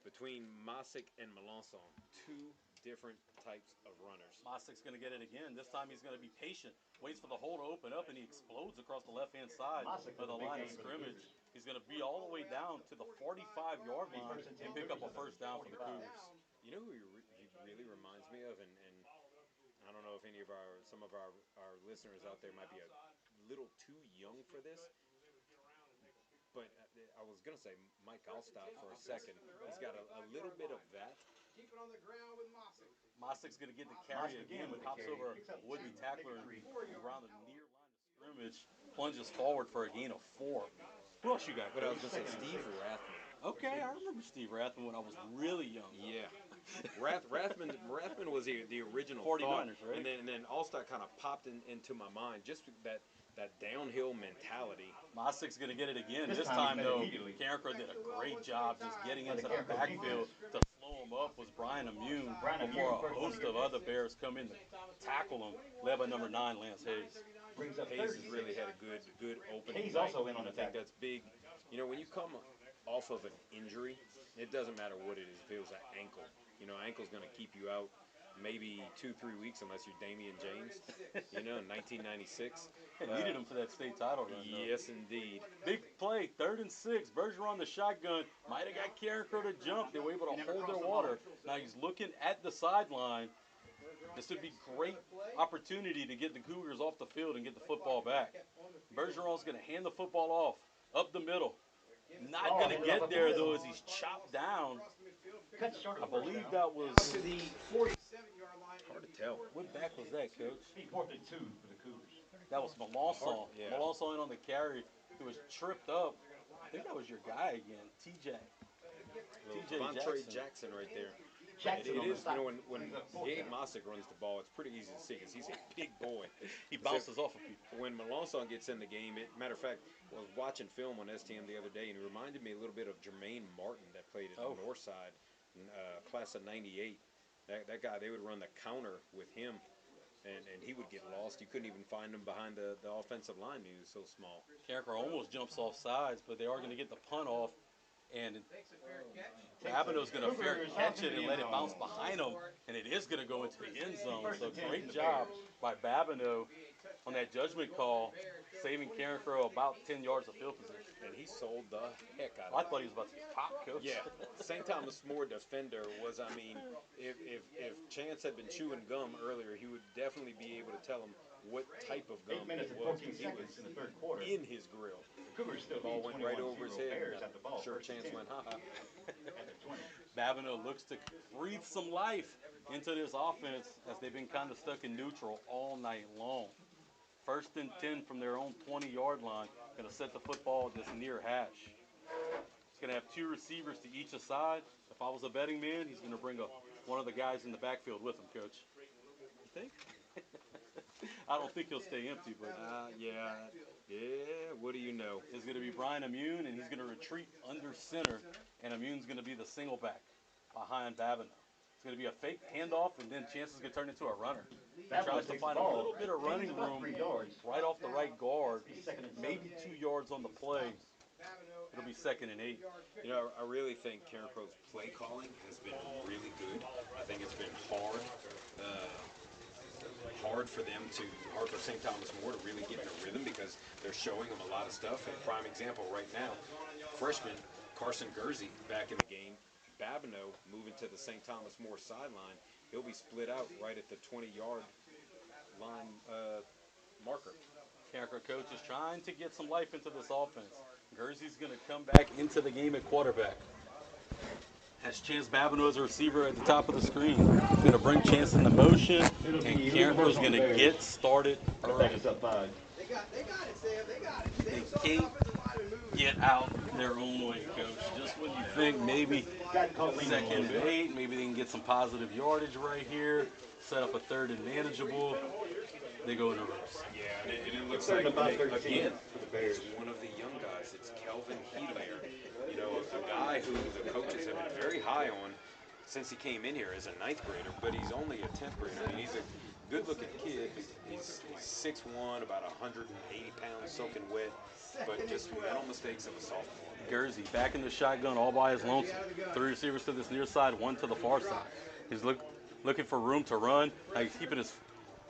Speaker 2: between Masick and Melanson, 2 different types of runners.
Speaker 1: Masick's going to get it again. This time he's going to be patient. Waits for the hole to open up, and he explodes across the left-hand side of the line of scrimmage. He's going to be all the way down to the 45-yard line and pick up a 1st down for the Cougars.
Speaker 2: You know who he really reminds me of, and I don't know if some of our listeners out there might be a little too young for this, but I was going to say Mike Allstott for a second. He's got a little bit of that.
Speaker 4: Keep it on the ground with Masick.
Speaker 1: Masick's going to get the carry again, but hops over a would-be tackler around the near line of scrimmage, plunges forward for a gain of 4. Who else you got?
Speaker 2: But I was going to say Steve Rathman.
Speaker 1: Okay, I remember Steve Rathman when I was really young.
Speaker 2: Yeah. Rathman was the original
Speaker 1: 49ers,
Speaker 2: thought,
Speaker 1: right?
Speaker 2: and then Allstott kind of popped into my mind, just that downhill mentality.
Speaker 1: Masick's going to get it again. This time, though, Carencro did a great job just getting into the backfield. To flow him up was Brian Immune before a host of other Bears come in to tackle him, led by number 9, Lance Hayes.
Speaker 2: Hayes has really had a good opening.
Speaker 3: He's also in on the
Speaker 2: I think that's big. You know, when you come off of an injury, it doesn't matter what it is. If it was an ankle, you know, ankle's going to keep you out. maybe 2-3 weeks, unless you're Damian James, in 1996.
Speaker 1: Needed him for that state title run.
Speaker 2: Yes, indeed.
Speaker 1: Big play, 3rd and 6. Bergeron the shotgun. Might have got Carencro to jump. They were able to hold their water. Now he's looking at the sideline. This would be great opportunity to get the Cougars off the field and get the football back. Bergeron's going to hand the football off up the middle. Not going to get there, though, as he's chopped down. I believe that was...
Speaker 4: To the 47-yard line.
Speaker 2: Hard to tell.
Speaker 1: What back was that, Coach?
Speaker 3: 4th and 2 for the Cougars.
Speaker 1: That was Melanson.
Speaker 2: Yeah.
Speaker 1: Melanson in on the carry. He was tripped up. I think that was your guy again, TJ. TJ
Speaker 2: Vontae
Speaker 1: Jackson.
Speaker 2: Jackson right there.
Speaker 3: Jackson
Speaker 2: It
Speaker 3: on the
Speaker 2: is,
Speaker 3: side.
Speaker 2: when Gabe Mossick runs the ball, it's pretty easy to see because he's a big boy.
Speaker 1: He bounces off of people.
Speaker 2: When Melanson gets in the game, matter of fact, I was watching film on STM the other day, and it reminded me a little bit of Jermaine Martin that played at the North Side, class of '98. That guy, they would run the counter with him, and he would get lost. You couldn't even find him behind the offensive line. He was so small.
Speaker 1: Carencro almost jumps off sides, but they are going to get the punt off. And Babineau's going to fair catch it and let it bounce behind him, and it is going to go into the end zone. So great job by Babineau on that judgment call, saving Carencro about 10 yards of field position.
Speaker 2: And he sold the heck out of
Speaker 1: I
Speaker 2: it.
Speaker 1: thought he was about to get popped, Coach.
Speaker 2: Yeah, St. Thomas More defender was, I mean, if Chance had been chewing gum earlier, he would definitely be able to tell him what type of
Speaker 3: 8
Speaker 2: gum
Speaker 3: minutes
Speaker 2: it
Speaker 3: and
Speaker 2: was
Speaker 3: 14
Speaker 2: because he
Speaker 3: seconds
Speaker 2: was
Speaker 3: in the 3rd quarter.
Speaker 2: in his grill.
Speaker 3: The Cougars still
Speaker 2: The ball
Speaker 3: lead
Speaker 2: went right over his
Speaker 3: 21-0.
Speaker 2: head.
Speaker 3: Bears at the ball.
Speaker 2: Sure,
Speaker 3: 1st and
Speaker 2: Chance
Speaker 3: 10
Speaker 2: went, ha-ha.
Speaker 3: at the 20.
Speaker 1: Babineau looks to breathe some life into this offense as they've been kind of stuck in neutral all night long. 1st and 10 from their own 20-yard line. Going to set the football at this near hash. He's going to have 2 receivers to each side. If I was a betting man, he's going to bring one of the guys in the backfield with him, Coach.
Speaker 2: You think?
Speaker 1: I don't think he'll stay empty, but
Speaker 2: Yeah, what do you know?
Speaker 1: it's going to be Brian Immune, and he's going to retreat under center, and Immune's going to be the single back behind Babineau. It's going to be a fake handoff, and then Chance is going to turn into a runner. He tries to find a little bit of running room right off the right guard, maybe 2 yards on the play. It'll be 2nd and 8.
Speaker 2: I really think Carencro's play calling has been really good. I think it's been hard for St. Thomas More to really get in a rhythm because they're showing them a lot of stuff. And prime example right now, freshman Carson Gursey back in the game. Babineau moving to the St. Thomas More sideline. He'll be split out right at the 20-yard line marker.
Speaker 1: Carencro coach is trying to get some life into this offense. Gursey's going to come back into the game at quarterback. Has Chance Babineau as a receiver at the top of the screen. He's going to bring Chance into motion, and Carencro's going to get started early.
Speaker 3: Back us up 5.
Speaker 4: They got it, Sam. They got it.
Speaker 1: They
Speaker 4: Sam's
Speaker 1: can't
Speaker 4: offensive lineman moving.
Speaker 1: get out their own way, Coach. Just when you think maybe 2nd and 8, maybe they can get some positive yardage right here, set up a 3rd and manageable, they go in reverse.
Speaker 2: Yeah, and it looks
Speaker 3: Third
Speaker 2: like,
Speaker 3: and about 13
Speaker 2: again,
Speaker 3: for the Bears.
Speaker 2: it's one of the young guys. It's Kelvin Healer. A guy who the coaches have been very high on since he came in here as a 9th grader, but he's only a 10th grader. I mean, he's a good-looking kid. He's 6'1", about 180 pounds, soaking wet, but just mental mistakes of a sophomore.
Speaker 1: Gursey back in the shotgun all by his lonesome. 3 receivers to this near side, 1 to the far side. He's looking for room to run. Now he's keeping his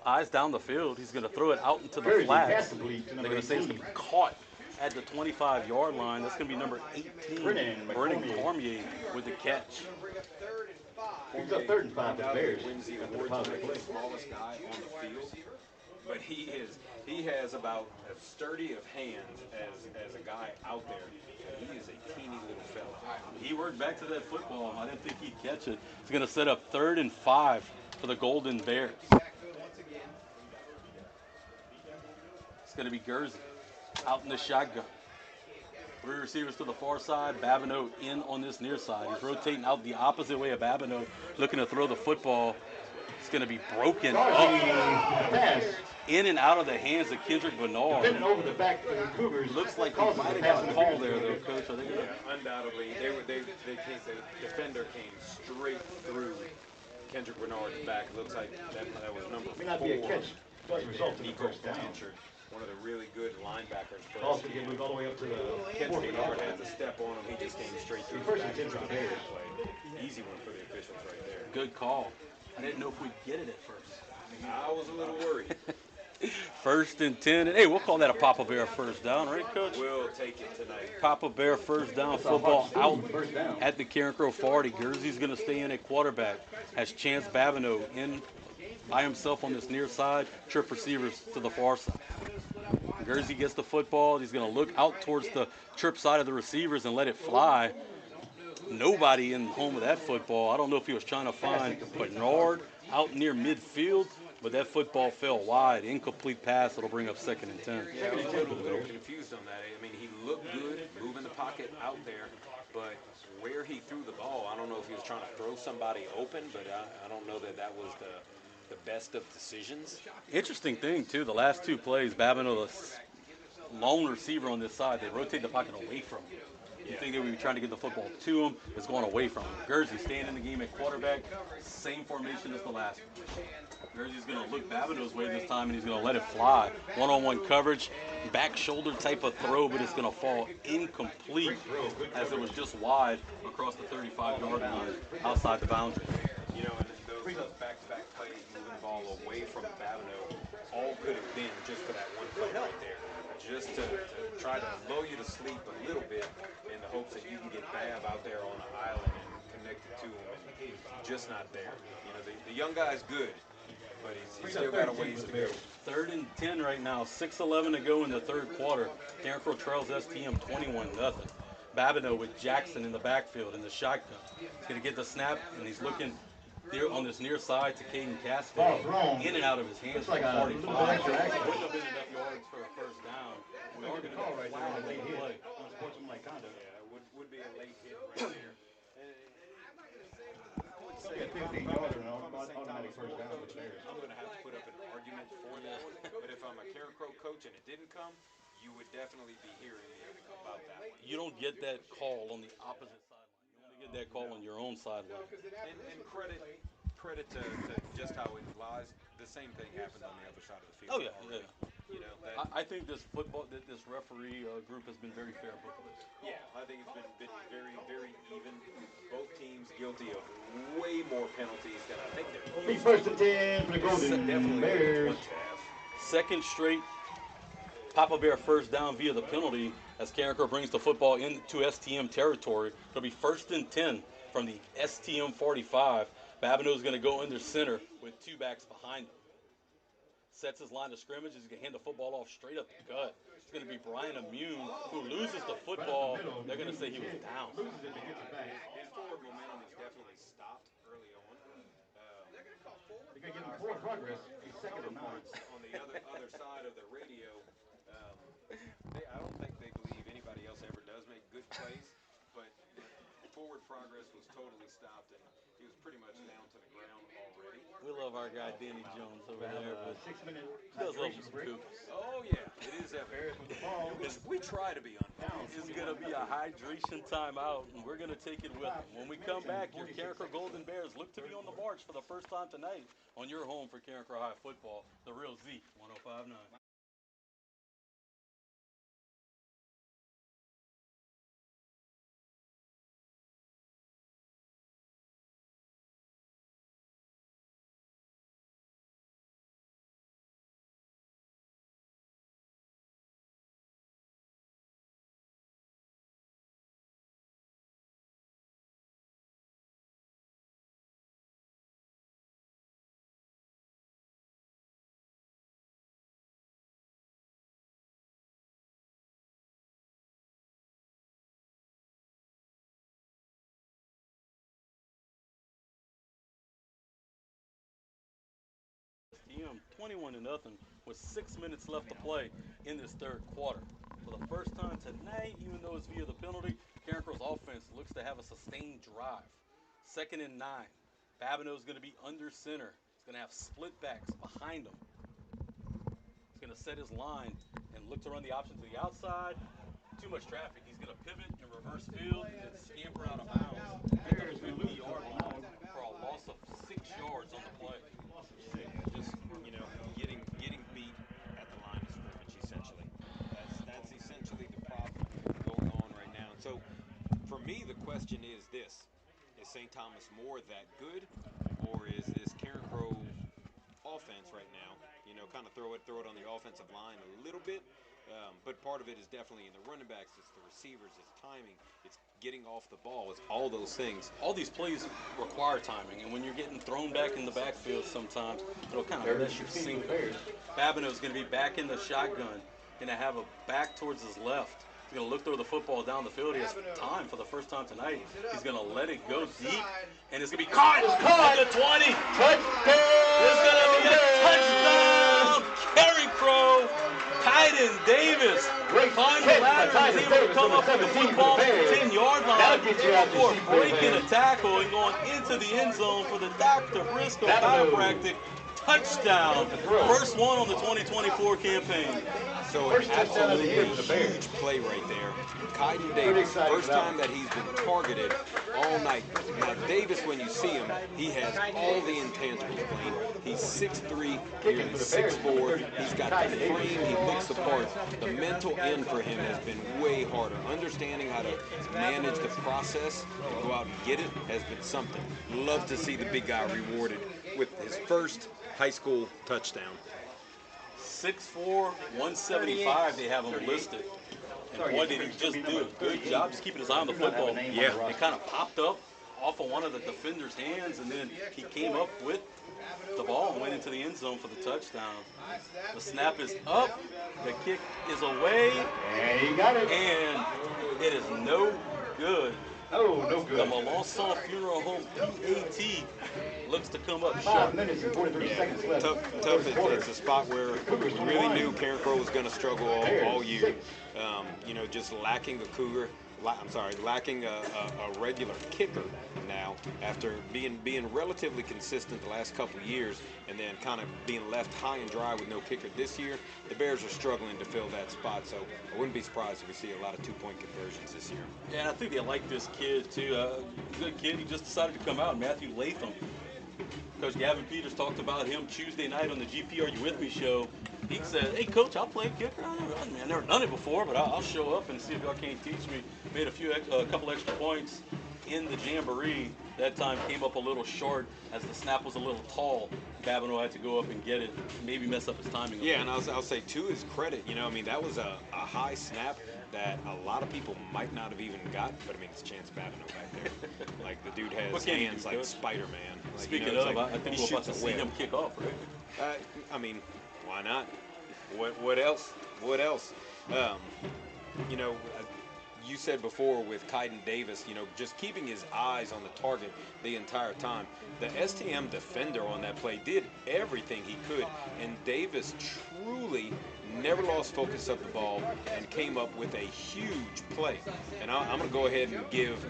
Speaker 1: eyes down the field. He's going to throw it out into the flats. They're going to say it's going to be caught at the 25-yard line. That's going to be number 18, Brennan Cormier with the catch.
Speaker 3: He's up 3rd and 5 for the Bears.
Speaker 2: Wins the
Speaker 3: After the
Speaker 2: award
Speaker 3: positive
Speaker 2: today,
Speaker 3: play.
Speaker 2: the smallest guy on the field, but he has about as sturdy of hands as a guy out there. He is a teeny little fella.
Speaker 1: He worked back to that football. I didn't think he'd catch it. He's going to set up 3rd and 5 for the Golden Bears. It's going to be Gursey out in the shotgun. 3 receivers to the far side. Babineau in on this near side. He's rotating out the opposite way of Babineau, looking to throw the football. It's going to be broken up.
Speaker 3: Pass.
Speaker 1: In and out of the hands of Kendrick Bernard.
Speaker 3: Defending over the back for the Cougars.
Speaker 1: Looks like he
Speaker 3: Causes
Speaker 1: might
Speaker 3: the
Speaker 1: have
Speaker 3: pass
Speaker 1: got a call
Speaker 3: interference.
Speaker 1: there, though, Coach. Are they gonna...
Speaker 2: Yeah, undoubtedly. The defender came straight through Kendrick Bernard's back. It looks like that was number 4.
Speaker 3: May not be a catch. Doesn't result in a
Speaker 2: Nico
Speaker 3: first down.
Speaker 2: Blanchard, one of the really good linebackers. For
Speaker 3: Also get moved all the way up to the
Speaker 2: Kendrick
Speaker 3: 40-yard
Speaker 2: Bernard had
Speaker 3: line.
Speaker 2: to step on him. He just came straight through.
Speaker 3: First
Speaker 2: the
Speaker 3: and
Speaker 2: back
Speaker 3: 10 for the
Speaker 2: trying to
Speaker 3: Bears.
Speaker 2: play. Easy one for the officials right there.
Speaker 1: Good call. I didn't know if we'd get it at first.
Speaker 2: I was a little worried.
Speaker 1: 1st and 10. And hey, we'll call that a Papa Bear first down, right, Coach?
Speaker 2: We'll take it tonight.
Speaker 1: Papa Bear first down football out at the Carencro 40. Guernsey's going to stay in at quarterback. Has Chance Babineau in by himself on this near side. Trip receivers to the far side. Guernsey gets the football. He's going to look out towards the trip side of the receivers and let it fly. Nobody in home with that football. I don't know if he was trying to find Bernard out near midfield, but that football fell wide. Incomplete pass. It'll bring up 2nd and 10.
Speaker 2: Yeah, I was a little confused on that. I mean, he looked good, moving the pocket out there, but where he threw the ball, I don't know if he was trying to throw somebody open, but I don't know that that was the best of decisions.
Speaker 1: Interesting thing, too, the last 2 plays, Babineau, the lone receiver on this side, they rotate the pocket away from him. You think they would be trying to get the football to him, it's going away from him. Guernsey staying in the game at quarterback, same formation as the last one. Guernsey's going to look Babineau's way this time, and he's going to let it fly. One-on-one coverage, back shoulder type of throw, but it's going to fall incomplete as it was just wide across the 35-yard line outside the boundary.
Speaker 2: You know, and those back-to-back plays, moving the ball away from Babineau, all could have been just for that one play right there. Just to try to lull you to sleep a little bit in the hopes that you can get Bab out there on an island and connect it to him, and he's just not there. You know, the young guy's good, but he's still got a ways to go.
Speaker 1: 3rd and 10 right now, 6:11 to go in the 3rd quarter. Carencro trails STM 21-0. Babineau with Jackson in the backfield in the shotgun. He's going to get the snap, and he's looking there on this near side to Caden Casper. In and out of his hands for 45. Wouldn't have been enough yards for a first down. We are going to get a flag on the play.
Speaker 3: Unsportsmanlike conduct.
Speaker 2: Yeah, it would be a late hit right there. I would say
Speaker 3: It'll be a 15-yarder and automatic first down for the Bears.
Speaker 2: I'm going to have to put up an argument for that one, but if I'm a Carencro coach and it didn't come, you would definitely be hearing me about that one.
Speaker 1: You don't get that call on the opposite sideline. You only get that call on your own sideline.
Speaker 2: And credit to just how it lies. The same thing happened on the other side of the field.
Speaker 1: Oh, yeah,
Speaker 2: already.
Speaker 1: yeah.
Speaker 2: You know, that,
Speaker 1: I think this referee group has been very fair both ways.
Speaker 2: yeah, I think it's been very, very even. Both teams guilty of way more penalties than I think they're.
Speaker 3: Be 1st and 10 for the Golden
Speaker 2: Definitely
Speaker 3: Bears.
Speaker 1: 2nd straight Papa Bear first down via the penalty as Carencro brings the football into STM territory. It'll be 1st and 10 from the STM 45. Babineau's going to go under center with 2 backs behind him. Sets his line of scrimmage. He's going to hand the football off straight up the gut. It's going to be Brian Immune who loses the football. They're going to say he was down.
Speaker 2: His forward momentum is definitely stopped early on.
Speaker 3: They're going to give him forward progress. He's 2nd and 9.
Speaker 2: On the other side of the radio, I don't think they believe anybody else ever does make good plays, but forward progress was totally stopped, and he was pretty much down to the ground already.
Speaker 1: We love our guy Danny Jones over there, but
Speaker 3: 6-minute
Speaker 1: he does love some kooks.
Speaker 2: Oh yeah, it is ever. We try to be unbalanced.
Speaker 1: It's going to be a hydration timeout, and we're going to take it with them. When we come back, your Carencro Golden Bears look to be on the march for the first time tonight on your home for Carencro High football, the Real Z 105.9. STM 21-0 with 6 minutes left to play in this 3rd quarter. For the first time tonight, even though it's via the penalty, Carencro's offense looks to have a sustained drive. 2nd and 9. Babineau's going to be under center. He's going to have split backs behind him. He's going to set his line and look to run the option to the outside. Too much traffic. He's going to pivot and reverse field and scamper out of bounds. At the 50-yard line for a loss of 6 yards on the play.
Speaker 2: Just getting beat at the line of scrimmage, essentially. That's essentially the problem going on right now. And so, for me, the question is this: is St. Thomas more that good, or is this Carencro kind of throw it on the offensive line a little bit. But part of it is definitely in the running backs, it's the receivers, it's timing, it's getting off the ball, it's all those things.
Speaker 1: All these plays require timing, and when you're getting thrown back in the backfield sometimes, it'll kind of mess your sync. Babineau's going to be back in the shotgun, going to have a back towards his left. He's going to look throw the football down the field. He has time for the first time tonight. He's going to let it go deep, and it's going to be caught at the 20. It's going to be a touchdown. Carencro. Caden Davis climbed the ladder and was able to come up with the football to the 10-yard line before breaking a tackle and going into the end zone for the Dr. Briscoe chiropractic touchdown. First one on the 2024 campaign.
Speaker 2: So an absolutely huge play right there. Caden Davis, first time that he's been targeted all night. Now Davis, when you see him, he has all the intangibles playing. He's 6'3", nearly 6'4". He's got the frame, he looks the part. The mental end for him has been way harder. Understanding how to manage the process and go out and get it has been something. Love to see the big guy rewarded with his first high school touchdown.
Speaker 1: 6'4", 175 they have him listed. And boy, did he just do a good job just keeping his eye on the football.
Speaker 2: Yeah.
Speaker 1: It kind of popped up off of one of the defender's hands, and then he came up with the ball and went into the end zone for the touchdown. The snap is up. The kick is away.
Speaker 3: And he got it.
Speaker 1: And it is no good.
Speaker 3: Oh, no good.
Speaker 1: The Melanson Funeral Home PAT looks to come up
Speaker 3: 5
Speaker 1: short.
Speaker 3: minutes and 43 seconds left.
Speaker 2: Tough. It's a spot where we really knew Carencro was going to struggle all year. You know, just lacking lacking a regular kicker now after being relatively consistent the last couple of years, and then kind of being left high and dry with no kicker this year. The Bears are struggling to fill that spot, so I wouldn't be surprised if we see a lot of 2-point conversions this year.
Speaker 1: Yeah, and I think they like this kid too. Good kid. He just decided to come out. Matthew Latham. Coach Gavin Peters talked about him Tuesday night on the GP Are You With Me show. He said, "Hey, Coach, I'll play kicker. I've never done it before, but I'll show up and see if y'all can't teach me." Made a couple extra points in the jamboree. That time came up a little short as the snap was a little tall. Babineau had to go up and get it, maybe mess up his timing.
Speaker 2: Yeah, and I'll say to his credit, you know, I mean, that was a high snap that a lot of people might not have even got, but I mean, it's Chance Babineau back there. Like, the dude has hands like Spider-Man. Like,
Speaker 1: Speaking
Speaker 2: you know,
Speaker 1: of,
Speaker 2: like,
Speaker 1: I think
Speaker 2: he
Speaker 1: we're about
Speaker 2: shoots
Speaker 1: to
Speaker 2: a
Speaker 1: see
Speaker 2: web.
Speaker 1: him kick off, right?
Speaker 2: I mean, why not? What else? What else? You know, you said before with Caden Davis, you know, just keeping his eyes on the target the entire time. The STM defender on that play did everything he could, and Davis truly never lost focus of the ball and came up with a huge play. And I'm going to go ahead and give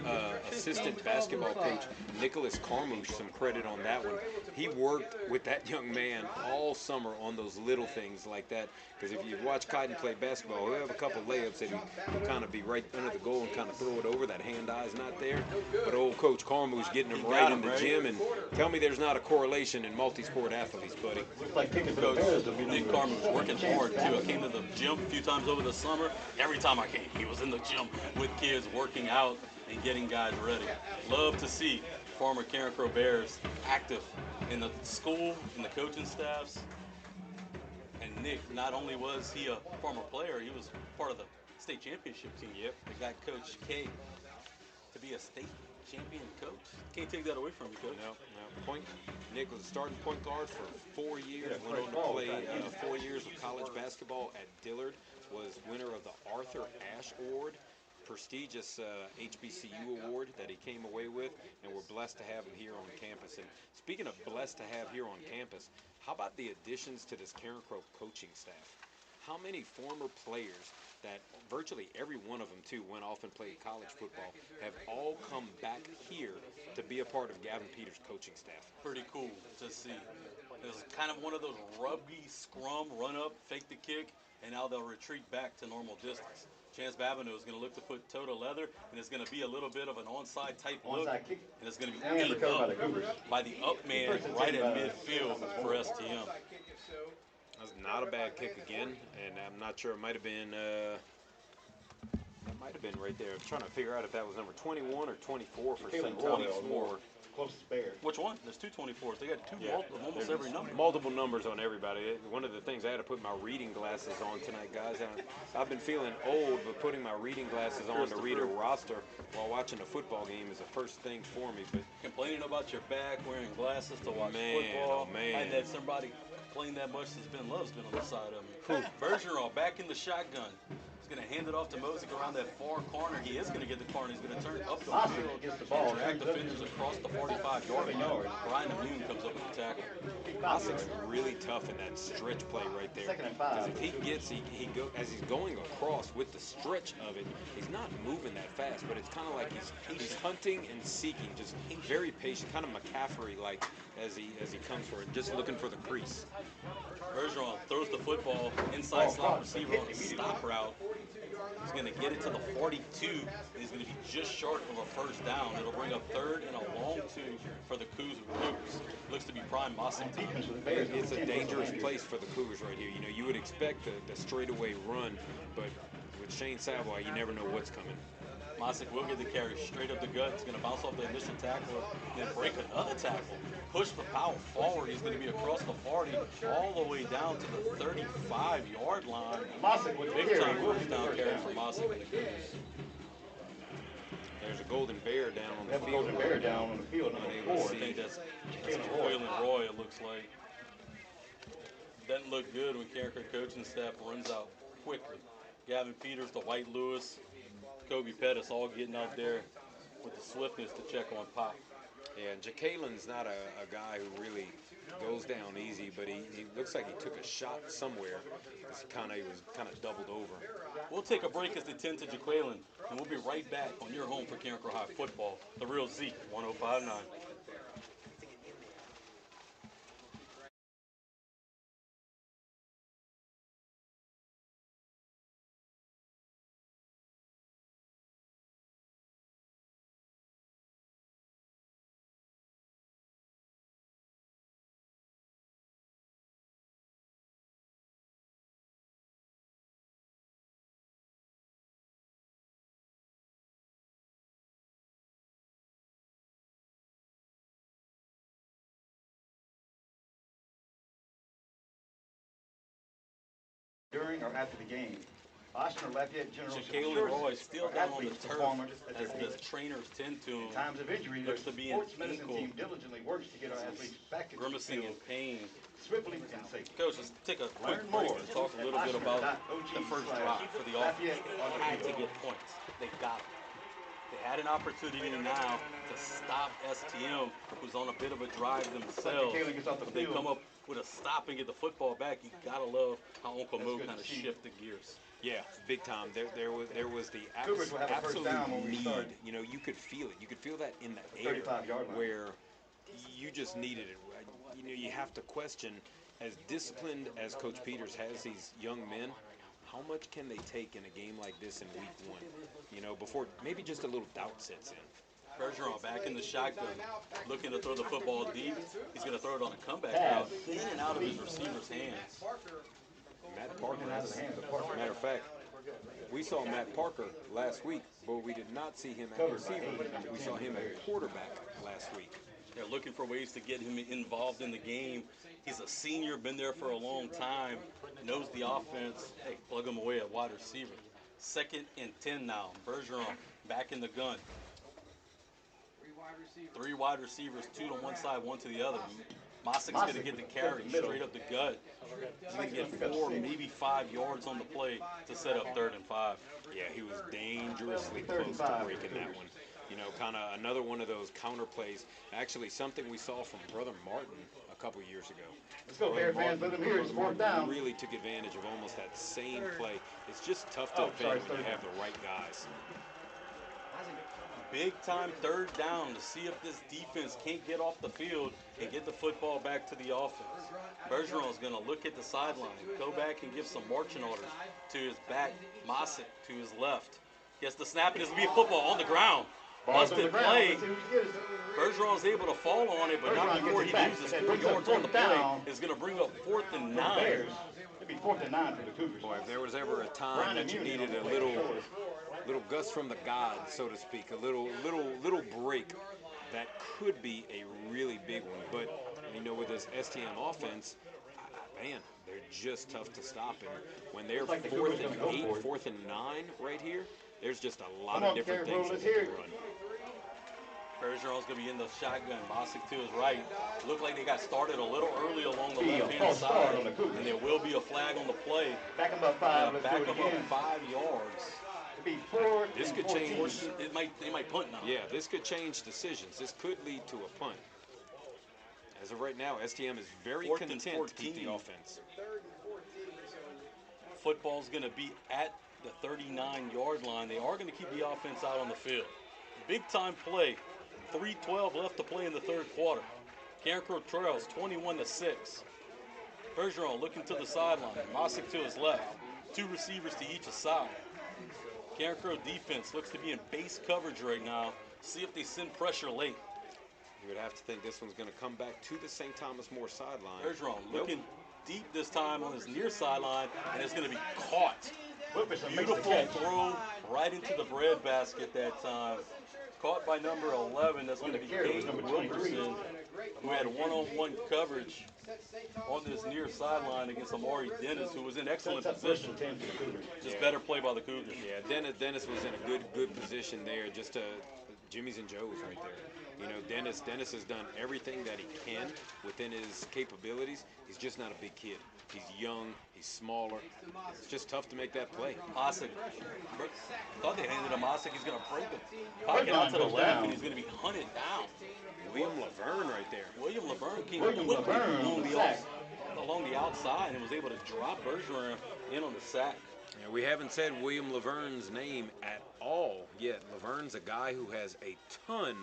Speaker 2: assistant basketball coach Nicholas Carmouche some credit on that one. He worked with that young man all summer on those little things like that. Because if you watch Caden play basketball, he'll have a couple layups that he'll kind of be right under the goal and kind of throw it over. That hand-eye's not there. But old Coach Carmouche getting him right in the gym. And tell me there's not a correlation in multi-sport athletes, buddy.
Speaker 1: Coach Nick Carmouche working hard, too. I came to the gym a few times over the summer. Every time I came, he was in the gym with kids working out and getting guys ready. Love to see former Carencro Bears active in the school, in the coaching staffs. And Nick, not only was he a former player, he was part of the state championship team.
Speaker 2: Yep.
Speaker 1: They got Coach K to be a state champion coach. Can't take that away from you, Coach.
Speaker 2: No. Nick was a starting point guard for 4 years. Went on to play 4 years of college basketball at Dillard. Was winner of the Arthur Ashe Award, prestigious HBCU award that he came away with, and we're blessed to have him here on campus. And speaking of blessed to have here on campus, how about the additions to this Carencro coaching staff? How many former players that virtually every one of them, too, went off and played college football, have all come back here to be a part of Gavin Peters' coaching staff?
Speaker 1: Pretty cool to see. It was kind of one of those rugby scrum, run up, fake the kick, and now they'll retreat back to normal distance. Chance Babineau is going to look to put toe to leather, and it's going to be a little bit of an onside type look, and it's going to be ate up by the up man right at midfield for STM.
Speaker 2: That's not a bad kick again, and I'm not sure. It might have been right there. I'm trying to figure out if that was number 21 or 24 for St. Thomas More.
Speaker 3: closest Bear.
Speaker 1: Which one? There's two 24s. They got two
Speaker 2: Yeah.
Speaker 1: almost
Speaker 2: There's
Speaker 1: every number.
Speaker 2: multiple numbers on everybody. One of the things I had to put my reading glasses on tonight, guys. And I've been feeling old, but putting my reading glasses on to read a roster while watching a football game is the first thing for me. But
Speaker 1: Complaining about your back, wearing glasses to watch
Speaker 2: Man,
Speaker 1: football.
Speaker 2: oh, man.
Speaker 1: And that somebody complained that much since Ben Love's been on the side of me. Bergeron back in the shotgun. He's going to hand it off to Mosick around that far corner. He is going to get the corner. He's going to turn up the field.
Speaker 3: Gets the ball.
Speaker 1: Drag defenders across the 45-yard line. Brian Immune comes up with the tackle.
Speaker 2: Mosick's really tough in that stretch play right there.
Speaker 3: Second and 5.
Speaker 2: Because if he gets, as he's going across with the stretch of it, he's not moving that fast, but it's kind of like he's hunting and seeking, just very patient, kind of McCaffrey-like as he comes for it, just looking for the crease.
Speaker 1: Bergeron throws the football inside slot receiver on a stop route. He's going to get it to the 42. He's going to be just short of a first down. It'll bring up third and a long two for the Cougs. Looks to be prime Mosick time.
Speaker 2: It's a dangerous place for the Cougars right here. You know, you would expect the straightaway run, but with Shane Savoy, you never know what's coming.
Speaker 1: Mosick will get the carry straight up the gut. He's going to bounce off the initial tackle, then break another tackle. Push the power forward. He's going to be across the 40, all the way down to the 35-yard line.
Speaker 3: Mosick with the
Speaker 1: Big
Speaker 3: carry.
Speaker 1: time first down carry for Mosick and the Cougars.
Speaker 2: There's a golden bear down on
Speaker 3: We
Speaker 2: the
Speaker 3: have a
Speaker 2: field.
Speaker 3: golden Bear down on the field, number
Speaker 2: Unable to
Speaker 3: 4.
Speaker 1: I
Speaker 2: see.
Speaker 1: think that's Jaquelin Roy, it looks like. Doesn't look good when Carencro coaching staff runs out quickly. Gavin Peters, Dwight Lewis, Kobe Pettis all getting out there with the swiftness to check on Pop.
Speaker 2: Yeah, Jaquelin's not a guy who really goes down easy, but he looks like he took a shot somewhere. He was kind of doubled over.
Speaker 1: We'll take a break as they tend to Jaquelin, and we'll be right back on your home for Carencro High football, The Real Z, 105.9.
Speaker 3: During or after the game, Austin or Lafayette General
Speaker 1: Jaquelin Roy still down on the turf as the
Speaker 3: the
Speaker 1: trainers tend to him.
Speaker 3: In times of injury, the
Speaker 1: Looks to be an
Speaker 3: sports medicine
Speaker 1: ankle.
Speaker 3: team diligently works to get our athletes back into the
Speaker 1: Grimacing in
Speaker 3: field
Speaker 1: pain.
Speaker 3: swiftly and safely.
Speaker 1: Coach, let's take a quick
Speaker 3: Learn
Speaker 1: break
Speaker 3: more.
Speaker 1: and talk a little bit about the first drive for the offense. They had to get points. They got it. They had an opportunity now to stop STM, who's on a bit of a drive themselves.
Speaker 3: Jaquelin gets off the
Speaker 1: If they
Speaker 3: field.
Speaker 1: come up with a stop and get the football back, you gotta love how Uncle Mo
Speaker 3: good
Speaker 1: kind of
Speaker 3: to see.
Speaker 1: shifted gears.
Speaker 2: Yeah, big time. There was the
Speaker 3: Cougars will have a first
Speaker 2: absolute
Speaker 3: down when we
Speaker 2: need.
Speaker 3: start.
Speaker 2: You know, you could feel it. You could feel that in the air
Speaker 3: 35-yard line.
Speaker 2: where you just needed it. You know, you have to question, as disciplined as Coach Peters has these young men, how much can they take in a game like this in week 1? You know, before maybe just a little doubt sets in.
Speaker 1: Bergeron back in the shotgun, looking to throw the football deep. He's going to throw it on a comeback route, in and out of his receiver's hands.
Speaker 2: Matt Parker, as a matter of fact, we saw Matt Parker last week, but we did not see him at receiver. We saw him at quarterback last week.
Speaker 1: They're looking for ways to get him involved in the game. He's a senior, been there for a long time, knows the offense. Hey, plug him away at wide receiver. 2nd and 10 now. Bergeron back in the gun. 3 wide receivers, 2 to one side, 1 to the other. Mosick's going to get the carry straight up the gut. He's going to get 4, maybe 5 yards on the play to set up 3rd and 5.
Speaker 2: Yeah, he was dangerously close to breaking that one. You know, kind of another one of those counter plays. Actually, something we saw from Brother Martin a couple years ago.
Speaker 3: Let's go, Bear fans. Let them hear it's 4th down.
Speaker 2: Really took advantage of almost that same play. It's just tough to defend when you have the right guys.
Speaker 1: Big time 3rd down to see if this defense can't get off the field and get the football back to the offense. Bergeron's going to look at the sideline, go back and give some marching orders to his back. Mosick to his left. Gets the snap, and it's going to be a football on the ground. Busted play. Bergeron's able to fall on it, but not before he loses 4 yards on the play. It's going to bring up 4th and 9.
Speaker 3: It'd be 4th and 9 for the Cougars.
Speaker 2: Boy, if there was ever a time that you needed a little gust from the gods, so to speak, a little break, that could be a really big one. But, you know, with this STM offense, man, they're just tough to stop. And when they're 4th and 8, 4th and 9 right here, there's just a lot of different things that they can run.
Speaker 1: Bergeron's going to be in the shotgun. Bosick to his right. Looked like they got started a little early along the left-hand side, and there will be a flag on the play.
Speaker 3: Back him up 5.
Speaker 1: Back them up 5 yards.
Speaker 2: This could change.
Speaker 1: They might punt now.
Speaker 2: Yeah, this could change decisions. This could lead to a punt. As of right now, STM is very content to keep the offense.
Speaker 1: Football's going to be at the 39-yard line. They are going to keep the offense out on the field. Big-time play. 3:12 left to play in the third quarter. Carencro trails 21-6. Bergeron looking to the sideline. Mossick to his left. 2 receivers to each side. Carencro defense looks to be in base coverage right now. See if they send pressure late.
Speaker 2: You would have to think this one's going to come back to the St. Thomas More sideline.
Speaker 1: Bergeron looking deep this time on his near sideline, and it's going to be caught. Beautiful throw right into the breadbasket that time. Caught by number 11. That's going to be Dave Wilkerson, who had one-on-one coverage on this near sideline against Amari Dennis, who was in excellent position. Just better play by the Cougars.
Speaker 2: Yeah, Dennis was in a good position there. Just Jimmy's and Joe's right there. You know, Dennis has done everything that he can within his capabilities. He's just not a big kid. He's young. He's smaller. It's just tough to make that play.
Speaker 1: Mossick. Thought they handed him Mossick. He's going to break him. Pocket out to the left, and he's going to be hunted down.
Speaker 2: William Laverne right there.
Speaker 1: William Laverne came along the outside and was able to drop Bergeron in on the sack.
Speaker 2: Yeah, we haven't said William Laverne's name at all yet. Laverne's a guy who has a ton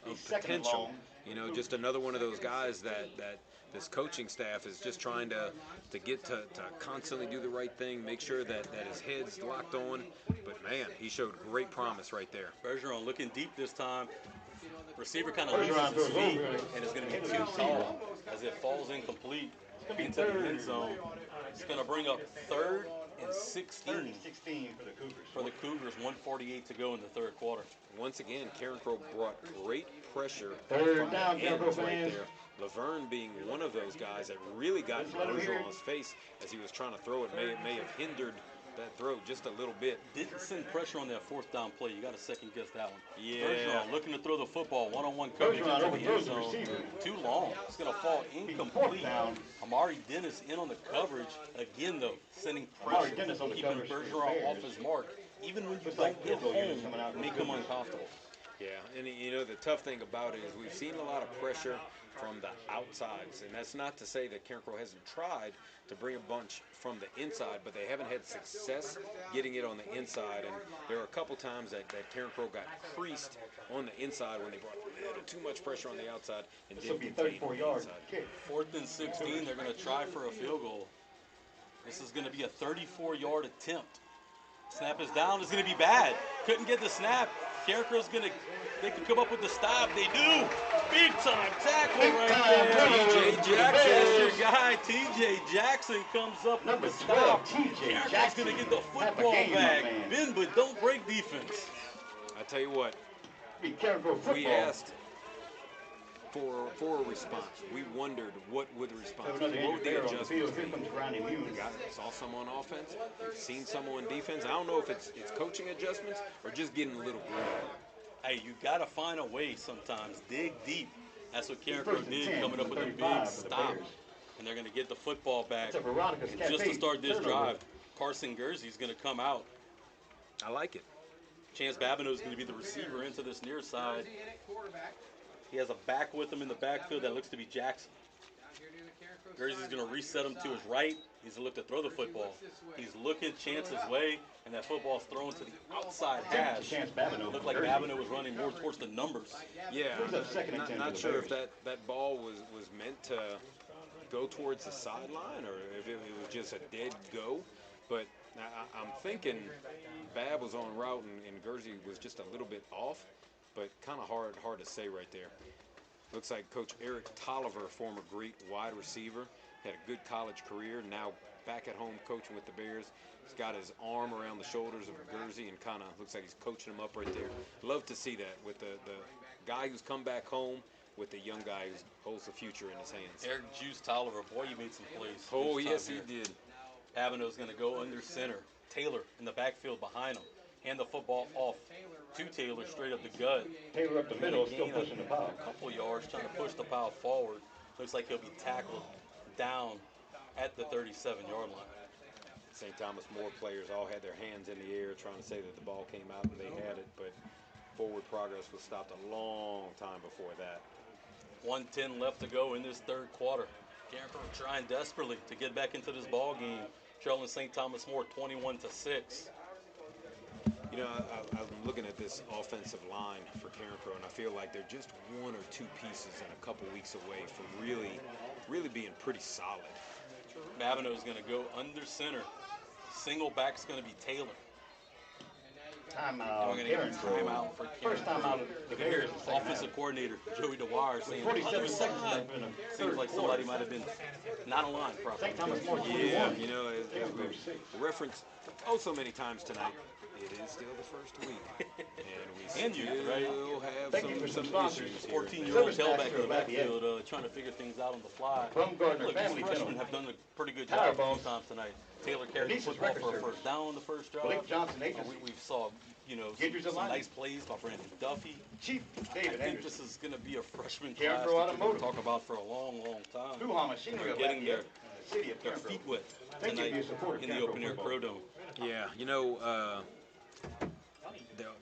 Speaker 2: of potential. You know, just another one of those guys that this coaching staff is just trying to get to constantly do the right thing, make sure that his head's locked on. But, man, he showed great promise right there.
Speaker 1: Bergeron looking deep this time. Receiver kind of loses his feet, and it's going to be too tall as it falls incomplete into the end zone. It's going to bring up 3rd and 16 for the Cougars. 1:48 to go in the third quarter.
Speaker 2: Once again, Carencro brought great pressure
Speaker 3: Third
Speaker 2: from
Speaker 3: down,
Speaker 2: the ends
Speaker 3: Carencro
Speaker 2: right
Speaker 3: fans.
Speaker 2: there. Laverne being one of those guys that really got Bergeron's face as he was trying to throw it. May have hindered that throw just a little bit.
Speaker 1: Didn't send pressure on that 4th down play. You got to second guess that one.
Speaker 2: Yeah.
Speaker 1: Bergeron looking to throw the football. One-on-one coverage into the end zone. Too long. It's going to fall incomplete. Amari Dennis in on the coverage. Again, though, sending pressure, keeping Bergeron off his mark. Even when you don't get home, make him uncomfortable.
Speaker 2: Yeah, and you know, the tough thing about it is we've seen a lot of pressure from the outsides, and that's not to say that Carencro hasn't tried to bring a bunch from the inside, but they haven't had success getting it on the inside, and there are a couple times that Carencro got creased on the inside when they brought a little too much pressure on the outside and didn't contain on the inside.
Speaker 1: 4th and 16, they're going to try for a field goal. This is going to be a 34-yard attempt. Snap is down. It's going to be bad. Couldn't get the snap. Carencro's going to, they could come up with the stop. They do. Big time tackle right there. TJ Jackson. That's your guy. TJ Jackson comes up with the stop. Carencro's going to get the football back. Bend, but don't break defense.
Speaker 2: I tell you what, we asked for a response. We wondered what would the response be, what would the adjustments be. We saw some on offense, we've seen some on defense. I don't know if it's coaching adjustments or just getting a little gritty.
Speaker 1: Hey, you got to find a way sometimes. Dig deep. That's what Carencro did, coming up with a big stop. And they're going to get the football back. And just to start this drive, Carson Guernsey's going to come out.
Speaker 2: I like it.
Speaker 1: Chance Babineau is going to be the receiver into this near side. He has a back with him in the backfield that looks to be Jackson. Guernsey's going to reset him to his right. He's going to look to throw the football. He's looking Chance's way, and that football's thrown to the outside hash. It looked like Babineau was running more towards the numbers.
Speaker 2: Yeah, I'm not sure if that ball was meant to go towards the sideline or if it was just a dead go. But I'm thinking Bab was on route and Guernsey was just a little bit off. But kind of hard to say right there. Looks like Coach Eric Tolliver, former great wide receiver, had a good college career, now back at home coaching with the Bears. He's got his arm around the shoulders of Guernsey and kind of looks like he's coaching him up right there. Love to see that with the guy who's come back home with the young guy who holds the future in his hands.
Speaker 1: Eric Juice Tolliver, boy, he made some plays.
Speaker 2: Oh,
Speaker 1: this
Speaker 2: yes,
Speaker 1: time
Speaker 2: he
Speaker 1: here.
Speaker 2: did.
Speaker 1: Pavino's going to go under center. Taylor in the backfield behind him. Hand the football off to Taylor straight up the gut.
Speaker 3: Taylor up the middle, still pushing the pile.
Speaker 1: A couple yards trying to push the pile forward. Looks like he'll be tackled down at the 37-yard line.
Speaker 2: St. Thomas More players all had their hands in the air trying to say that the ball came out and they had it, but forward progress was stopped a long time before that.
Speaker 1: 1:10 left to go in this third quarter. Carencro trying desperately to get back into this ball game, trailing St. Thomas More 21-6.
Speaker 2: You know, I'm looking at this offensive line for Carencro, and I feel like they're just one or two pieces and a couple weeks away from really being pretty solid.
Speaker 1: Pavino's going to go under center. Single back's going to be Taylor.
Speaker 3: Timeout.
Speaker 1: We're going to get a timeout for Carencro.
Speaker 3: First timeout of the Bears.
Speaker 1: Offensive coordinator Joey DeWire saying,
Speaker 3: 47
Speaker 1: other
Speaker 3: seconds
Speaker 1: side.
Speaker 3: left in the
Speaker 1: Seems
Speaker 3: third
Speaker 1: like
Speaker 3: quarter.
Speaker 1: somebody might have been not aligned properly.
Speaker 3: St. Thomas More 21.
Speaker 2: Yeah, you know, as we referenced so many times tonight, it is still the first week, and we
Speaker 1: And you, right?
Speaker 2: still have
Speaker 3: Thank you for some
Speaker 2: some
Speaker 3: sponsors.
Speaker 2: issues here.
Speaker 1: 14-year-old
Speaker 3: Service
Speaker 1: tailback in the
Speaker 3: master of
Speaker 1: backfield trying to figure things out on the fly.
Speaker 3: From Gardner
Speaker 1: Look,
Speaker 3: Family
Speaker 1: these freshmen
Speaker 3: Dental.
Speaker 1: have done a pretty good
Speaker 3: Tire
Speaker 1: job a
Speaker 3: balls.
Speaker 1: few times tonight. Taylor carried the
Speaker 3: Lisa's
Speaker 1: football
Speaker 3: Record
Speaker 1: for a
Speaker 3: Service.
Speaker 1: first down on the first drive.
Speaker 3: Blake Johnson Agency.
Speaker 1: We saw, you know,
Speaker 3: Ginger's
Speaker 1: some
Speaker 3: Alliance.
Speaker 1: nice plays by Brandon Duffy.
Speaker 3: Chief
Speaker 1: I
Speaker 3: David
Speaker 1: think
Speaker 3: Anderson.
Speaker 1: this is going to be a freshman
Speaker 3: Carencro
Speaker 1: class that you're going
Speaker 3: Automotive.
Speaker 1: to talk about for a long, long time.
Speaker 3: Duha Machinery
Speaker 1: They're
Speaker 3: of
Speaker 1: getting
Speaker 3: Lafayette, the city of
Speaker 1: Their
Speaker 3: Carencro.
Speaker 1: feet wet
Speaker 3: Thank you for
Speaker 1: tonight
Speaker 3: your support of
Speaker 1: in the
Speaker 3: Carencro
Speaker 1: open-air
Speaker 3: football.
Speaker 1: Pro Dome.
Speaker 2: Yeah, you know,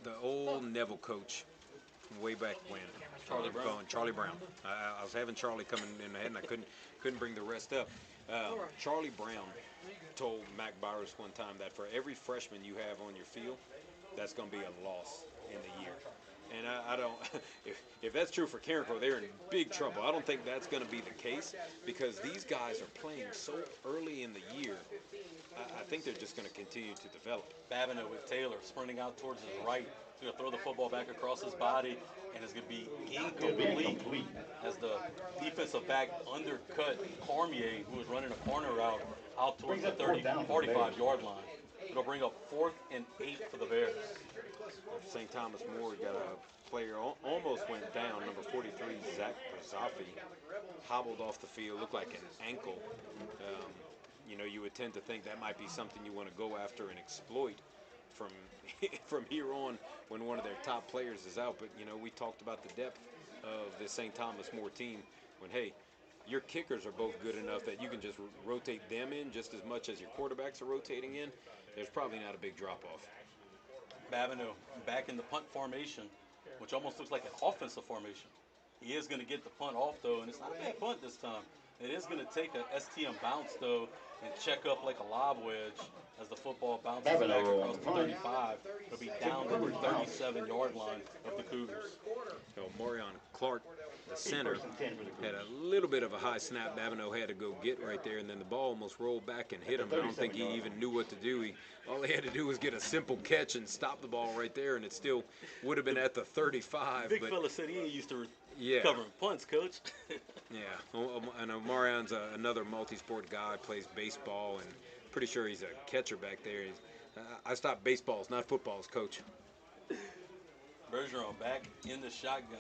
Speaker 2: the old Neville coach way back when, Charlie Brown. I was having Charlie coming in my head, and I couldn't bring the rest up. Charlie Brown told Mac Byers one time that for every freshman you have on your field, that's going to be a loss in the year. And I don't, if that's true for Carencro, they're in big trouble. I don't think that's going to be the case because these guys are playing so early in the year. I think they're just going to continue to develop.
Speaker 1: Pavino with Taylor sprinting out towards his right. He's going to throw the football back across his body, and it's going to be incomplete as the defensive back undercut Cormier, who was running a corner route out towards the 45-yard line. It'll bring up 4th and 8 for the Bears.
Speaker 2: St. Thomas More got a player almost went down. Number 43, Zach Brazafi, hobbled off the field, looked like an ankle. You know, you would tend to think that might be something you want to go after and exploit from here on when one of their top players is out. But, you know, we talked about the depth of the St. Thomas More team when, hey, your kickers are both good enough that you can just rotate them in just as much as your quarterbacks are rotating in. There's probably not a big drop-off.
Speaker 1: Pavino back in the punt formation, which almost looks like an offensive formation. He is going to get the punt off, though, and it's not a bad punt this time. It is going to take a STM bounce, though, and check up like a lob wedge as the football bounces back across the 35. It'll be down to the 37-yard line of the Cougars.
Speaker 2: So Morion Clark, the center, had a little bit of a high snap. Babineau had to go get right there, and then the ball almost rolled back and hit him. I don't think he even knew what to do. All he had to do was get a simple catch and stop the ball right there, and it still would have been at the 35.
Speaker 1: Big fella said he ain't used to
Speaker 2: Yeah.
Speaker 1: covering punts, Coach.
Speaker 2: Yeah, and Marion's another multi-sport guy, plays baseball, and pretty sure he's a catcher back there. I stopped baseballs, not footballs, Coach.
Speaker 1: Bergeron back in the shotgun.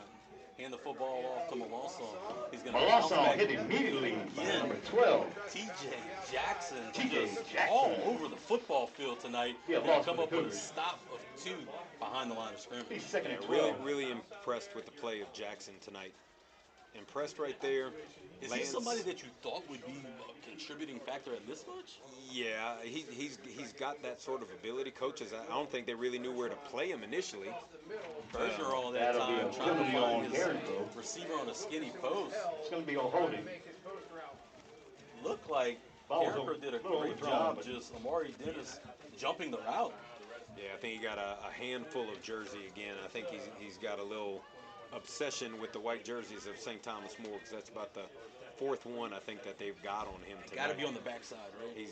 Speaker 1: Hand the football off to Melanson. He's going to
Speaker 3: Melanson hit immediately by number 12.
Speaker 1: TJ Jackson
Speaker 3: T.J.
Speaker 1: just
Speaker 3: Jackson.
Speaker 1: all over the football field tonight.
Speaker 3: Yeah,
Speaker 1: Going
Speaker 3: lost
Speaker 1: to come
Speaker 3: for
Speaker 1: up
Speaker 3: the
Speaker 1: with a
Speaker 3: Cougars.
Speaker 1: stop of 2 behind the line of scrimmage.
Speaker 3: He's second and 12.
Speaker 2: Really impressed with the play of Jackson tonight. Impressed right there.
Speaker 1: Is he somebody that you thought would be a contributing factor at this much?
Speaker 2: Yeah, he's got that sort of ability. Coaches, I don't think they really knew where to play him initially.
Speaker 1: Bergeron all that
Speaker 3: That'll be
Speaker 1: time
Speaker 3: a
Speaker 1: trying to
Speaker 3: penalty
Speaker 1: find
Speaker 3: on
Speaker 1: his
Speaker 3: Carencro.
Speaker 1: receiver on a skinny post.
Speaker 3: It's going to be a holding.
Speaker 1: Looked like
Speaker 3: Ball was
Speaker 1: Carencro did a
Speaker 3: little
Speaker 1: great
Speaker 3: overthrown,
Speaker 1: job
Speaker 3: but-
Speaker 1: just Amari Dennis jumping the route.
Speaker 2: Yeah, I think he got a handful of jersey again. I think he's got a little obsession with the white jerseys of St. Thomas More because that's about the 4th one I think that they've got on him tonight.
Speaker 1: Got to be on the backside, right?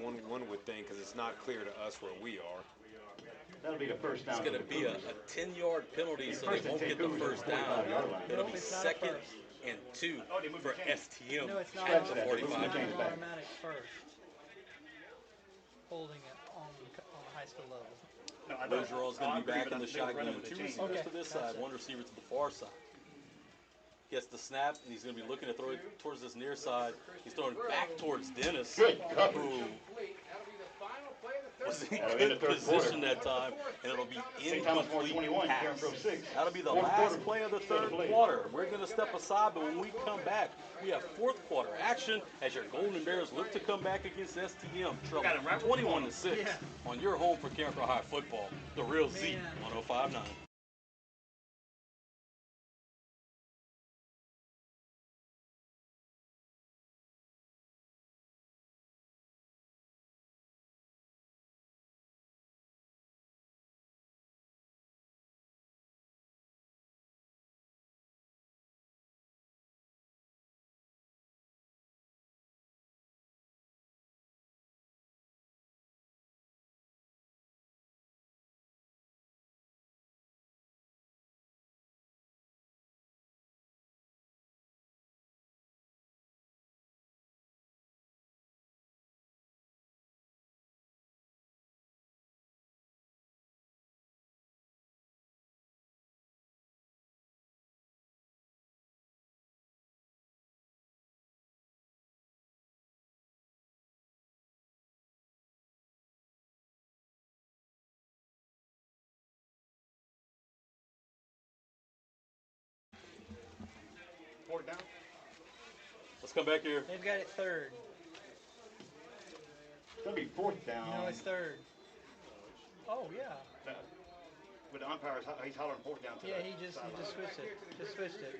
Speaker 2: One would think because it's not clear to us where we are.
Speaker 3: That'll be the first down.
Speaker 1: It's going to be a 10-yard penalty, so they won't get the first down. It'll be 2nd and 2 for STM
Speaker 5: No, it's not
Speaker 1: at the
Speaker 3: that.
Speaker 1: 45.
Speaker 3: Change
Speaker 5: an
Speaker 3: back.
Speaker 5: automatic first. Holding it on the high school level.
Speaker 3: No, I know.
Speaker 1: Bergeron's
Speaker 3: No,
Speaker 1: going
Speaker 3: I
Speaker 1: to be
Speaker 3: agree,
Speaker 1: back
Speaker 3: but
Speaker 1: in the
Speaker 3: they were running
Speaker 1: shotgun.
Speaker 3: with the
Speaker 1: Two
Speaker 3: chain.
Speaker 1: receivers
Speaker 5: Okay,
Speaker 1: to this
Speaker 5: gotcha.
Speaker 1: side, one receiver to the far side. Gets the snap, and he's going to be looking to throw it towards this near side. He's throwing back towards Dennis,
Speaker 3: Good coverage.
Speaker 1: who was in
Speaker 3: That'll be in the
Speaker 1: good
Speaker 3: third
Speaker 1: position
Speaker 3: quarter.
Speaker 1: that time, and it'll be
Speaker 3: St. Thomas more
Speaker 1: incomplete
Speaker 3: 21,
Speaker 1: pass.
Speaker 3: Carencro 6.
Speaker 1: That'll be the
Speaker 3: Fourth
Speaker 1: last
Speaker 3: quarter.
Speaker 1: play of the
Speaker 3: Still to
Speaker 1: third
Speaker 3: play.
Speaker 1: quarter. We're going to step aside, but when we come back, we have fourth quarter action as your Golden Bears look to come back against STM, trailing 21-6 on your home for Carencro High football, the Real Z 105.9.
Speaker 3: Fourth down.
Speaker 1: Let's come back here.
Speaker 5: They've got it third.
Speaker 3: It's going to be fourth down.
Speaker 5: You know it's third. Oh yeah.
Speaker 3: With the umpire, he's hollering fourth down.
Speaker 5: Yeah, he just switched it. Just switched it.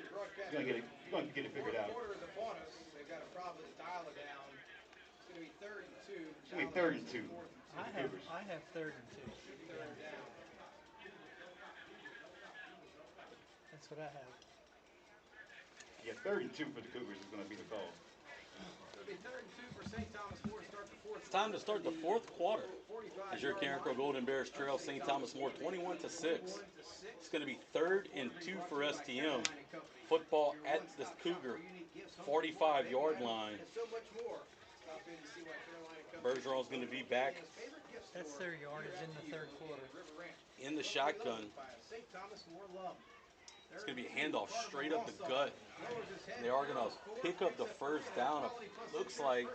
Speaker 3: He's going to get it figured out.
Speaker 4: Quarter is upon us. They've got a problem with the dialer down. It's going to be 3rd and 2.
Speaker 3: It's going to be 3rd and 2.
Speaker 5: I have third and 2.
Speaker 4: Third down.
Speaker 5: That's what I have.
Speaker 3: Yeah, 3rd and 2 for the Cougars is going to be the call.
Speaker 4: It'll be 3rd and 2 for St. Thomas More to start the fourth.
Speaker 1: It's time to start the fourth quarter.
Speaker 4: 45
Speaker 1: As your Carencro Golden Bears trail St. Thomas More 21-6. It's going to be 3rd and 2 for STM. Football at the Cougar 45-yard line.
Speaker 4: So much more. Stop in to see why Carolina Company
Speaker 1: Bergeron's going to be back
Speaker 5: That's their yardage in the third quarter.
Speaker 1: in the shotgun.
Speaker 4: by a St. Thomas More alum.
Speaker 1: It's going to be a handoff straight up the gut. They are going to pick up the first down. It looks like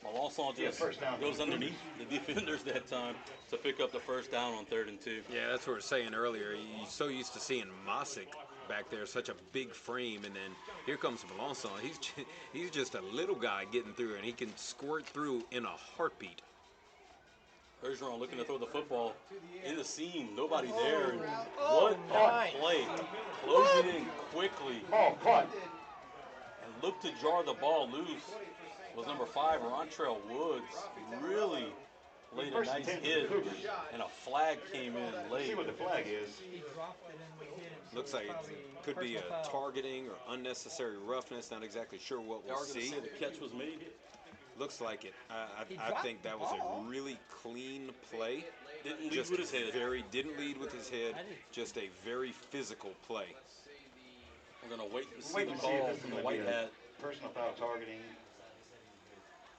Speaker 1: Melanson just
Speaker 3: first down.
Speaker 1: goes underneath the defenders that time to pick up the first down on 3rd and 2.
Speaker 2: Yeah, that's what we were saying earlier. You're so used to seeing Mosick back there, such a big frame, and then here comes Melanson. He's just a little guy getting through, and he can squirt through in a heartbeat.
Speaker 1: Bergeron looking to throw the football in the seam. Nobody there. And what a play. Closing in quickly.
Speaker 3: Ball caught.
Speaker 1: And looked to jar the ball loose was number 5, Rontrell Woods. Really laid a
Speaker 3: First and
Speaker 1: nice
Speaker 3: 10 for the
Speaker 1: hit,
Speaker 3: Cougars.
Speaker 1: and a flag came in
Speaker 3: See
Speaker 1: late.
Speaker 3: what the flag is.
Speaker 5: He dropped it and we hit him. So
Speaker 2: Looks like
Speaker 5: it's
Speaker 2: it
Speaker 5: probably
Speaker 2: could be a
Speaker 5: personal foul.
Speaker 2: targeting or unnecessary roughness. Not exactly sure what
Speaker 1: They are
Speaker 2: we'll
Speaker 1: going to
Speaker 2: see.
Speaker 1: say the catch was made.
Speaker 2: Looks like it.
Speaker 5: He
Speaker 2: I
Speaker 5: dropped
Speaker 2: think
Speaker 5: the
Speaker 2: that was
Speaker 5: ball.
Speaker 2: a really clean play.
Speaker 1: Didn't lead
Speaker 2: Just
Speaker 1: with his head.
Speaker 2: didn't lead with his head.
Speaker 5: I did.
Speaker 2: Just a very physical play.
Speaker 1: We're going to wait and see
Speaker 3: Wait
Speaker 1: the
Speaker 3: to see if
Speaker 1: call
Speaker 3: this is
Speaker 1: from the
Speaker 3: going
Speaker 1: white
Speaker 3: to be a
Speaker 1: hat.
Speaker 3: personal foul targeting.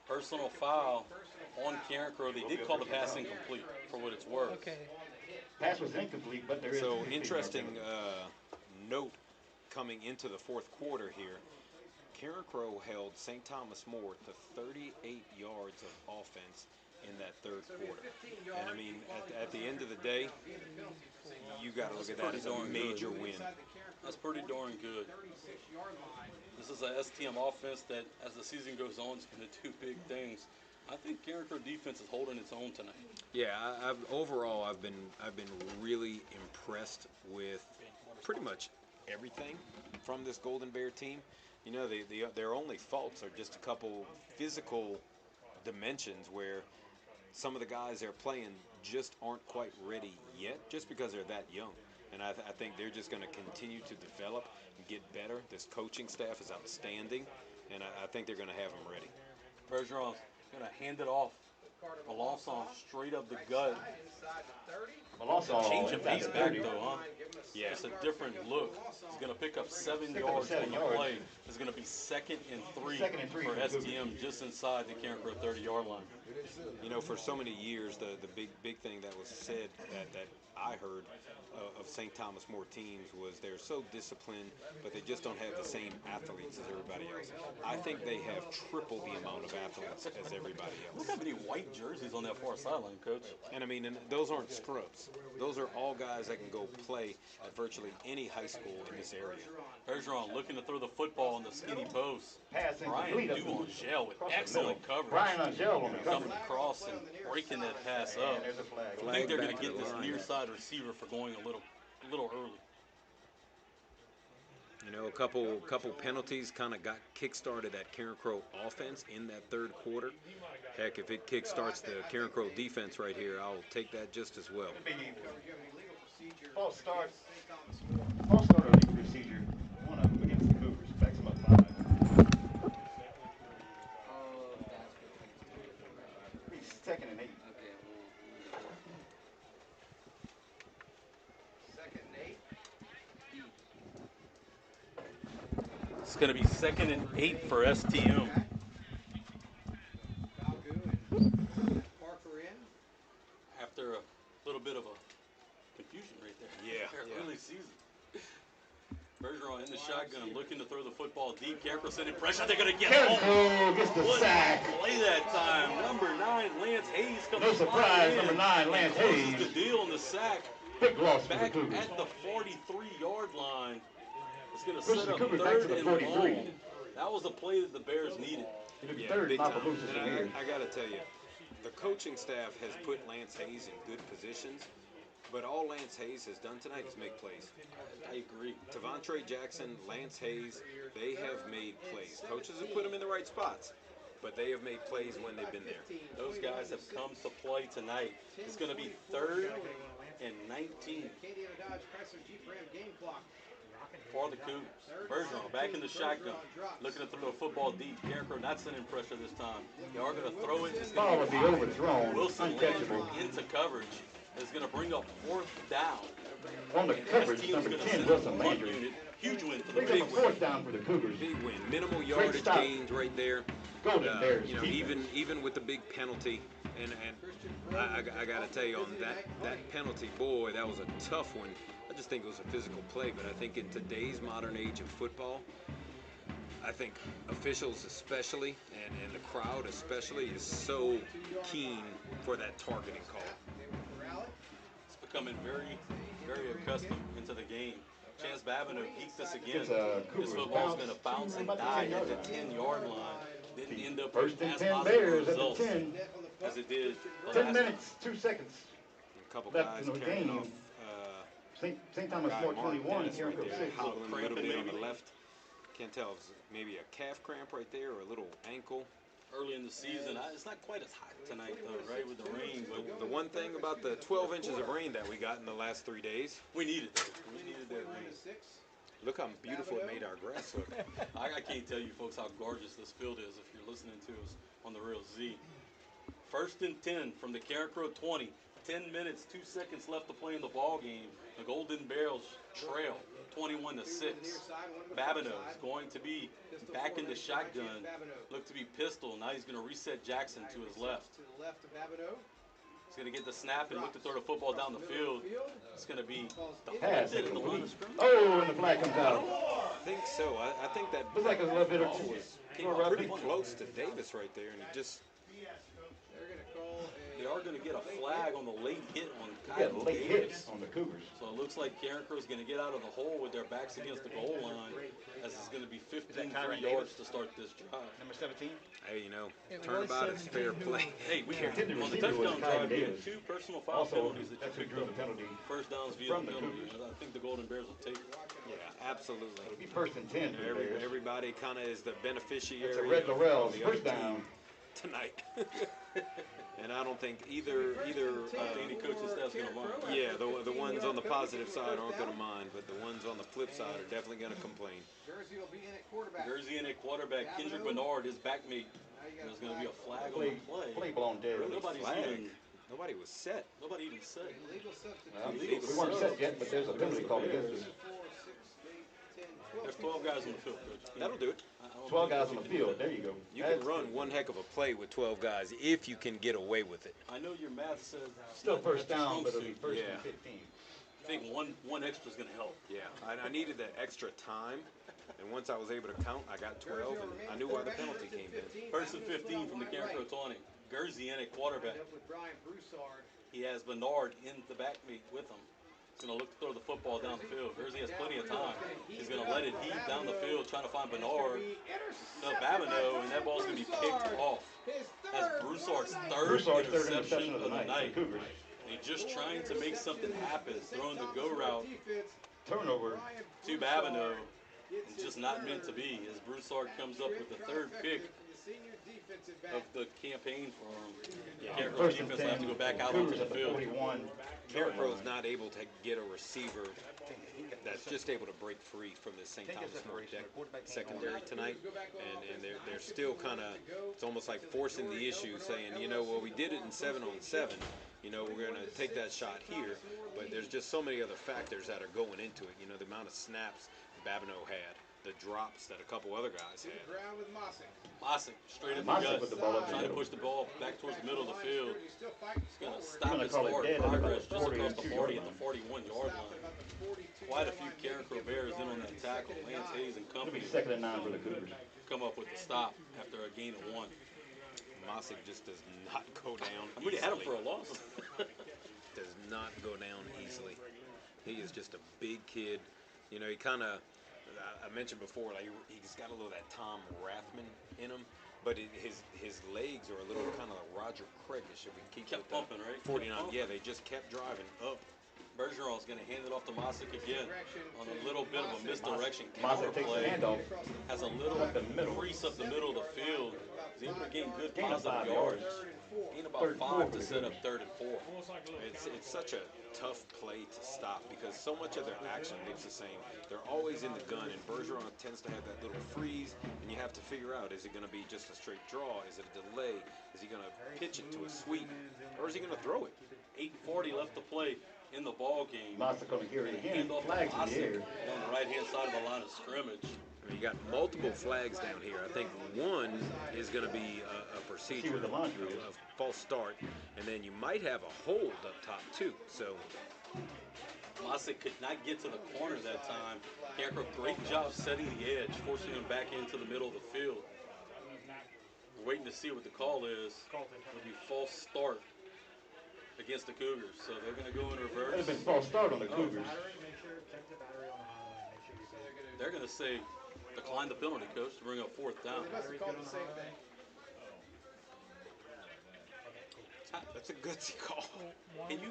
Speaker 1: Personal foul on Carencro. They did call the pass incomplete for what it's worth.
Speaker 5: Okay.
Speaker 3: Pass was incomplete, but there is.
Speaker 2: So
Speaker 3: 15
Speaker 2: interesting
Speaker 3: yards
Speaker 2: note coming into the fourth quarter here. Carencro held St. Thomas More to 38 yards of offense in that third quarter. And I mean, at the end of the day, you got to look at that as a major win.
Speaker 1: That's pretty darn good. This is a STM offense that, as the season goes on, is going to do big things. I think Carencro defense is holding its own tonight.
Speaker 2: Yeah, overall I've been really impressed with pretty much everything from this Golden Bear team. You know, their only faults are just a couple physical dimensions where some of the guys they're playing just aren't quite ready yet, just because they're that young. And I think they're just going to continue to develop and get better. This coaching staff is outstanding, and I think they're going to have them ready.
Speaker 1: Bergeron's going to hand it off Melanson straight up the gut.
Speaker 3: Melanson
Speaker 1: Change of pace
Speaker 3: inside the
Speaker 1: back
Speaker 3: 30.
Speaker 1: though, huh?
Speaker 2: Yeah.
Speaker 1: It's a different look. He's going to pick up 7
Speaker 3: Pick up
Speaker 1: yards
Speaker 3: 7
Speaker 1: on the
Speaker 3: yards.
Speaker 1: play. It's going to be 2nd and 3
Speaker 3: Second and three
Speaker 1: for
Speaker 3: for the
Speaker 1: STM just inside the Carencro 30-yard line.
Speaker 2: You know, for so many years, the big thing that was said that I heard of St. Thomas More teams was they're so disciplined, but they just don't have the same athletes as everybody else. I think they have triple the amount of athletes as everybody
Speaker 1: Look
Speaker 2: else.
Speaker 1: how many white jerseys on that far sideline, Coach.
Speaker 2: And I mean, and those aren't scrubs. Those are all guys that can go play at virtually any high school in this area.
Speaker 1: Bergeron looking to throw the football on the skinny post.
Speaker 3: Pass
Speaker 1: Brian
Speaker 3: incomplete.
Speaker 1: Duangel with
Speaker 3: Across the
Speaker 1: excellent
Speaker 3: middle.
Speaker 1: coverage.
Speaker 3: Brian Angel on the
Speaker 1: Coming
Speaker 3: coverage.
Speaker 1: across and breaking that pass
Speaker 3: And
Speaker 1: up.
Speaker 3: there's a flag.
Speaker 1: I think they're going
Speaker 2: back
Speaker 1: to
Speaker 2: to
Speaker 1: get
Speaker 2: the
Speaker 1: this
Speaker 2: line.
Speaker 1: near side receiver for going a little early.
Speaker 2: You know, a couple penalties kind of got kick-started that Carencro offense in that third quarter. Heck, if it kick-starts the Carencro defense right here, I'll take that just as well.
Speaker 3: False start. False start or legal procedure. One of them against the Cougars. Backs them up 5. He's 2nd and 8.
Speaker 1: It's going to be 2nd and 8 for STM. After a little bit of a confusion right there.
Speaker 2: Yeah.
Speaker 1: Early season. Bergeron in the shotgun, looking to throw the football deep. Carencro sending pressure. They're going to get home.
Speaker 3: Carencro gets the
Speaker 1: What
Speaker 3: sack.
Speaker 1: play that time. Number 9, Lance Hayes comes
Speaker 3: No surprise,
Speaker 1: flying
Speaker 3: number
Speaker 1: in
Speaker 3: 9,
Speaker 1: and
Speaker 3: Lance
Speaker 1: closes
Speaker 3: Hayes.
Speaker 1: the deal on the sack.
Speaker 3: Big loss for the
Speaker 1: Back
Speaker 3: Cougars.
Speaker 1: at the 43-yard line. It's going to
Speaker 3: Pushes
Speaker 1: set
Speaker 3: the
Speaker 1: up
Speaker 3: Cougars back
Speaker 1: 3rd
Speaker 3: to the
Speaker 1: and
Speaker 3: 43.
Speaker 1: long. That was the play that the Bears needed.
Speaker 3: It'll be
Speaker 2: Yeah,
Speaker 3: third,
Speaker 2: big
Speaker 3: not
Speaker 2: time.
Speaker 3: for Boosters
Speaker 2: And
Speaker 3: here.
Speaker 2: I got to tell you, the coaching staff has put Lance Hayes in good positions, but all Lance Hayes has done tonight is make plays.
Speaker 1: I agree.
Speaker 2: Tavontre Jackson, Lance Hayes, they have made plays. Coaches have put them in the right spots, but they have made plays when they've been there.
Speaker 1: Those guys have come to play tonight. It's going to be 3rd and 19 for the Cougars. Bergeron back in the shotgun, looking to throw a football deep. Carencro not sending pressure this time. They are going to throw it. It's
Speaker 3: Ball
Speaker 1: going
Speaker 3: will
Speaker 1: to
Speaker 3: be
Speaker 1: be high.
Speaker 3: overthrown.
Speaker 1: Wilson
Speaker 3: Uncatchable.
Speaker 1: Landry into coverage. It's going to bring up 4th down.
Speaker 3: On the coverage,
Speaker 1: STM's
Speaker 3: number
Speaker 1: gonna
Speaker 3: 10,
Speaker 1: send
Speaker 3: Wilson
Speaker 1: a punt
Speaker 3: Landry.
Speaker 1: unit. Huge win for the
Speaker 3: Brings
Speaker 1: big
Speaker 3: up a
Speaker 1: win.
Speaker 3: 4th down for the Cougars.
Speaker 2: Big win, minimal yardage
Speaker 3: stop.
Speaker 2: gains right there.
Speaker 3: Golden Bears
Speaker 2: You know,
Speaker 3: defense.
Speaker 2: even with the big penalty, and I got to tell you on that penalty, boy, that was a tough one. I just think it was a physical play, but I think in today's modern age of football, I think officials especially and the crowd especially is so keen for that targeting call.
Speaker 1: It's becoming very, very accustomed into the game. Chance Babineau peeked this again.
Speaker 3: It's a
Speaker 1: This
Speaker 3: Cougars
Speaker 1: football's
Speaker 3: bounce
Speaker 1: going to bounce and
Speaker 3: about the
Speaker 1: die
Speaker 3: 10
Speaker 1: at
Speaker 3: yard
Speaker 1: the
Speaker 3: line.
Speaker 1: 10-yard line. Didn't end up
Speaker 3: First
Speaker 1: with
Speaker 3: and
Speaker 1: as
Speaker 3: 10
Speaker 1: positive
Speaker 3: Bears at the
Speaker 1: results
Speaker 3: 10.
Speaker 1: as it did the
Speaker 3: 10
Speaker 1: last
Speaker 3: minutes, 2 seconds.
Speaker 2: A couple
Speaker 3: Left
Speaker 2: guys
Speaker 3: in the
Speaker 2: carrying
Speaker 3: game.
Speaker 2: off.
Speaker 3: St. Thomas
Speaker 2: Guy
Speaker 3: More
Speaker 2: Mark
Speaker 3: 21,
Speaker 2: Dennis right
Speaker 3: Carencro
Speaker 2: there,
Speaker 3: 6.
Speaker 2: hobbling a little
Speaker 1: cramping
Speaker 2: bit on
Speaker 1: maybe?
Speaker 2: the left. Can't tell if it's maybe a calf cramp right there or a little ankle.
Speaker 1: early in the season. It's not quite as hot tonight, though, right, with the rain. But
Speaker 2: The one thing about the 12 inches of rain that we got in the last 3 days,
Speaker 1: we needed that. We needed that rain.
Speaker 2: look how beautiful it made our grass look.
Speaker 1: I can't tell you folks how gorgeous this field is if you're listening to us on the Real Z. 1st and 10 from the Carencro 20. 10 minutes, 2 seconds left to play in the ball game. The Golden Bears trail 21-6. Babineau is going to be back in the shotgun. Look to be pistol. Now he's going to reset Jackson to his left.
Speaker 4: To the left of Babineau.
Speaker 1: He's going to get the snap and look to throw the football down the field. It's going to be
Speaker 3: Pass.
Speaker 1: deflected at the line of scrimmage.
Speaker 3: Oh, and the flag comes out.
Speaker 2: I think so. I think that
Speaker 3: Looks like a little bit of
Speaker 2: ball was came
Speaker 3: more
Speaker 2: up pretty
Speaker 3: roughing.
Speaker 2: close to Davis right there, and he just
Speaker 4: They're going to call
Speaker 1: They are going to get a flag on the late hit on
Speaker 3: Yeah,
Speaker 1: Kyle
Speaker 3: late
Speaker 1: Davis.
Speaker 3: hits on the Cougars.
Speaker 1: So it looks like Carencro is going to get out of the hole with their backs against the goal line, as it's going to be 15
Speaker 3: Kyron
Speaker 1: yards
Speaker 3: Davis?
Speaker 1: to start this drive.
Speaker 3: Number 17.
Speaker 2: hey, you know,
Speaker 5: It
Speaker 2: turnabout
Speaker 5: was
Speaker 2: is fair
Speaker 5: 17
Speaker 2: play.
Speaker 1: Hey, we
Speaker 3: Yeah, the
Speaker 1: on the
Speaker 3: receiver was
Speaker 1: touchdown
Speaker 3: Kyron
Speaker 1: drive, we had
Speaker 3: Davis.
Speaker 1: 2 personal foul
Speaker 3: Also,
Speaker 1: penalties that
Speaker 3: that's
Speaker 1: you
Speaker 3: who
Speaker 1: picked
Speaker 3: drew
Speaker 1: up.
Speaker 3: the penalty.
Speaker 1: First downs via
Speaker 3: from
Speaker 1: the
Speaker 3: the
Speaker 1: penalty.
Speaker 3: Cougars.
Speaker 1: I think the Golden Bears will take it.
Speaker 2: Yeah, absolutely.
Speaker 3: It'll be 1st and 10 for the Bears.
Speaker 2: Everybody kind of is the beneficiary.
Speaker 3: It's a Red Laurel's
Speaker 2: of the other
Speaker 3: first down.
Speaker 2: team tonight. And I don't think either
Speaker 1: Any coaching staff's going to mind.
Speaker 2: yeah, the ones on the positive side aren't going to mind, but the ones on the flip side are definitely going to complain.
Speaker 4: Jersey will be in at quarterback.
Speaker 1: Jersey in at quarterback, Kendrick Bernard, his backmate.
Speaker 4: Now
Speaker 1: There's going to be a flag on the play.
Speaker 3: Play blown dead.
Speaker 2: Nobody was set.
Speaker 1: Nobody even said.
Speaker 4: Illegal substitution.
Speaker 3: Well,
Speaker 1: Illegal
Speaker 3: we weren't
Speaker 1: sub.
Speaker 3: set yet, but there's a penalty called against us.
Speaker 4: 4, 6, 8, 10, 12
Speaker 1: There's 12 guys on the field, Coach.
Speaker 2: That'll do it.
Speaker 1: I don't
Speaker 3: 12
Speaker 1: think
Speaker 3: guys
Speaker 1: that
Speaker 3: on the
Speaker 1: you can do
Speaker 3: field.
Speaker 1: that.
Speaker 3: There you go.
Speaker 2: You can run one heck of a play with 12 guys if you can get away with it.
Speaker 1: I know your math says
Speaker 3: Still
Speaker 1: not
Speaker 3: first
Speaker 1: the
Speaker 3: down,
Speaker 1: strong
Speaker 3: but it'll be
Speaker 1: suit.
Speaker 3: first
Speaker 2: Yeah.
Speaker 3: and 15.
Speaker 1: I think one extra is going to help.
Speaker 2: Yeah, I needed that extra time, and once I was able to count, I got 12, and I knew why the penalty came in.
Speaker 1: First and 15 from the Carencro 20. Guernsey in at quarterback.
Speaker 4: With Brian Broussard.
Speaker 1: He has Bernard in the backmeet with him. He's going to look to throw the football down the field. Guernsey has plenty of time. He's going to let it heave down the field, trying to find Bernard. No, Babineau, and that ball's going to be picked off. That's Broussard's third interception of the night.
Speaker 3: Cougars.
Speaker 1: And he's just trying to make something happen, throwing the go route
Speaker 3: Turnover.
Speaker 1: to Babineau, and just not meant to be, as Broussard comes up with the third pick of the campaign for him. Carencro
Speaker 3: First and
Speaker 1: defense will have to
Speaker 3: 10.
Speaker 1: go back out onto
Speaker 3: Cougars
Speaker 1: the
Speaker 3: at the
Speaker 1: field.
Speaker 3: 41.
Speaker 2: Carencro's not able to get a receiver that's just able to break free from this St. Thomas More secondary tonight, and they're still kind of, it's almost like forcing the issue, saying, you know, well, we did it in 7-on-7, you know, we're going to take that shot here, but there's just so many other factors that are going into it, you know, the amount of snaps Babineau had, the drops that a couple other guys had.
Speaker 1: Mossick, straight up the
Speaker 3: Mossick
Speaker 1: gut,
Speaker 3: with the ball up the
Speaker 1: trying to
Speaker 3: middle.
Speaker 1: push the ball back towards the middle of the field. He's going to stop
Speaker 3: gonna
Speaker 1: his
Speaker 3: call it
Speaker 1: forward
Speaker 3: dead at about
Speaker 1: progress
Speaker 3: the
Speaker 1: just across the
Speaker 3: 42
Speaker 1: 40
Speaker 3: yard
Speaker 1: at the 41-yard line. Quite a few Carencro Bears in on that tackle. Lance Hayes and
Speaker 3: It'll
Speaker 1: company
Speaker 3: be second and 9 for the Cougars.
Speaker 1: come up with the stop after a gain of 1.
Speaker 2: Mossick just does not go down
Speaker 1: I mean, they had him for
Speaker 2: easily.
Speaker 1: a loss.
Speaker 2: Does not go down easily. He is just a big kid. You know, he kind of, I mentioned before, like he's got a little of that Tom Rathman in him, but his legs are a little kind of like Roger Craigish. If we keep
Speaker 1: Kept
Speaker 2: with the
Speaker 1: pumping, right?
Speaker 2: 49,
Speaker 1: Kept
Speaker 2: yeah, they just kept driving up.
Speaker 1: Bergeron's going to hand it off to Mossick again on a little bit of a misdirection
Speaker 3: Mossick takes the
Speaker 1: counterplay.
Speaker 3: handoff.
Speaker 1: Has a little
Speaker 3: Up the middle.
Speaker 1: crease up the middle of the field. He's able to gain good
Speaker 3: Gain of
Speaker 1: positive
Speaker 3: 5
Speaker 1: yards.
Speaker 3: yards.
Speaker 1: Gain about
Speaker 3: Third and
Speaker 1: 5
Speaker 3: 4
Speaker 1: to
Speaker 3: for
Speaker 1: set
Speaker 3: the
Speaker 1: up 3rd and 4.
Speaker 2: It's such a tough play to stop because so much of their action looks the same. They're always in the gun, and Bergeron tends to have that little freeze, and you have to figure out, is it going to be just a straight draw? Is it a delay? Is he going to pitch it to a sweep? Or is he going to throw it?
Speaker 1: 8:40 left to play in the ball game.
Speaker 3: Mossick going to carry it again.
Speaker 1: Hand off to
Speaker 3: Flags in the
Speaker 1: Mossick
Speaker 3: air.
Speaker 1: on the right-hand side of the line of scrimmage.
Speaker 2: I mean, you got multiple flags down here. I think one is going to be a procedure,
Speaker 3: what the laundry is.
Speaker 2: a false start, and then you might have a hold up top too. So
Speaker 1: Mossick could not get to the corner that time. Carencro, great job setting the edge, forcing him back into the middle of the field. We're waiting to see what the call is. It'll be false start against the Cougars. So they're going to go in reverse.
Speaker 3: There's been false start on the Cougars.
Speaker 1: They're going to say, decline the penalty, coach, to bring up 4th down.
Speaker 2: that's a gutsy call.
Speaker 1: Can you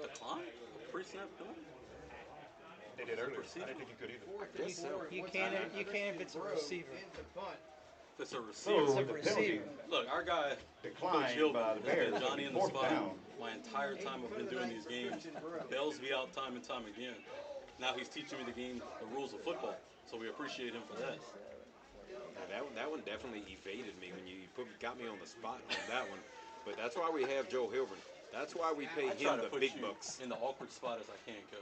Speaker 1: decline a pre-snap penalty?
Speaker 3: They did earlier. I didn't think you could either.
Speaker 2: Guess so.
Speaker 5: You can't if it's a receiver.
Speaker 1: If it's a receiver.
Speaker 3: So, with the penalty
Speaker 1: Look, our guy, Coach
Speaker 3: declined
Speaker 1: Hilton,
Speaker 3: by the
Speaker 1: has
Speaker 3: Bears,
Speaker 1: been Johnny in the
Speaker 3: 4th
Speaker 1: spot
Speaker 3: down.
Speaker 1: my entire time I've been doing these games. Bails me out time and time again. Now he's teaching me the rules of football, so we appreciate him for that.
Speaker 2: Yeah, that one definitely evaded me when you got me on the spot on that one. But that's why we have Joe Hilburn. That's why we pay
Speaker 1: I try
Speaker 2: him
Speaker 1: to
Speaker 2: the
Speaker 1: put
Speaker 2: big
Speaker 1: you
Speaker 2: bucks.
Speaker 1: in the awkward spot as I can, coach.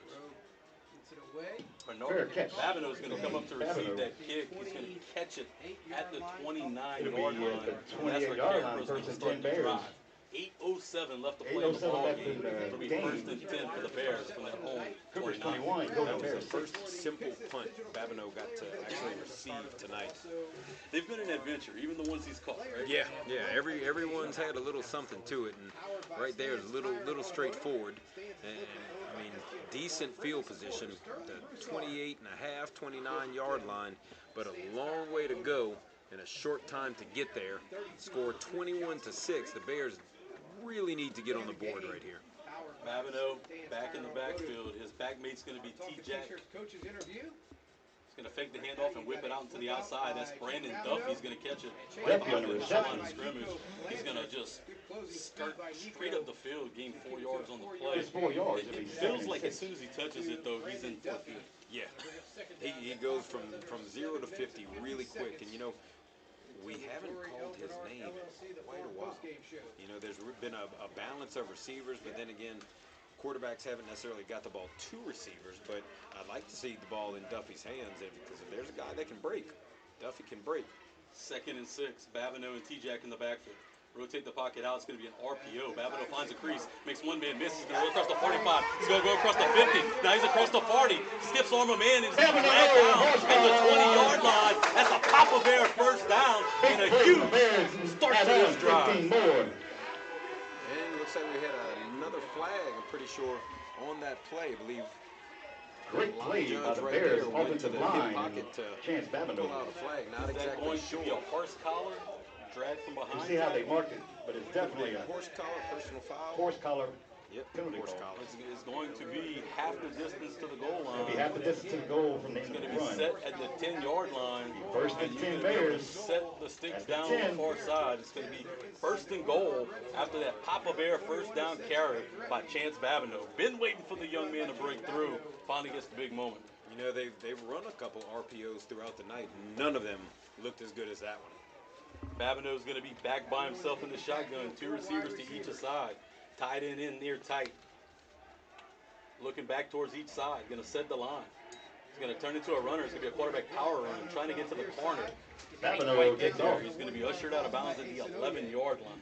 Speaker 3: Fair
Speaker 1: Bernard,
Speaker 3: catch.
Speaker 1: Babineau's going to come up to receive
Speaker 3: Babineau.
Speaker 1: that kick. He's going to catch it at the 29-yard
Speaker 3: It'll be
Speaker 1: line.
Speaker 3: at the
Speaker 1: And that's where
Speaker 3: 28-yard line,
Speaker 1: Carencro's going to
Speaker 3: first and
Speaker 1: start
Speaker 3: 10
Speaker 1: the
Speaker 3: Bears.
Speaker 1: drive. 8:07 left to play in the
Speaker 3: 8:07
Speaker 1: ball
Speaker 3: left
Speaker 1: game.
Speaker 3: in the
Speaker 1: It'll be
Speaker 3: game.
Speaker 1: 1st and 10 for the Bears from their own
Speaker 3: Cougars
Speaker 1: 29.
Speaker 3: 21. Go
Speaker 2: That
Speaker 3: to
Speaker 2: was the
Speaker 3: Bears.
Speaker 2: first simple punt Babineau got to actually receive tonight.
Speaker 1: They've been an adventure, even the ones he's caught, right?
Speaker 2: Yeah. Everyone's had a little something to it, and right there is a little straightforward. And I mean, decent field position, the 28 and a half, 29-yard line, but a long way to go and a short time to get there. Score 21-6. The Bears really need to get on the board right here.
Speaker 1: Babineau back in the backfield. His backmate's going to be T-Jack. He's going to fake the handoff and whip it out into the outside. That's Brandon Duffy. He's going to catch it right
Speaker 3: Duffy on
Speaker 1: behind
Speaker 3: the
Speaker 1: the line of
Speaker 3: reception.
Speaker 1: scrimmage. He's going to just skirt straight up the field, gain 4 yards on the play.
Speaker 3: Just 4 yards.
Speaker 1: It feels like as soon as he touches it, though, he's in for it.
Speaker 2: Yeah, he goes from 0 to 50 really quick, and you know, we haven't called his his name in quite a while. You know, there's been a balance of receivers, but then again, quarterbacks haven't necessarily got the ball to receivers, but I'd like to see the ball in Duffy's hands, because if there's a guy that can break, Duffy can break.
Speaker 1: 2nd and 6. Babineau and T-Jack in the backfield. Rotate the pocket out. It's going to be an RPO. Babineau finds a crease. Makes one man miss. He's going to go across the 45. He's going to go across the 50. Now he's across the 40. Skips on a man. He's dragged down at the 20-yard line. That's a Papa Bear first down and a huge start to this drive.
Speaker 2: And looks like we had another flag, I'm pretty sure, on that play. I believe
Speaker 3: Great play by the
Speaker 2: right
Speaker 3: Bears
Speaker 2: there went to
Speaker 3: offensive
Speaker 2: the
Speaker 3: line.
Speaker 2: hip pocket to
Speaker 3: Chance Babineau.
Speaker 2: pull out a flag. Not
Speaker 1: Is that
Speaker 2: exactly
Speaker 1: going to
Speaker 2: sure.
Speaker 1: be a horse collar? Drag from behind?
Speaker 3: You see how they marked it, but it's definitely a
Speaker 2: Horse collar, personal foul.
Speaker 3: horse collar.
Speaker 2: Yep,
Speaker 3: penalty
Speaker 2: horse
Speaker 3: call.
Speaker 2: collar.
Speaker 1: It's going to be half the distance to the goal line.
Speaker 3: It'll be half the distance to the goal from the
Speaker 1: It's
Speaker 3: end
Speaker 1: going
Speaker 3: of
Speaker 1: to
Speaker 3: the
Speaker 1: be
Speaker 3: run.
Speaker 1: set at the 10-yard line.
Speaker 3: First and
Speaker 1: And you're
Speaker 3: 10
Speaker 1: going to be able to
Speaker 3: Bears.
Speaker 1: set the sticks
Speaker 3: At the
Speaker 1: down on
Speaker 3: 10.
Speaker 1: the far side. It's going to be first and goal after that Papa Bear first down carry by Chance Babineau. Been waiting for the young man to break through. Finally gets the big moment.
Speaker 2: You know, they've run a couple RPOs throughout the night. None of them looked as good as that one.
Speaker 1: Babineau's going to be back by himself in the shotgun. 2 receivers to each side. Tight end in near tight. Looking back towards each side. Going to set the line. He's going to turn into a runner. It's going to be a quarterback power run. Trying to get to the corner.
Speaker 3: Babineau
Speaker 1: Get
Speaker 3: gets
Speaker 1: there.
Speaker 3: off.
Speaker 1: He's going to be ushered out of bounds at the 11-yard line.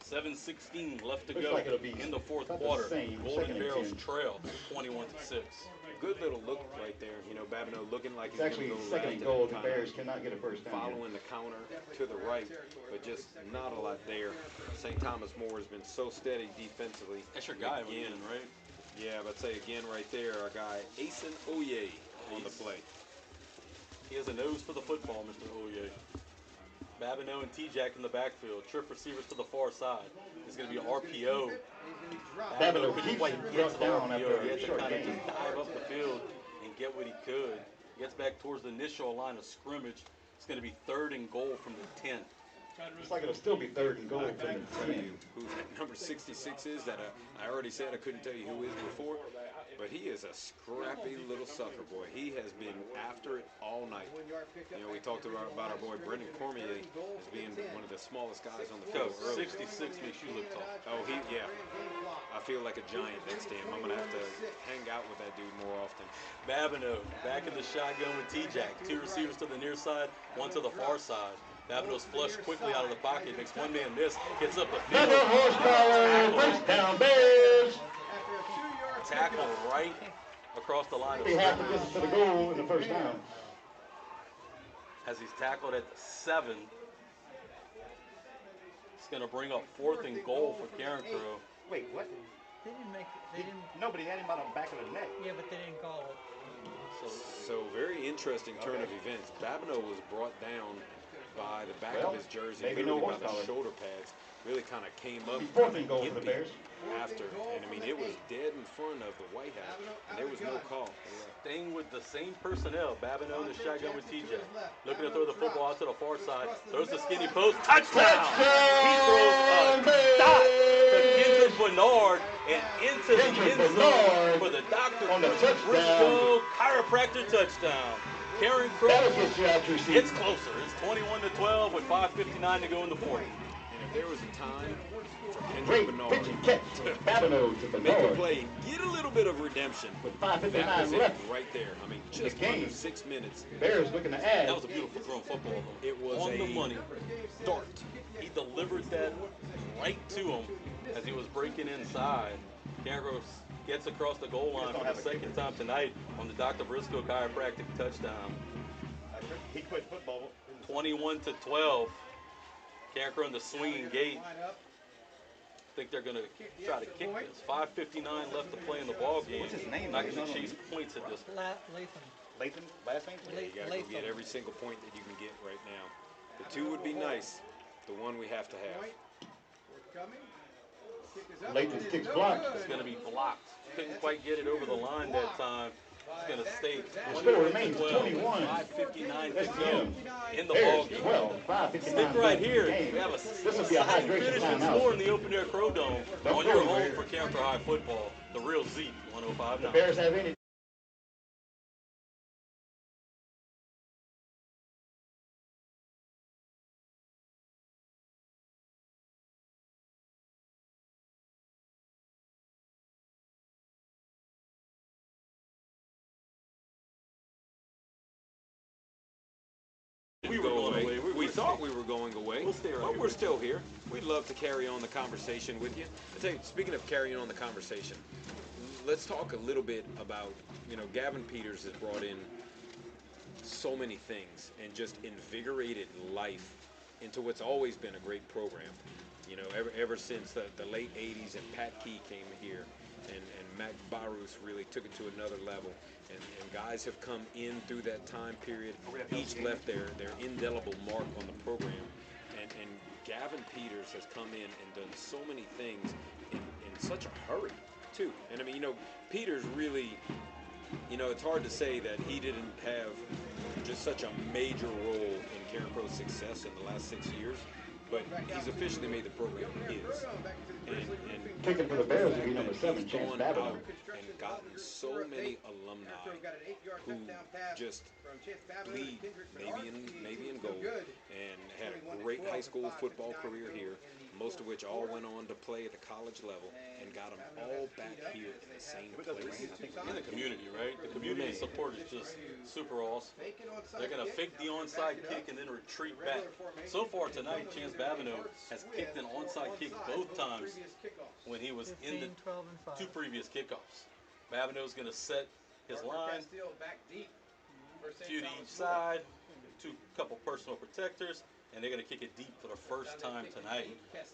Speaker 1: 7:16 left to
Speaker 3: Looks
Speaker 1: go
Speaker 3: like it'll be
Speaker 1: in the fourth
Speaker 3: about the
Speaker 1: quarter.
Speaker 3: same,
Speaker 1: Golden
Speaker 3: 2nd and
Speaker 1: Barrels
Speaker 3: 10.
Speaker 1: trail 21-6.
Speaker 2: Good little look right there. You know, Babineau looking like
Speaker 3: It's
Speaker 2: he's
Speaker 3: actually
Speaker 2: going to go
Speaker 3: second
Speaker 2: left
Speaker 3: and goal. The
Speaker 2: kinda
Speaker 3: Bears cannot get a first down.
Speaker 2: following the counter to the right, but just not a lot there. St. Thomas More has been so steady defensively.
Speaker 1: That's your guy
Speaker 2: Again,
Speaker 1: again, right?
Speaker 2: Yeah, but say again right there, our guy Asen Oye on the play.
Speaker 1: He has a nose for the football, Mr. Oye. Babineau and T-Jack in the backfield. Trip receivers to the far side. It's going to be an RPO.
Speaker 3: Babineau
Speaker 1: couldn't
Speaker 3: keeps
Speaker 1: quite
Speaker 3: it
Speaker 1: get to the
Speaker 3: down
Speaker 1: RPO.
Speaker 3: after
Speaker 1: He
Speaker 3: a
Speaker 1: had to
Speaker 3: short
Speaker 1: kind of
Speaker 3: gain.
Speaker 1: just dive up the field and get what he could. Gets back towards the initial line of scrimmage. It's going to be 3rd and goal from the 10.
Speaker 3: Looks like it'll still be 3rd and goal from the 10.
Speaker 2: Who that number 66 is that I already said I couldn't tell you who is before, but he is a scrappy little sucker boy. He has been after it all night. You know, we talked about our boy Brendan Cormier as being one of the smallest guys on the field
Speaker 1: Coach,
Speaker 2: earlier.
Speaker 1: 66 makes you look tall.
Speaker 2: Oh, yeah. I feel like a giant next to him. I'm going to have to hang out with that dude more often.
Speaker 1: Babineau back in the shotgun with T-Jack. 2 receivers to the near side, 1 to the far side. Babineau's flushed quickly out of the pocket, makes one man miss, gets up the field.
Speaker 3: Another horse collar. First down Bears.
Speaker 1: Tackle right across the line of
Speaker 3: Be half the
Speaker 1: scrimmage
Speaker 3: distance to the goal in the first down.
Speaker 1: as he's tackled at the 7. It's going to bring up 4th and goal for Carencro.
Speaker 3: Wait, what?
Speaker 5: They didn't make it. They didn't.
Speaker 3: Nobody had him on the back of the neck.
Speaker 5: Yeah, but they didn't call it.
Speaker 2: So very interesting turn of events. Babineau was brought down by the back
Speaker 3: Well,
Speaker 2: of his jersey,
Speaker 3: maybe
Speaker 2: literally
Speaker 3: no
Speaker 2: by
Speaker 3: horse
Speaker 2: the
Speaker 3: collar.
Speaker 2: shoulder pads. Really kind of came up
Speaker 3: Be 4th and goal for the
Speaker 2: gimpy
Speaker 3: Bears.
Speaker 2: after, and I mean it was dead in front of the White House, and there was no call.
Speaker 1: Staying with the same personnel, Babineau in the shotgun with TJ. Looking to throw the football out to the far side. Throws the skinny post. Touchdown! He throws a dot to Kendrick Bernard and into the end zone for the Dr.
Speaker 3: on the touchdown.
Speaker 1: Briscoe chiropractor touchdown. Carencro
Speaker 3: That'll get you out your seat.
Speaker 1: gets closer. It's 21-12 with 5:59 to go in the fourth.
Speaker 2: And if there was a time for Kendrick
Speaker 3: Great
Speaker 2: Bernard
Speaker 3: pitch and catch. Babineau to
Speaker 2: to make a
Speaker 3: Bernard.
Speaker 2: play, get a little bit of redemption,
Speaker 3: With
Speaker 2: that
Speaker 3: 5:59
Speaker 2: was it
Speaker 3: left.
Speaker 2: right there. I mean, just
Speaker 3: game.
Speaker 2: under 6 minutes.
Speaker 3: Bears looking to add.
Speaker 1: That was a beautiful thrown football, though.
Speaker 2: It was
Speaker 1: on the
Speaker 2: a
Speaker 1: money.
Speaker 2: dart.
Speaker 1: He delivered that right to him as he was breaking inside. Carencro gets across the goal line for the second time tonight on the Dr. Briscoe chiropractic touchdown.
Speaker 3: He quit football.
Speaker 1: 21-12. Carencro in the swinging gate. I think they're going to try to kick this. 5:59 left to play in the ball game.
Speaker 3: What's his name?
Speaker 1: Not going to chase points at this point.
Speaker 5: Latham.
Speaker 3: Latham, last name?
Speaker 2: You got to go get every single point that you can get right now. The 2 would be nice. The 1 we have to have.
Speaker 3: Latham's kick's blocked.
Speaker 1: It's going to be blocked. Couldn't quite get it over the line that time. It's going to stay
Speaker 3: Score remains
Speaker 1: 21-12.
Speaker 3: 21.
Speaker 1: 5:59 to
Speaker 3: STM.
Speaker 1: go in the ball
Speaker 3: Bears
Speaker 1: game.
Speaker 3: 12. 5:59
Speaker 1: Stick right
Speaker 3: left in
Speaker 1: here.
Speaker 3: the game.
Speaker 1: We have a
Speaker 3: This will be a
Speaker 1: exciting
Speaker 3: hydration
Speaker 1: finish in
Speaker 3: timeout.
Speaker 1: store in the open air Crow Dome
Speaker 3: Don't
Speaker 1: on
Speaker 3: go
Speaker 1: your
Speaker 3: anywhere.
Speaker 1: home for Carencro High football. The real Z 105.9.
Speaker 3: The Bears have any
Speaker 1: we were
Speaker 2: go
Speaker 1: going
Speaker 2: away.
Speaker 1: away.
Speaker 2: We thought we were going away,
Speaker 1: We'll stay right
Speaker 2: but
Speaker 1: here.
Speaker 2: we're still here. We'd love to carry on the conversation with you. I tell you, speaking of carrying on the conversation, let's talk a little bit about, Gavin Peters has brought in so many things and just invigorated life into what's always been a great program. Ever since the late 80s and Pat Key came here and Mac Barus really took it to another level. And guys have come in through that time period, each left their indelible mark on the program. And Gavin Peters has come in and done so many things in such a hurry, too. And I mean, Peters really, it's hard to say that he didn't have just such a major role in Carencro's success in the last 6 years, but he's officially made the program his. And
Speaker 3: Picking for the Bears to be number 7,
Speaker 2: he's
Speaker 3: Chance
Speaker 2: gone
Speaker 3: Babineau.
Speaker 2: out and gotten so many alumni who just lead, maybe in gold, and had a great high school football career here, most of which all went on to play at the college level and got them all back here in the same place.
Speaker 1: In the community, right? The community support is just super awesome. They're going to fake the onside kick and then retreat back. So far tonight, Chance Babineau has kicked an onside kick both times when he was in the
Speaker 5: 15, 12, and 5.
Speaker 1: 2 previous kickoffs. Babineau's going to set his line, 2 to each side, couple personal protectors, and they're going to kick it deep for the first time tonight.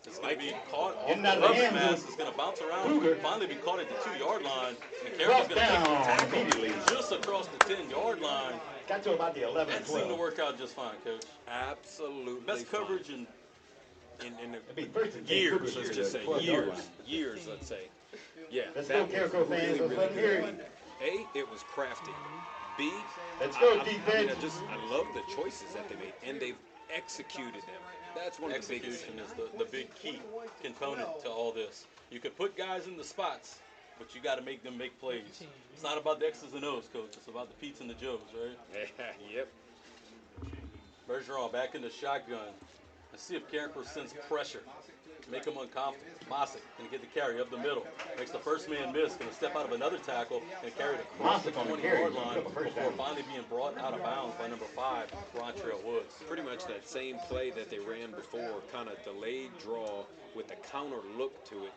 Speaker 1: It's going to be caught off the rubber mass. It's going to bounce around, finally be caught at the 2-yard line, and Carencro's going to take the tackle
Speaker 3: immediately
Speaker 1: just across the 10-yard line.
Speaker 3: Got to about the 11,
Speaker 1: That seemed to
Speaker 3: 12.
Speaker 1: work out just fine, Coach.
Speaker 2: Absolutely
Speaker 1: Best
Speaker 2: fine.
Speaker 1: coverage in
Speaker 2: in
Speaker 3: It'd be first and 10
Speaker 2: years,
Speaker 3: Cougars
Speaker 2: let's
Speaker 3: here,
Speaker 2: just
Speaker 3: the
Speaker 2: say
Speaker 3: 12-yard line.
Speaker 2: years, let's say. Yeah,
Speaker 3: Let's
Speaker 2: that
Speaker 3: go,
Speaker 2: was
Speaker 3: Carencro fans.
Speaker 2: really,
Speaker 3: Let's
Speaker 2: really
Speaker 3: let 'em hear
Speaker 2: good.
Speaker 3: it.
Speaker 2: A, it was crafty. B,
Speaker 3: Let's go,
Speaker 2: I
Speaker 3: defense.
Speaker 2: love the choices that they made, and they've executed them. That's one of the biggest
Speaker 1: Execution
Speaker 2: things.
Speaker 1: is the big key component to all this. You could put guys in the spots, but you got to make them make plays. It's not about the X's and O's, Coach. It's about the Pete's and the Joes, right?
Speaker 2: Yep.
Speaker 1: Bergeron back in the shotgun. Let's see if Carencro sends pressure. Make him unconfident. Mosick going to get the carry up the middle. Makes the first man miss. Going to step out of another tackle and carry it across the
Speaker 3: Mosick on the
Speaker 1: 20-yard
Speaker 3: carry.
Speaker 1: line before finally being brought out of bounds by number 5, Rontrell Woods.
Speaker 2: Pretty much that same play that they ran before, kind of delayed draw with the counter look to it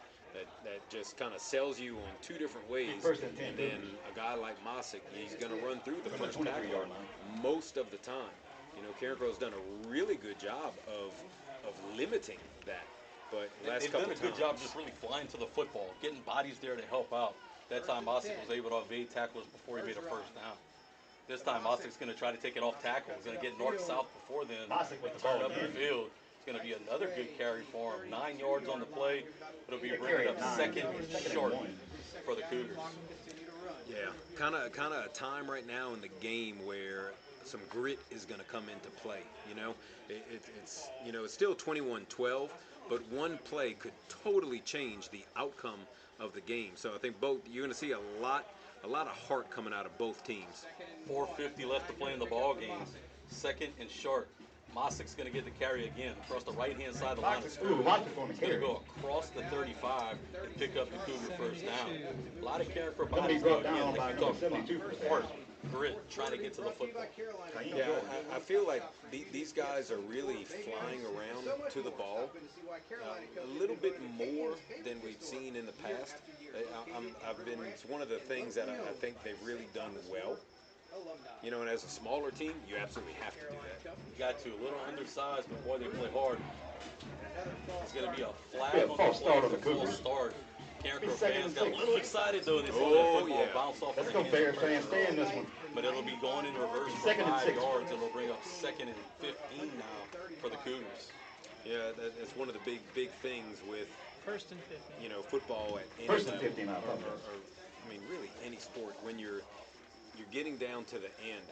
Speaker 2: that just kind of sells you on 2 different ways.
Speaker 3: First and 10
Speaker 2: And then a guy like Mosick, he's going to run through the first tackle
Speaker 3: 23-yard line.
Speaker 2: most of the time. Carencro's done a really good job of limiting that. But last
Speaker 1: They've
Speaker 2: couple
Speaker 1: done a good
Speaker 2: times,
Speaker 1: job just really flying to the football, getting bodies there to help out. That time Mosick was able to evade tacklers before he made a first down. This time Mosick's going to try to take it off tackle. He's going to get north-south before then.
Speaker 3: Mosick with the
Speaker 1: Turn
Speaker 3: ball
Speaker 1: up the
Speaker 3: again.
Speaker 1: field. It's going to be another good carry for him. 9 yards on the play. It'll be bringing up second and short for the Cougars.
Speaker 2: yeah, kind of a time right now in the game where some grit is going to come into play. It's still 21-12, but one play could totally change the outcome of the game. So I think you're going to see a lot of heart coming out of both teams.
Speaker 1: 4:50 left to play in the ball game. Second and short. Mosick's going to get the carry again across the right-hand side of the line of
Speaker 3: Ooh,
Speaker 1: scrimmage.
Speaker 3: Mosick's on the
Speaker 1: He's going to
Speaker 3: carry.
Speaker 1: go across the 35 and pick up the Cougar first down. A lot of Carencro
Speaker 3: Somebody
Speaker 1: bodies
Speaker 3: brought
Speaker 1: go
Speaker 3: down
Speaker 1: again.
Speaker 3: by
Speaker 1: Like we talked
Speaker 3: number
Speaker 1: about,
Speaker 3: 72 for the
Speaker 1: heart, grit, trying to get to the football.
Speaker 2: Yeah, I feel like these guys are really flying around to the ball a little bit more than we've seen in the past. It's one of the things that I think they've really done well. And as a smaller team, you absolutely have to do that.
Speaker 1: You got to. A little undersized, but boy, they play hard. It's going to be a flag on the
Speaker 3: false start
Speaker 1: play
Speaker 3: on the
Speaker 1: for false
Speaker 3: Cougars.
Speaker 1: start. Carencro
Speaker 3: It's second
Speaker 1: fans
Speaker 3: and
Speaker 1: got a
Speaker 3: 6.
Speaker 1: little excited, though. They saw
Speaker 2: Oh,
Speaker 1: that football
Speaker 2: yeah.
Speaker 1: bounce off
Speaker 3: Let's
Speaker 1: of
Speaker 3: go,
Speaker 1: their
Speaker 3: Bears
Speaker 1: hands.
Speaker 3: fans. Stay in this one.
Speaker 1: But it'll be going in reverse for
Speaker 3: Second and
Speaker 1: 5
Speaker 3: 6.
Speaker 1: yards, and it'll bring up second and 15 now for the Cougars.
Speaker 2: Yeah, that's one of the big things with
Speaker 5: First and 15.
Speaker 2: football at any
Speaker 3: First and
Speaker 2: level,
Speaker 3: 15, I apologize.
Speaker 2: or really any sport. When you're getting down to the end,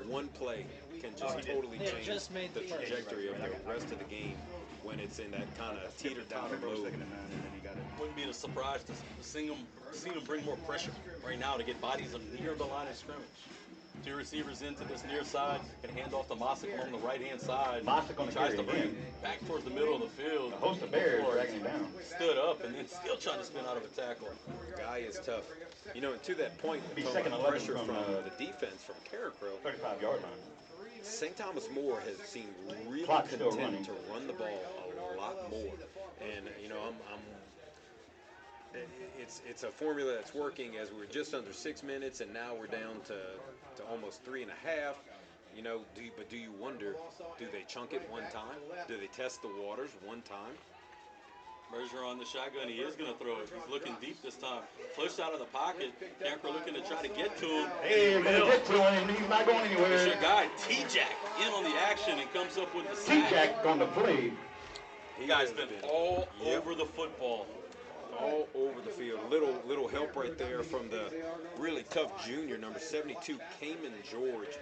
Speaker 2: one play can just totally
Speaker 5: They
Speaker 2: change
Speaker 5: just made
Speaker 2: the
Speaker 5: the first.
Speaker 2: trajectory of the rest of the game when it's in that kind of teeter-totter mode.
Speaker 3: Second and 9, and then he got it.
Speaker 1: Wouldn't be a surprise to see them bring more pressure right now to get bodies near the line of scrimmage. 2 receivers into this near side, can hand off to Mosick along the right-hand side.
Speaker 3: Mosick on
Speaker 1: He
Speaker 3: the
Speaker 1: tries
Speaker 3: carry
Speaker 1: to bring
Speaker 3: again.
Speaker 1: it back towards the middle of the field.
Speaker 3: The host of Bears
Speaker 1: before
Speaker 3: dragging him down.
Speaker 1: stood up and then still trying to spin out of a tackle.
Speaker 2: Guy is tough. And to that point,
Speaker 3: Be
Speaker 2: talking
Speaker 3: second
Speaker 2: about
Speaker 3: 11
Speaker 2: pressure
Speaker 3: from,
Speaker 2: from the defense from Carencro.
Speaker 3: 35-yard line.
Speaker 2: St. Thomas More has seemed really
Speaker 3: Clock's still
Speaker 2: content
Speaker 3: running.
Speaker 2: to run the ball a lot more, and you know it's a formula that's working as we're just under 6 minutes, and now we're down to almost 3.5. You know, do you wonder, do they chunk it one time? Do they test the waters one time?
Speaker 1: Bergeron on the shotgun. He is going to throw it. He's looking deep this time. Flushed out of the pocket. Carencro looking to try to get to him.
Speaker 3: Hey, we're gonna get to him. He's not going
Speaker 1: It's
Speaker 3: anywhere.
Speaker 1: your guy, T-Jack, in on the action and comes up with the sack.
Speaker 3: T-Jack on the play.
Speaker 1: He guy's been all over the football.
Speaker 2: All over the field. Little help right there from the really tough junior, number 72, Cayman George.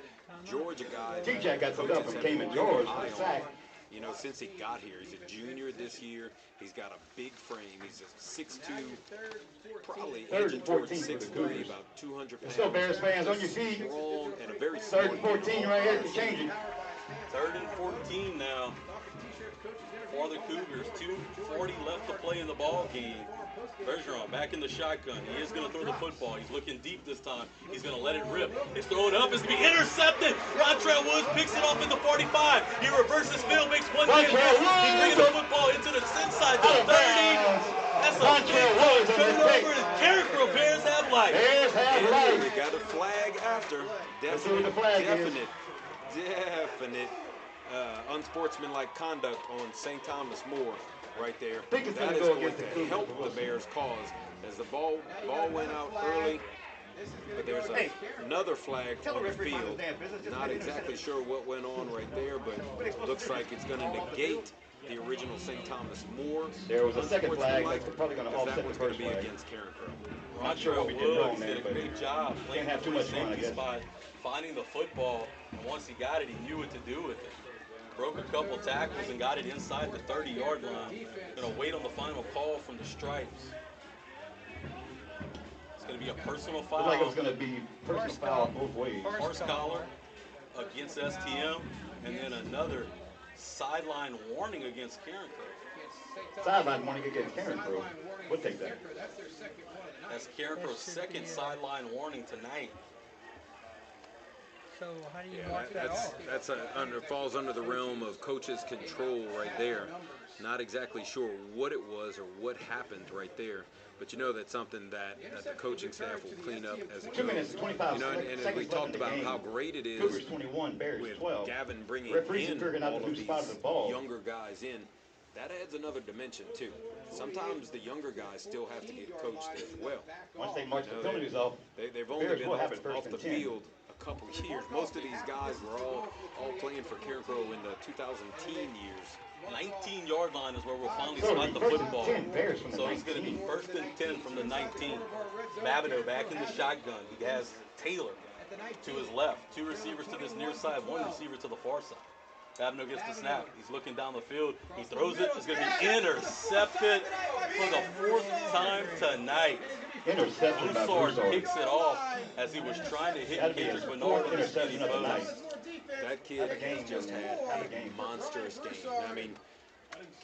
Speaker 2: George, a guy that
Speaker 3: T-Jack got some help
Speaker 2: coaches
Speaker 3: from
Speaker 2: have
Speaker 3: Cayman
Speaker 2: been
Speaker 3: George.
Speaker 2: high on,
Speaker 3: Sack.
Speaker 2: you know, since he got here. He's a junior this year. He's got a big frame. He's a 6'2", probably
Speaker 3: Third
Speaker 2: edging
Speaker 3: and
Speaker 2: towards
Speaker 3: 14 for the
Speaker 2: 6'3",
Speaker 3: Cougars.
Speaker 2: about 200 pounds.
Speaker 3: Still Bears fans on your feet.
Speaker 2: Strong and a very
Speaker 3: Third
Speaker 2: smart
Speaker 3: and 14 right here to change it.
Speaker 1: 3rd and 14 now for the Cougars. 2:40 left to play in the ball game. Bergeron back in the shotgun. He is going to throw the football. He's looking deep this time. He's going to let it rip. He's throwing up. It's going to be intercepted. Rontrell Woods picks it off in the 45. He reverses field, makes one man pass. He brings the football into the inside the 30. That's a big turnover. And Carencro Bears have life.
Speaker 3: Bears have
Speaker 2: And
Speaker 3: life.
Speaker 2: we got a flag after.
Speaker 3: Let's see what the flag is.
Speaker 2: Definite unsportsmanlike conduct on St. Thomas More right there.
Speaker 3: Think it's
Speaker 2: That
Speaker 3: gonna
Speaker 2: is
Speaker 3: go
Speaker 2: going
Speaker 3: against the
Speaker 2: to
Speaker 3: Cougars,
Speaker 2: help
Speaker 3: but we'll
Speaker 2: the
Speaker 3: see.
Speaker 2: Bears' cause as the ball went out early. But there's another flag on the field. Not exactly sure what went on right there, but looks like it's going to negate the original St. Thomas More.
Speaker 3: There was a second flag
Speaker 2: unsportsmanlike,
Speaker 3: that's probably gonna
Speaker 2: because
Speaker 3: offset
Speaker 2: that
Speaker 3: the
Speaker 2: one's going to
Speaker 3: first
Speaker 2: be
Speaker 3: flag.
Speaker 2: against Carencro.
Speaker 3: Not sure what we did
Speaker 1: Woods
Speaker 3: wrong
Speaker 1: did
Speaker 3: there,
Speaker 1: a
Speaker 3: but
Speaker 1: great job playing
Speaker 3: can't have too
Speaker 1: the
Speaker 3: much fun, I
Speaker 1: safety
Speaker 3: guess.
Speaker 1: spot, finding the football, and once he got it, he knew what to do with it. Broke a couple tackles and got it inside the 30-yard line. Gonna wait on the final call from the stripes. It's gonna be a personal
Speaker 3: looked like it was
Speaker 1: foul.
Speaker 3: going to be personal foul both ways.
Speaker 1: Horse collar against STM, and then another sideline warning against Carencro.
Speaker 3: Sideline warning against Carencro. We'll take that.
Speaker 1: That's Carencro's second sideline warning tonight.
Speaker 5: So how do you
Speaker 2: Yeah,
Speaker 5: mark that off?
Speaker 2: falls under the realm of coach's control right there. Not exactly sure what it was or what happened right there, but you know that's something that the coaching staff will clean up as it
Speaker 3: 2 minutes,
Speaker 2: goes.
Speaker 3: 25
Speaker 2: You know, and
Speaker 3: seconds
Speaker 2: we
Speaker 3: left
Speaker 2: talked
Speaker 3: in the
Speaker 2: about
Speaker 3: game.
Speaker 2: how great it is
Speaker 3: Cougars 21, Bears
Speaker 2: with
Speaker 3: 12.
Speaker 2: Gavin bringing
Speaker 3: Referees are
Speaker 2: in
Speaker 3: figuring out
Speaker 2: all
Speaker 3: the
Speaker 2: of
Speaker 3: new spot of
Speaker 2: these
Speaker 3: the ball.
Speaker 2: younger guys in. That adds another dimension too. Sometimes the younger guys still have to get coached as well.
Speaker 3: Once they march the
Speaker 2: know,
Speaker 3: penalties off,
Speaker 2: They've only
Speaker 3: Bears
Speaker 2: been
Speaker 3: will have it
Speaker 2: off
Speaker 3: first
Speaker 2: the
Speaker 3: and 10.
Speaker 2: field a couple years. Most of these guys were all playing for Carencro in the 2010 years.
Speaker 1: 19-yard line is where we'll finally
Speaker 3: So
Speaker 1: spot the
Speaker 3: first and
Speaker 1: football.
Speaker 3: 10 Bears from the
Speaker 1: So it's going to be
Speaker 3: 19.
Speaker 1: 1st and 10 from the 19. Babineau back in the shotgun. He has Taylor to his left. 2 receivers to this near side, 1 receiver to the far side. Babineau gets the snap. He's looking down the field. He throws it. It's going to be intercepted for the 4th time tonight.
Speaker 3: interception by
Speaker 1: Broussard
Speaker 3: Broussard.
Speaker 1: kicks it off as he was trying to hit
Speaker 3: That'd be
Speaker 1: Kendrick
Speaker 3: his
Speaker 1: Bernard
Speaker 3: 4th
Speaker 1: with his skinny
Speaker 3: interception of the night.
Speaker 1: bows.
Speaker 2: That kid has just had a monstrous game. I mean,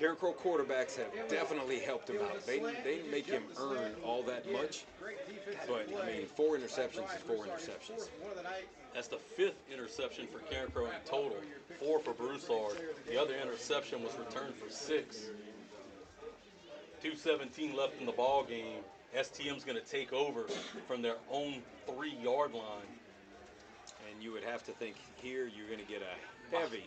Speaker 2: Carencro quarterbacks have definitely helped him out. They didn't make him earn all that much, but I mean, 4 interceptions is 4 interceptions.
Speaker 1: That's the 5th interception for Carencro in total. 4 for Broussard. The other interception was returned for 6. 2:17 left in the ball game. STM's going to take over from their own 3-yard line.
Speaker 2: And you would have to think here you're going to get a heavy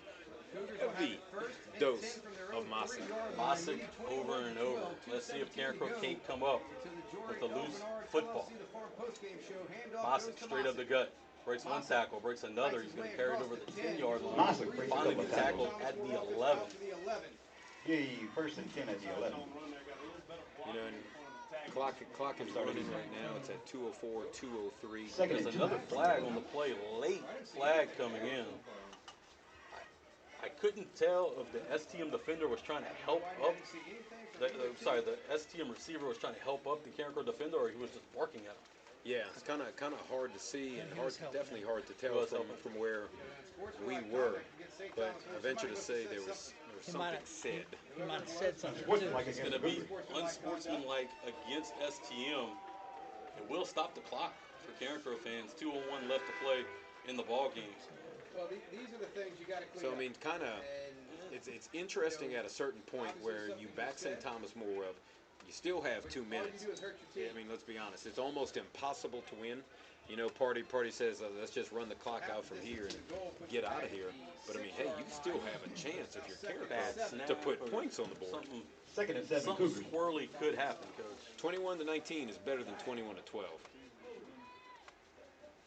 Speaker 2: dose of Masick.
Speaker 1: Masick over and over. Let's see if Carencro can't come up with a loose football. Masick straight up the gut. Breaks one tackle, breaks another. He's going to carry it over the 10-yard line.
Speaker 3: Masick breaks a
Speaker 1: Finally
Speaker 3: couple
Speaker 1: be
Speaker 3: of
Speaker 1: tackled
Speaker 3: tackles.
Speaker 1: at the 11.
Speaker 3: Yeah, 1st and 10 at the 11.
Speaker 2: You know, and clock is running right now. It's at 2:04, 2:03.
Speaker 3: Second
Speaker 1: There's
Speaker 3: and 2.
Speaker 1: another flag on the play, late flag coming in. I couldn't tell if the STM defender was trying to help up. The STM receiver was trying to help up the Carencro defender, or he was just barking at him.
Speaker 2: Yeah, it's kind of hard to see and definitely hard to
Speaker 1: He
Speaker 2: tell
Speaker 1: was helping.
Speaker 2: from where we were. But I venture to say there was
Speaker 5: He
Speaker 2: something
Speaker 5: might have
Speaker 2: said.
Speaker 5: He might have said something
Speaker 3: What's
Speaker 5: too.
Speaker 3: like
Speaker 1: It's
Speaker 3: against
Speaker 1: going to be
Speaker 3: Cougars?
Speaker 1: unsportsmanlike against STM. It will stop the clock for Carencro fans. 2:01 left to play in the ball game.
Speaker 4: Well, these are the things you got to clean
Speaker 2: So, I
Speaker 4: up.
Speaker 2: mean, kind of, it's interesting at a certain point where you back St. Thomas more up. You still have 2 minutes. I mean, let's be honest. It's almost impossible to win. You know, Party says, let's just run the clock out from here and get out of here. But, I mean, hey, you still have a chance if you're Carencro to put points on the board.
Speaker 3: Second and 7,
Speaker 1: Something
Speaker 3: Cougars.
Speaker 1: squirrely could happen, Coach.
Speaker 2: 21-19 is better than 21-12.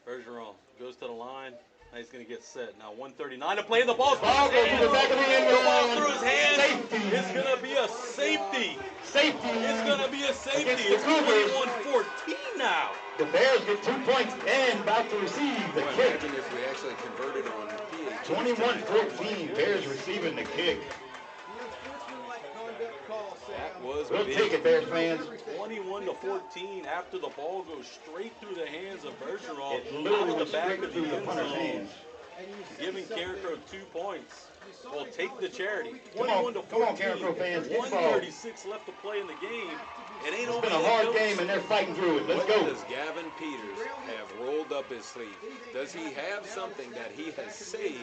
Speaker 1: Bergeron goes to the line. Now he's going to get set. Now 139 to play. The ball's
Speaker 3: Ball goes to the back of the end
Speaker 1: The ball
Speaker 3: zone.
Speaker 1: through his hands.
Speaker 3: Safety.
Speaker 1: It's going to be a safety.
Speaker 3: Safety.
Speaker 1: It's going to be a safety.
Speaker 3: Against the
Speaker 1: It's
Speaker 3: Cougars.
Speaker 1: 21-14 now.
Speaker 3: The Bears get 2 points and about to receive the
Speaker 2: Boy,
Speaker 3: kick.
Speaker 2: imagine if we actually converted on PAT.
Speaker 3: 21-14, Bears receiving the kick.
Speaker 2: That was
Speaker 3: We'll
Speaker 2: big.
Speaker 3: take it, Bears fans.
Speaker 1: 21-14 after the ball goes straight through the hands of Bergeron.
Speaker 3: It literally
Speaker 1: out of
Speaker 3: went
Speaker 1: the back
Speaker 3: straight
Speaker 1: of
Speaker 3: through
Speaker 1: the
Speaker 3: the
Speaker 1: end
Speaker 3: punter's
Speaker 1: zone,
Speaker 3: hands.
Speaker 1: giving Carencro 2 points. Will take the charity.
Speaker 3: Come on,
Speaker 1: 21-14.
Speaker 3: come on, Carencro fans, get involved.
Speaker 1: 136 left to play in the game. It ain't
Speaker 3: It's
Speaker 1: over
Speaker 3: been a
Speaker 1: yet,
Speaker 3: hard
Speaker 1: Coach.
Speaker 3: game, and they're fighting through it. Let's
Speaker 2: What
Speaker 3: go.
Speaker 2: does Gavin Peters have rolled up his sleeve? Does he have something that he has saved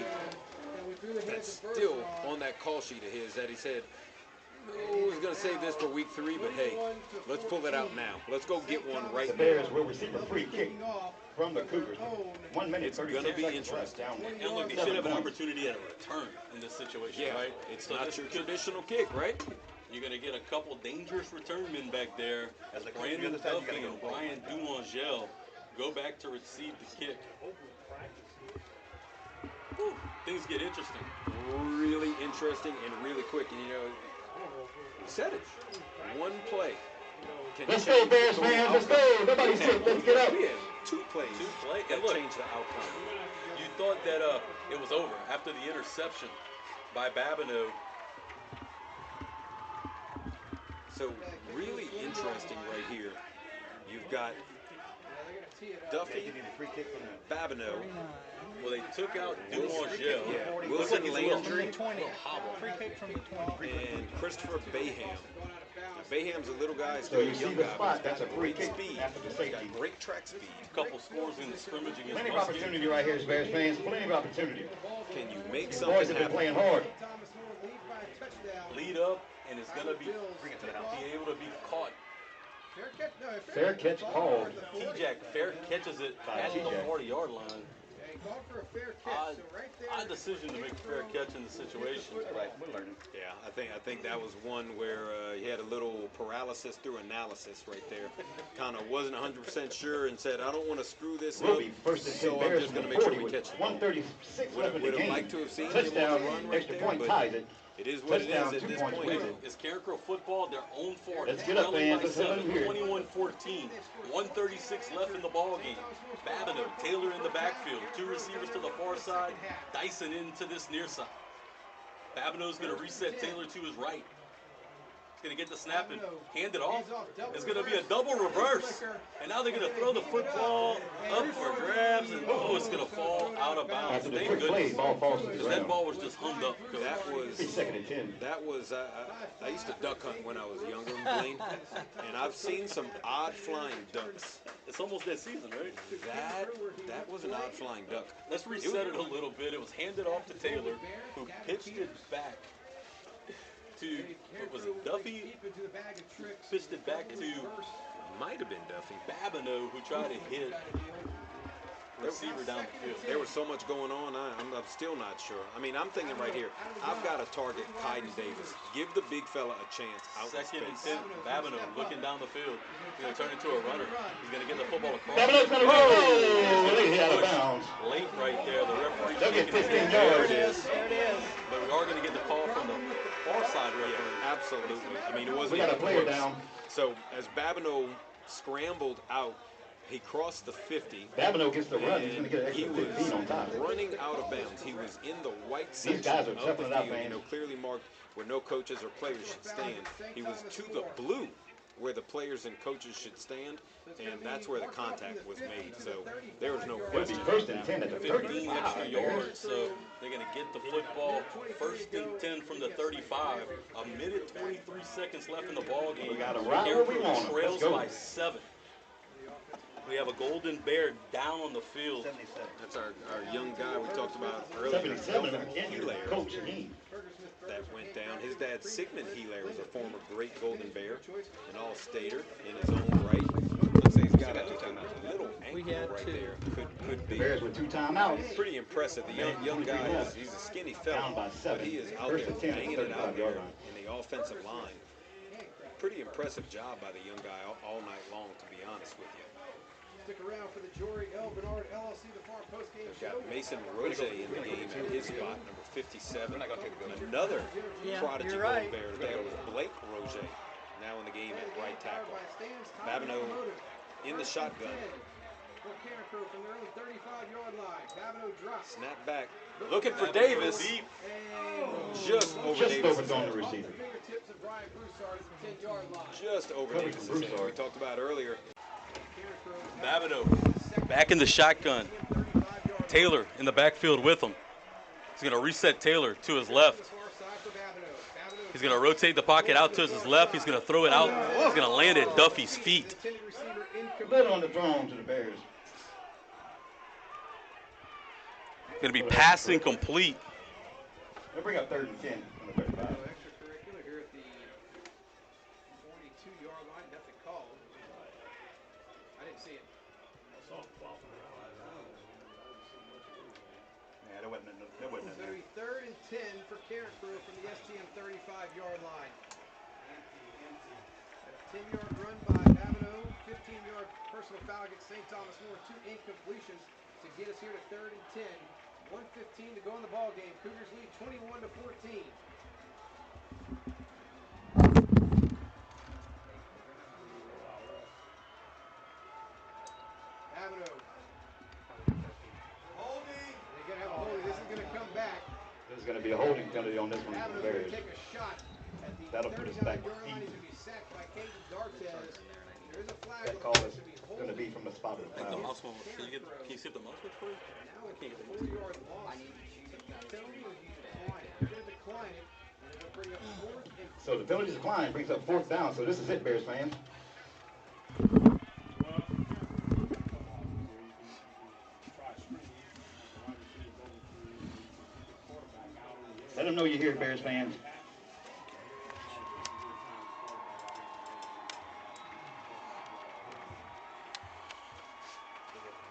Speaker 2: that's still on that call sheet of his that he said, oh, he's going to save this for week 3, but hey, let's pull it out now. Let's go get one right
Speaker 3: The
Speaker 2: now.
Speaker 3: Bears will receive a free kick from the Cougars. 1 minute,
Speaker 2: It's
Speaker 3: 36
Speaker 2: gonna be
Speaker 3: seconds left
Speaker 2: interesting.
Speaker 3: down there.
Speaker 1: And look, they should have an opportunity at a return in this situation,
Speaker 2: Yeah,
Speaker 1: right?
Speaker 2: it's
Speaker 1: So
Speaker 2: not
Speaker 1: this
Speaker 2: your
Speaker 1: could-
Speaker 2: traditional kick, right?
Speaker 1: You're going to get a couple dangerous return men back there as Brandon Duffy and Ryan Dumangel go back to receive the kick. Whew, things get interesting.
Speaker 2: Really interesting and really quick. And you know, we said it. One play. Can
Speaker 3: Let's
Speaker 2: change
Speaker 3: go, Bears
Speaker 2: the total
Speaker 3: fans. Let's
Speaker 2: outcome.
Speaker 3: go. Nobody sit. Let's get up.
Speaker 2: We had 2 plays that
Speaker 1: And look,
Speaker 2: changed the outcome.
Speaker 1: you thought that it was over after the interception by Babineau.
Speaker 2: So really interesting right here. You've got Duffy, Babineau,
Speaker 1: Well, they took out Dumangel.
Speaker 2: yeah,
Speaker 1: Looks like
Speaker 2: Wilson
Speaker 1: he's a little
Speaker 2: Landry,
Speaker 5: 20. Free kick from the 20.
Speaker 2: and Christopher Bayham. Bayham's a little guy,
Speaker 3: So
Speaker 2: still a
Speaker 3: you see
Speaker 2: young
Speaker 3: the
Speaker 2: guy,
Speaker 3: spot.
Speaker 2: but he's
Speaker 3: That's a
Speaker 2: got
Speaker 3: free
Speaker 2: great
Speaker 3: kick
Speaker 2: speed.
Speaker 3: after the
Speaker 2: He's
Speaker 3: safety.
Speaker 2: got great track speed.
Speaker 1: Couple scores in the scrimmage against
Speaker 3: Plenty of
Speaker 1: Westgate.
Speaker 3: opportunity right here, Bears fans. Plenty of opportunity.
Speaker 2: Can you make
Speaker 3: These boys
Speaker 2: something
Speaker 3: have been
Speaker 2: happen?
Speaker 3: playing hard.
Speaker 1: Lead up, and it's going to be able to be caught.
Speaker 3: Fair catch called.
Speaker 1: T-Jack Fair catches it at the
Speaker 3: T-Jack.
Speaker 1: 40-yard line. Odd decision to make a fair catch in the situation.
Speaker 3: Right, we're learning.
Speaker 2: Yeah, I think that was one where he had a little paralysis through analysis right there. Kind of wasn't 100% sure and said, I don't want to screw this
Speaker 3: We'll
Speaker 2: up,
Speaker 3: be first and 10
Speaker 2: so I'm
Speaker 3: Bears
Speaker 2: just
Speaker 3: from
Speaker 2: going
Speaker 3: the
Speaker 2: to make sure
Speaker 3: 40
Speaker 2: we
Speaker 3: with
Speaker 2: catch the ball.
Speaker 3: 136 left in the
Speaker 2: Would have
Speaker 3: game.
Speaker 2: liked to have seen him
Speaker 3: Touchdown,
Speaker 2: on the run right
Speaker 3: extra
Speaker 2: there,
Speaker 3: point
Speaker 2: but
Speaker 3: ties it.
Speaker 2: it is what it is
Speaker 3: Touchdown,
Speaker 2: at
Speaker 3: 2
Speaker 2: this
Speaker 3: points
Speaker 2: point.
Speaker 3: later.
Speaker 1: Is Carencro football? They're own for it.
Speaker 3: Let's get up, fans. Let's let them hear it.
Speaker 1: 21-14. 136 left in the ball game. Babineau, Taylor in the backfield. 2 receivers to the far side. Dyson into this near side. Babineau's going to reset Taylor to his right. He's going to get the snap and hand it off. It's going to be a double reverse. And now they're going to throw the football up for grabs, and oh, it's going to fall out of bounds.
Speaker 3: After the
Speaker 1: Thank
Speaker 3: quick play,
Speaker 1: goodness.
Speaker 3: ball falls to the
Speaker 1: Because that
Speaker 3: ground.
Speaker 1: ball was just hummed up.
Speaker 2: That was
Speaker 3: Second and 10.
Speaker 2: That was, I used to duck hunt when I was younger, Blaine, and I've seen some odd flying ducks.
Speaker 1: It's almost that season, right?
Speaker 2: That was an odd flying duck.
Speaker 1: Let's reset it a little bit. It was handed off to Taylor, who pitched it back to, what was it, Duffy? Pitched it back to
Speaker 2: Might have been Duffy.
Speaker 1: Babineau, who tried to hit receiver down the field.
Speaker 2: There was so much going on, I'm still not sure. I mean, I'm thinking right here, I've got to target Kaiden Davis. Give the big fella a chance out in
Speaker 1: Second and
Speaker 2: space.
Speaker 1: 10, Babineau looking down the field. He's going to turn into a runner. He's going to get the football across.
Speaker 3: Babineau's going to roll. They hit out of
Speaker 1: Pushed
Speaker 3: bounds.
Speaker 1: late right there. The referee
Speaker 3: They'll get
Speaker 1: shaking his
Speaker 3: 15
Speaker 1: head.
Speaker 3: yards.
Speaker 1: There it is. But we are going to get the call from the far side referee.
Speaker 2: Yeah, absolutely. I mean, it wasn't
Speaker 3: We got a
Speaker 2: even
Speaker 3: player
Speaker 2: close.
Speaker 3: down.
Speaker 2: So as Babineau scrambled out, he crossed the 50.
Speaker 3: Babineau gets the run. He's going to get an
Speaker 2: He
Speaker 3: extra 15 on
Speaker 2: was
Speaker 3: top.
Speaker 2: running out of bounds. He was in the white section
Speaker 3: guys are
Speaker 2: of the
Speaker 3: toughing it out,
Speaker 2: field,
Speaker 3: man.
Speaker 2: clearly marked where no coaches or players should stand. He was to the blue where the players and coaches should stand, and that's where the contact was made. So there was no
Speaker 3: It'll be
Speaker 2: question.
Speaker 3: first and 10 at the 30.
Speaker 1: 15 extra yards, so they're going to get the football first and 10 from the 35. A minute 23 seconds left in the ball game.
Speaker 3: We got 'em right where we
Speaker 1: Carencro
Speaker 3: want 'em.
Speaker 1: trails
Speaker 3: Let's go.
Speaker 1: by 7. We have a Golden Bear down on the field.
Speaker 3: 77.
Speaker 2: That's our young guy we talked about earlier,
Speaker 3: 77
Speaker 2: Elvin Hilaire,
Speaker 3: Coach Dean.
Speaker 2: that went down. His dad, Sigmund Hilaire, was a former great Golden Bear, an all-stater in his own right. Looks like he's got a little ankle right there. Could
Speaker 3: The
Speaker 2: be.
Speaker 3: Bears with 2 timeouts.
Speaker 2: Pretty impressive. The young guy he's a skinny
Speaker 3: Down
Speaker 2: fella,
Speaker 3: by 7.
Speaker 2: but he is out
Speaker 3: First
Speaker 2: there
Speaker 3: and 10
Speaker 2: banging
Speaker 3: at
Speaker 2: it out
Speaker 3: 35
Speaker 2: there
Speaker 3: yard line.
Speaker 2: in the offensive line. Pretty impressive job by the young guy all night long, to be honest with you.
Speaker 4: Stick around for the Jory L. Bernard LLC, the Farm Postgame
Speaker 2: They've
Speaker 4: Show.
Speaker 2: got Mason Roger in the game at his spot, number 57. Another prodigy Golden Bear today was Blake Roger, now in the game at right tackle. Babineau in the shotgun.
Speaker 4: For Carencro from their own 35-yard line. Babineau drops.
Speaker 2: Snap back.
Speaker 1: Looking for Davis.
Speaker 2: Just over
Speaker 3: Just
Speaker 2: Davis'
Speaker 3: overthrown
Speaker 2: head.
Speaker 3: the receiver.
Speaker 4: The fingertips of Brian Broussard at the 10-yard line.
Speaker 2: Just over
Speaker 3: Coverage
Speaker 2: Davis'
Speaker 3: from
Speaker 2: head. We
Speaker 3: Broussard.
Speaker 2: talked about earlier.
Speaker 1: Babineau back in the shotgun. Taylor in the backfield with him. He's going to reset Taylor to his left. He's going to rotate the pocket out to his left. He's going to throw it out. He's going to land at Duffy's feet.
Speaker 3: Little on the throne to the Bears.
Speaker 1: Going to be passing complete.
Speaker 3: They'll bring up 3rd and 10 on the 35.
Speaker 4: Extracurricular here at the 42-yard line. Nothing called. I didn't see it.
Speaker 3: Yeah, there wasn't
Speaker 4: It's going to be 3rd and 10 for Carencro from the STM 35-yard line. A 10-yard run by Babineau. 15-yard personal foul against St. Thomas More. 2 incompletions to get us here to 3rd and 10. 1:15 to go in the ball game. Cougars lead 21-14. Babineau. Holding. They're going to have a holding. This is going to come back.
Speaker 3: There's going to be a holding penalty on this one for the
Speaker 4: Babineau's going
Speaker 3: Bears.
Speaker 4: to take a shot at the
Speaker 3: That'll put us back
Speaker 4: 39-yard line.
Speaker 3: deep.
Speaker 4: He's going to be sacked by Caden D'Artez. There is a flag.
Speaker 3: That call is going to be from the spot of the
Speaker 1: The
Speaker 3: foul.
Speaker 1: mouse won't- Can you see the mouse switch for you?
Speaker 4: Now it's a 4-yard loss. Penalty, or you decline it? You're going to decline it. And it'll bring up 4th and
Speaker 3: So the penalty decline brings up 4th down. So this is it, Bears fans. Let them know you're here, Bears fans.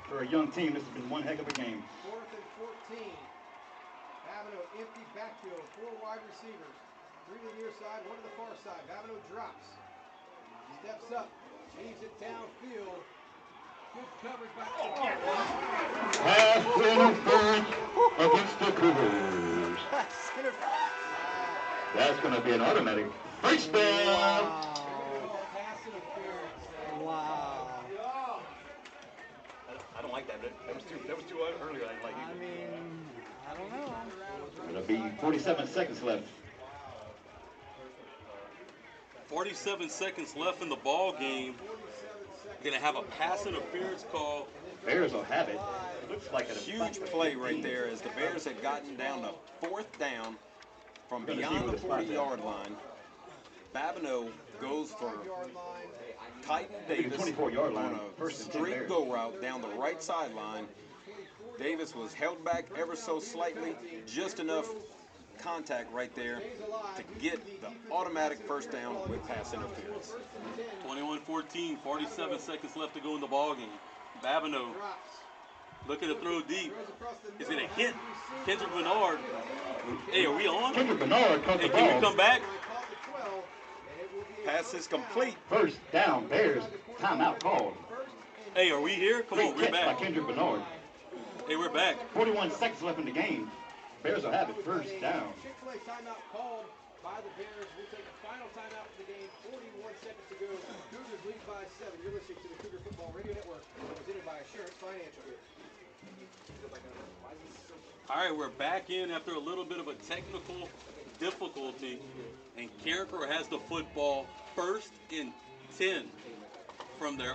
Speaker 3: For a young team, this has been one heck of a game.
Speaker 4: 4th and 14. Babineau empty backfield, 4 wide receivers. 3 to the near side, 1 to the far side. Babineau drops. Steps up. Leaves it downfield. Good coverage by
Speaker 3: Pass interference against the Cougars. That's going to be an automatic first down.
Speaker 4: pass interference.
Speaker 5: Wow.
Speaker 1: I don't like that. That was too early. I didn't like
Speaker 5: I
Speaker 1: it.
Speaker 5: mean, I don't know.
Speaker 3: It'll be 47 seconds left.
Speaker 1: 47 seconds left in the ball game. We're going to have a pass interference call.
Speaker 3: Bears will have it. Looks like a
Speaker 2: Huge play right there as the Bears had gotten down to 4th down from beyond the 40-yard line. Babineau goes for Titan Davis
Speaker 3: 24-yard line.
Speaker 2: on a
Speaker 3: First and 10
Speaker 2: straight
Speaker 3: Bears.
Speaker 2: go route down the right sideline. Davis was held back ever so slightly, just enough contact right there to get the automatic first down with pass interference.
Speaker 1: 21-14, 47 seconds left to go in the ball game. Babineau looking to throw deep. He's going to hit Kendrick Bernard. Hey, are we on?
Speaker 3: Kendrick Bernard caught
Speaker 1: Hey,
Speaker 3: the
Speaker 1: can we
Speaker 3: ball.
Speaker 1: come back?
Speaker 2: Pass is complete.
Speaker 3: First down, Bears. Timeout called.
Speaker 1: Hey, are we here? Come on,
Speaker 3: Great
Speaker 1: we're
Speaker 3: catch by
Speaker 1: back.
Speaker 3: Kendrick Bernard.
Speaker 1: Hey, we're back.
Speaker 3: 41 seconds left in the game. Bears will have it first down.
Speaker 4: Chick-fil-A timeout called by the Bears. We'll take a final timeout for the game. 41 seconds to go. Cougars lead by 7. You're listening to the Cougar Football Radio Network, presented by Assurance Financial Group.
Speaker 1: All right, we're back in after a little bit of a technical difficulty, and Carencro has the football 1st and 10 from the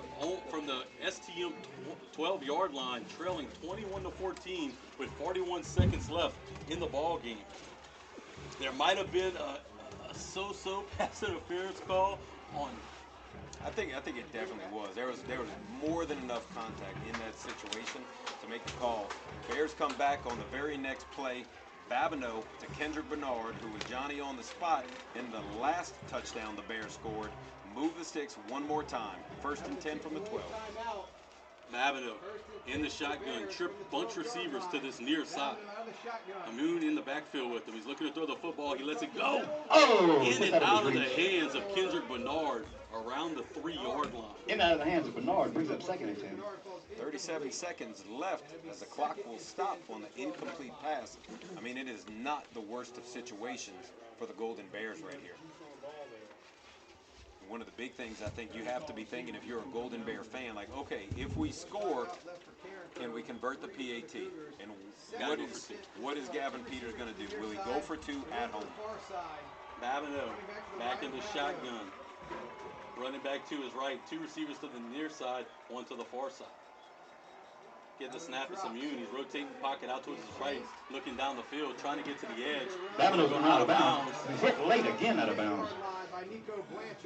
Speaker 1: STM 12-yard line, trailing 21-14 with 41 seconds left in the ball game. There might have been a so-so pass interference call on
Speaker 2: I think it definitely was. There was more than enough contact in that situation to make the call. Bears come back on the very next play. Babineau to Kendrick Bernard, who was Johnny on the spot in the last touchdown the Bears scored. Move the sticks one more time. 1st and 10 from the 12.
Speaker 1: Babineau in the shotgun, bunch receivers to this near side. Amoon in the backfield with him. He's looking to throw the football. He lets it go.
Speaker 3: Oh!
Speaker 1: In and out of the hands of Kendrick Bernard around the 3-yard line.
Speaker 3: In and out of the hands of Bernard, brings up 2nd and 10.
Speaker 2: 37 seconds left as the clock will stop on the incomplete pass. I mean, it is not the worst of situations for the Golden Bears right here. One of the big things I think you have to be thinking if you're a Golden Bear fan, like, okay, if we score, can we convert the PAT? And what is Gavin Peters going to do? Will he go for 2 at home?
Speaker 1: Babineau back in the shotgun. Running back to his right. 2 receivers to the near side, 1 to the far side. Get the snap of Amoon. He's rotating the pocket out towards his right, looking down the field, trying to get to the edge.
Speaker 3: Babineau's going out of bounds. He's hit late again out of bounds.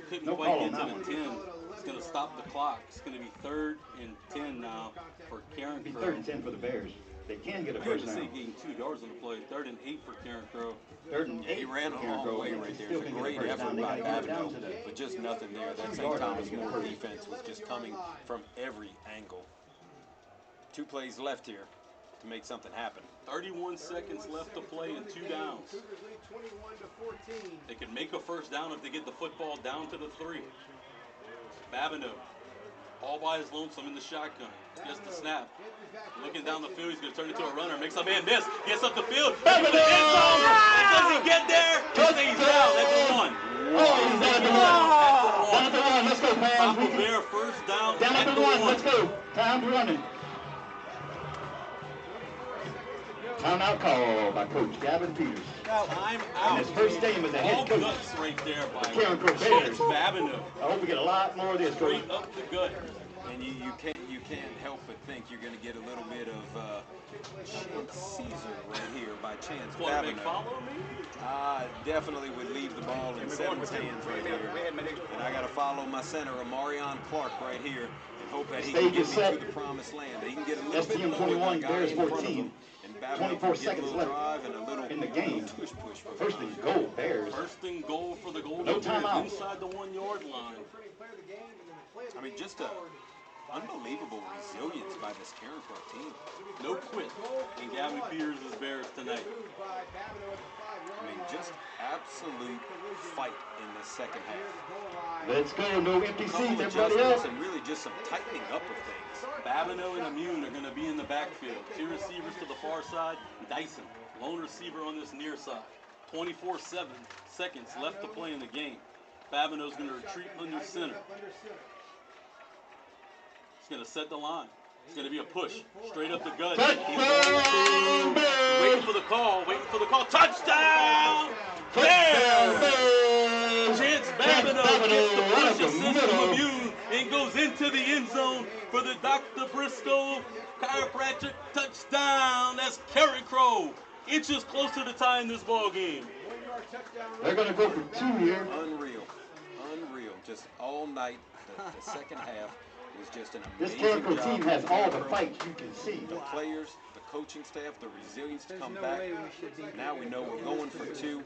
Speaker 1: Couldn't quite get to the 10. It's going to stop the clock. It's going to be 3rd and 10 now for Carencro.
Speaker 3: It'll be 3rd and 10 for the Bears. They can get a
Speaker 1: I heard
Speaker 3: first
Speaker 1: to say
Speaker 3: down.
Speaker 1: getting 2 yards on the play. 3rd and 8 for Carencro.
Speaker 3: 3rd and 8.
Speaker 2: He ran a long way right there. It's a great effort by Babineau, but just nothing there. That St. Thomas More defense was just coming from every angle. 2 plays left here to make something happen.
Speaker 1: 31 seconds left to play and 2 downs. They can make a first down if they get the football down to the 3. Babineau, all by his lonesome in the shotgun. Gets the snap. Looking down the field, he's going to turn it to a runner. Makes a man miss. Gets up the field. Babineau! And does he get there? He stays down. That's a 1.
Speaker 3: Oh, he's down at the 1. Down at the 1. Let's go, fans.
Speaker 1: Papa Bear first down
Speaker 3: Down at the 1. Let's go. Time to running. Timeout call by Coach Gavin Peters.
Speaker 1: Time out.
Speaker 3: And his first game as a
Speaker 1: All
Speaker 3: head coach.
Speaker 1: guts right there by
Speaker 3: Carencro Bears.
Speaker 1: Babineau.
Speaker 3: I hope we get a lot more of this, Coach.
Speaker 1: Straight up the gut.
Speaker 2: And you can't help but think you're going to get a little bit of Chance Caesar right here by Chance
Speaker 1: Quarterback
Speaker 2: Babineau.
Speaker 1: follow me?
Speaker 2: Definitely would leave the ball in Seven's hands right here. And I got to follow my center, Amarion Clark, right here, and hope that he can get me to the promised land. He can get a little bit
Speaker 3: STM
Speaker 2: more
Speaker 3: 21,
Speaker 2: than the guy
Speaker 3: Bears
Speaker 2: in front of
Speaker 3: 14.
Speaker 2: him. And Babineau
Speaker 3: 24
Speaker 2: can get a
Speaker 3: seconds
Speaker 2: little
Speaker 3: left
Speaker 2: drive and a little
Speaker 3: in the game.
Speaker 2: Tush push for
Speaker 3: First and goal, Bears.
Speaker 1: First and goal for the Golden
Speaker 3: No
Speaker 1: Bears
Speaker 3: timeout.
Speaker 1: inside the 1-yard line.
Speaker 2: I mean, just a unbelievable resilience by this Carencro team.
Speaker 1: No quit in Gavin Peters' Bears tonight.
Speaker 2: I mean, just absolute fight in the second half.
Speaker 3: Let's go. No empty
Speaker 2: Couple
Speaker 3: seats, everybody else.
Speaker 2: adjustments and really just some tightening up of things.
Speaker 1: Babineau and Amoon are going to be in the backfield. 2 receivers to the far side. Dyson, lone receiver on this near side. 24 seconds left to play in the game. Babineau's going to retreat under center. He's going to set the line. It's going to be a push straight up the gut. He's going to, waiting for the call. Touchdown! Bears! Chance Babineau gets the push assist from Amoon and goes into the end zone for the Dr. Briscoe chiropractic touchdown. That's Carencro. Inches closer to tying this ball game.
Speaker 3: They're going to go for 2 here.
Speaker 2: Unreal. Just all night, the second half was just an
Speaker 3: This
Speaker 2: amazing
Speaker 3: Carencro
Speaker 2: job.
Speaker 3: team has all the fight you can see.
Speaker 2: The players, the coaching staff, the resilience to come
Speaker 5: no
Speaker 2: back.
Speaker 5: way we should be
Speaker 2: Now we know we're going for 2.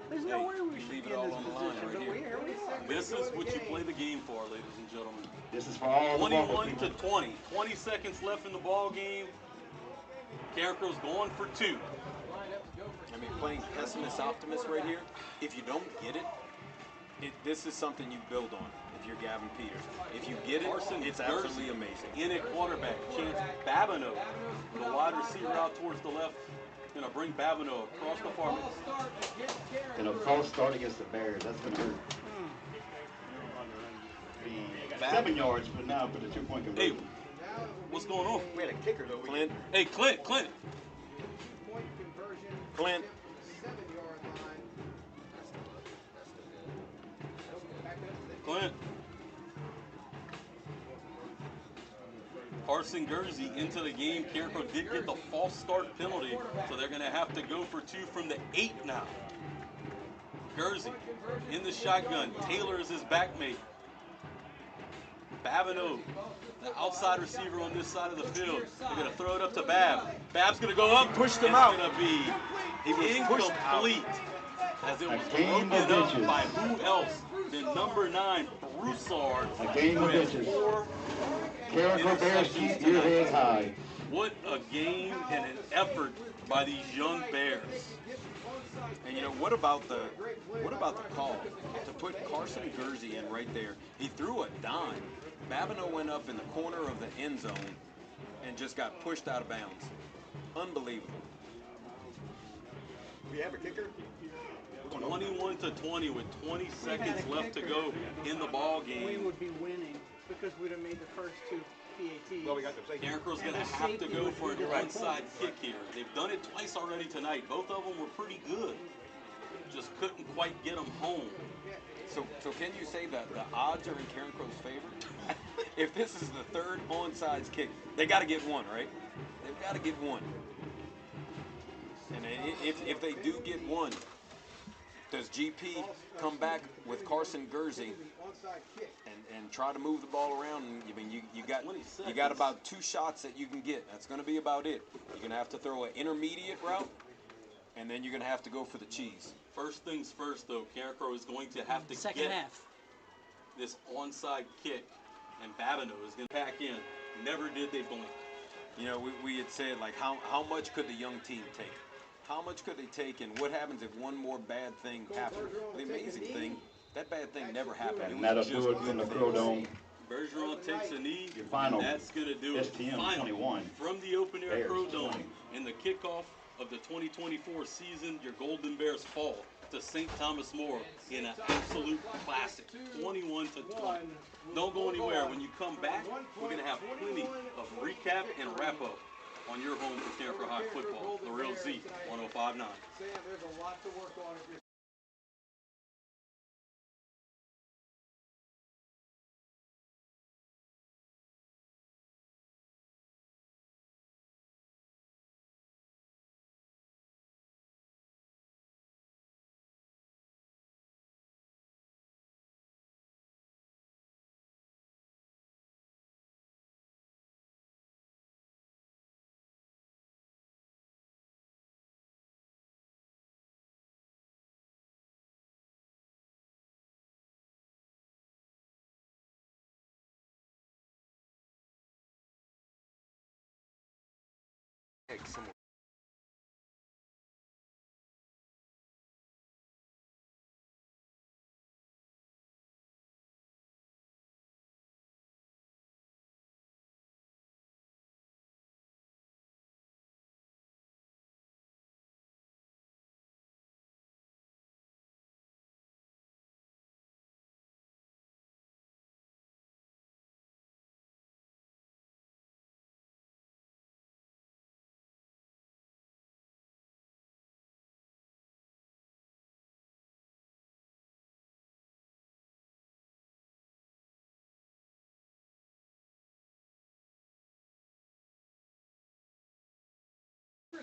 Speaker 5: There's no way we
Speaker 2: we
Speaker 5: should
Speaker 2: leave
Speaker 5: be
Speaker 2: it
Speaker 5: in
Speaker 2: all
Speaker 5: this
Speaker 2: on the line
Speaker 5: position,
Speaker 2: right
Speaker 5: but
Speaker 2: here.
Speaker 5: we are.
Speaker 1: This is what you play the game for, ladies and gentlemen.
Speaker 3: This is for all the ball
Speaker 1: 21
Speaker 3: people.
Speaker 1: to 20. 20 seconds left in the ball game. Carencro's going for 2.
Speaker 2: I mean, playing pessimist optimist right here. If you don't get it, this is something you build on. If you're Gavin Peters, if you get it, it's absolutely amazing.
Speaker 1: In at quarterback, Chance Babineau, the wide receiver out towards the left, gonna bring Babineau across the far.
Speaker 3: And a false start against the Bears. That's going to hurt. Be 7 yards, but now for the 2-point
Speaker 1: Hey,
Speaker 3: conversion.
Speaker 1: what's going on?
Speaker 3: We had a kicker, though.
Speaker 2: Clint,
Speaker 1: Hey, Clint.
Speaker 4: Point conversion.
Speaker 2: Clint.
Speaker 4: 7-yard line. Back up to the
Speaker 1: Clint. Carson Gursey into the game. Carencro did get the false start penalty, so they're going to have to go for 2 from the 8 now. Gursey in the shotgun. Taylor is his backmate. Babineau, the outside receiver on this side of the field. They're going to throw it up to Bab. Bab's going to go up.
Speaker 2: Pushed him out.
Speaker 1: It's going to be
Speaker 2: He was pushed out.
Speaker 1: incomplete. As it was
Speaker 3: A game
Speaker 1: broken
Speaker 3: of
Speaker 1: up
Speaker 3: inches.
Speaker 1: by who else than number 9, Broussard.
Speaker 3: A game of
Speaker 1: who has
Speaker 3: inches.
Speaker 1: 4
Speaker 3: Carencro Bears
Speaker 1: interceptions
Speaker 3: keep your
Speaker 1: tonight.
Speaker 3: heads high.
Speaker 1: What a game and an effort by these young Bears.
Speaker 2: And you know, what about the call to put Carson Gurzy in right there? He threw a dime. Babineau went up in the corner of the end zone and just got pushed out of bounds. Unbelievable.
Speaker 7: We have a kicker.
Speaker 1: 21-20 with 20 seconds left to go in the ball
Speaker 5: We
Speaker 1: game.
Speaker 5: would be winning because we'd have made the first 2 PATs.
Speaker 7: Well, we got the safety.
Speaker 1: Carencro's going to
Speaker 5: And the
Speaker 1: have to
Speaker 5: safety
Speaker 1: go
Speaker 5: would
Speaker 1: for an
Speaker 5: be the right
Speaker 1: onside
Speaker 5: point.
Speaker 1: kick here. They've done it twice already tonight. Both of them were pretty good. Just couldn't quite get them home.
Speaker 2: So can you say that the odds are in Carencro's favor? If this is the third onside kick, they got to get one, right? They've got to get one. And if they do get one, does GP come back with Carson Gurzy and try to move the ball around? I mean, you got about 2 shots that you can get. That's going to be about it. You're going to have to throw an intermediate route, and then you're going to have to go for the cheese.
Speaker 1: First things first, though, Carencro is going to have to
Speaker 5: Second
Speaker 1: get
Speaker 5: half.
Speaker 1: this onside kick, and Babineau is going to pack in. Never did they blink.
Speaker 2: You know, we had said, like, how much could the young team take? How much could they take, and what happens if one more bad thing happens? The amazing thing, that bad thing never happened. It
Speaker 3: And
Speaker 2: was
Speaker 3: that'll
Speaker 2: just
Speaker 3: do it from
Speaker 2: good
Speaker 3: the Crow
Speaker 2: things.
Speaker 3: Dome.
Speaker 1: Bergeron takes a knee,
Speaker 3: Your final,
Speaker 1: and that's going to do it.
Speaker 3: STM
Speaker 1: Final
Speaker 3: 21.
Speaker 1: from the open air
Speaker 3: Bears
Speaker 1: Crow Dome
Speaker 3: 20.
Speaker 1: in the kickoff of the 2024 season. Your Golden Bears fall to St. Thomas More in an absolute classic, 21-20. Don't go anywhere. When you come back, we're going to have plenty of recap and wrap up on your home for Carencro High football, the Real Z 105.9.
Speaker 4: Sam, there's a lot to work on if you're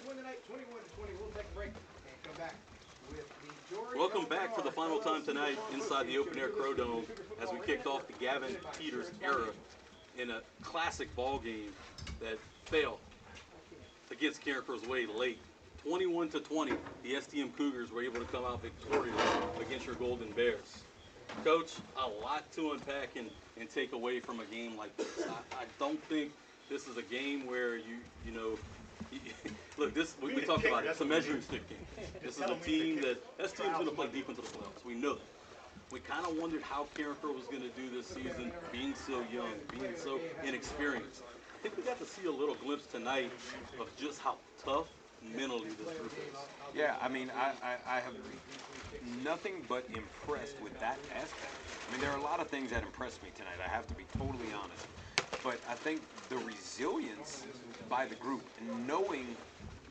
Speaker 4: win tonight, 21-20. We'll take a break and come back with the George.
Speaker 1: Welcome back for the final time tonight inside the open air Crow Dome as we kicked off the Gavin Peters era in a classic ball game that failed against Carencro's way late. 21-20, the STM Cougars were able to come out victorious against your Golden Bears. Coach, a lot to unpack and take away from a game like this. I don't think this is a game where you know, look, this we talked about it. It's a measuring stick game. This is a team that STM's going to play deep into the playoffs. We know that. We kind of wondered how Carencro was going to do this season, being so young, being so inexperienced. I think we got to see a little glimpse tonight of just how tough mentally this group is.
Speaker 2: Yeah, I mean, I have nothing but impressed with that aspect. I mean, there are a lot of things that impressed me tonight. I have to be totally honest. But I think the resilience by the group, and knowing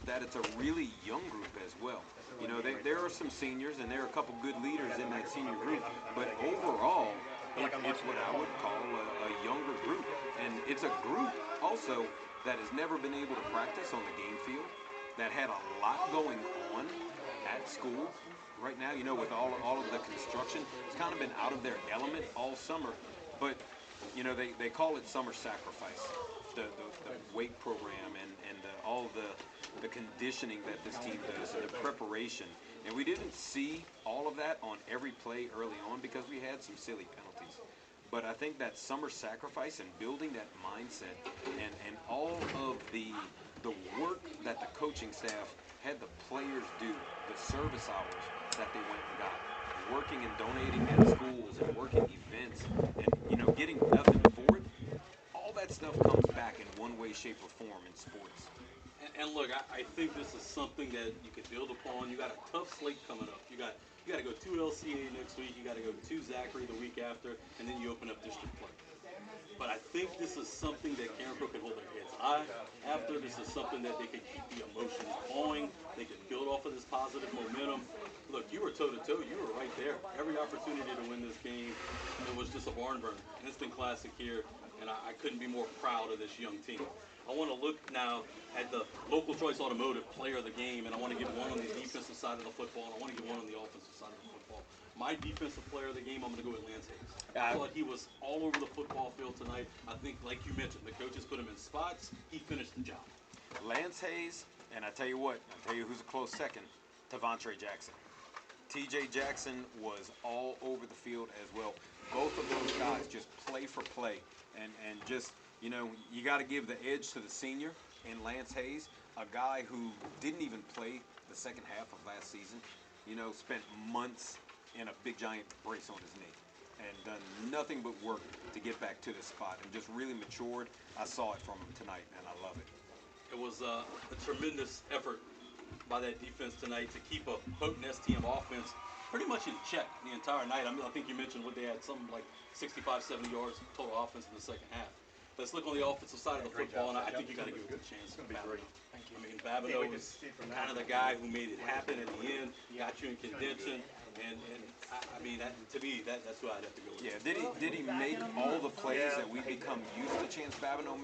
Speaker 2: that it's a really young group as well. You know, there are some seniors, and there are a couple good leaders in that senior group. But overall, it's what I would call a younger group. And it's a group also that has never been able to practice on the game field, that had a lot going on at school right now, you know, with all of the construction. It's kind of been out of their element all summer. But you know, they call it summer sacrifice, the weight program and all the conditioning that this team does and the preparation. And we didn't see all of that on every play early on because we had some silly penalties. But I think that summer sacrifice and building that mindset and all of the work that the coaching staff had the players do, the service hours that they went and got, working and donating at schools and working events and, you know, getting nothing for it, all that stuff comes back in one way, shape, or form in sports.
Speaker 1: And look, I think this is something that you could build upon. You got a tough slate coming up. You got to go to LCA next week. You got to go to Zachary the week after, and then you open up district play. But I think this is something that Carencro can hold their heads high after. This is something that they can keep the emotions going. They can build off of this positive momentum. Look, you were toe-to-toe. You were right there. Every opportunity to win this game, it was just a barn burner. Instant classic here, and I couldn't be more proud of this young team. I want to look now at the local choice automotive player of the game, and I want to give one on the defensive side of the football, and I want to give one on the offensive side of the football. My defensive player of the game, I'm going to go with Lance Hayes. I thought he was all over the football field tonight. I think, like you mentioned, the coaches put him in spots. He finished the job.
Speaker 2: Lance Hayes, and I tell you what, I'll tell you who's a close second, Tavontre Jackson. TJ Jackson was all over the field as well. Both of those guys just play for play and just, you know, you got to give the edge to the senior in Lance Hayes, a guy who didn't even play the second half of last season, you know, spent months in a big giant brace on his knee and done nothing but work to get back to this spot and just really matured. I saw it from him tonight, and I love it.
Speaker 1: It was a tremendous effort by that defense tonight to keep a potent STM offense pretty much in check the entire night. I mean, I think you mentioned what they had, something like 65, 70 yards total offense in the second half. Let's look on the offensive side of the football, and I think you got to give it a chance. It's going to be great. Thank you. I mean, Babineau was kind of the guy who made it happen at the end, got you in contention, and I mean, to me, that's who I'd have to go with.
Speaker 2: Yeah, did he make all the plays that we become used to Chance Babineau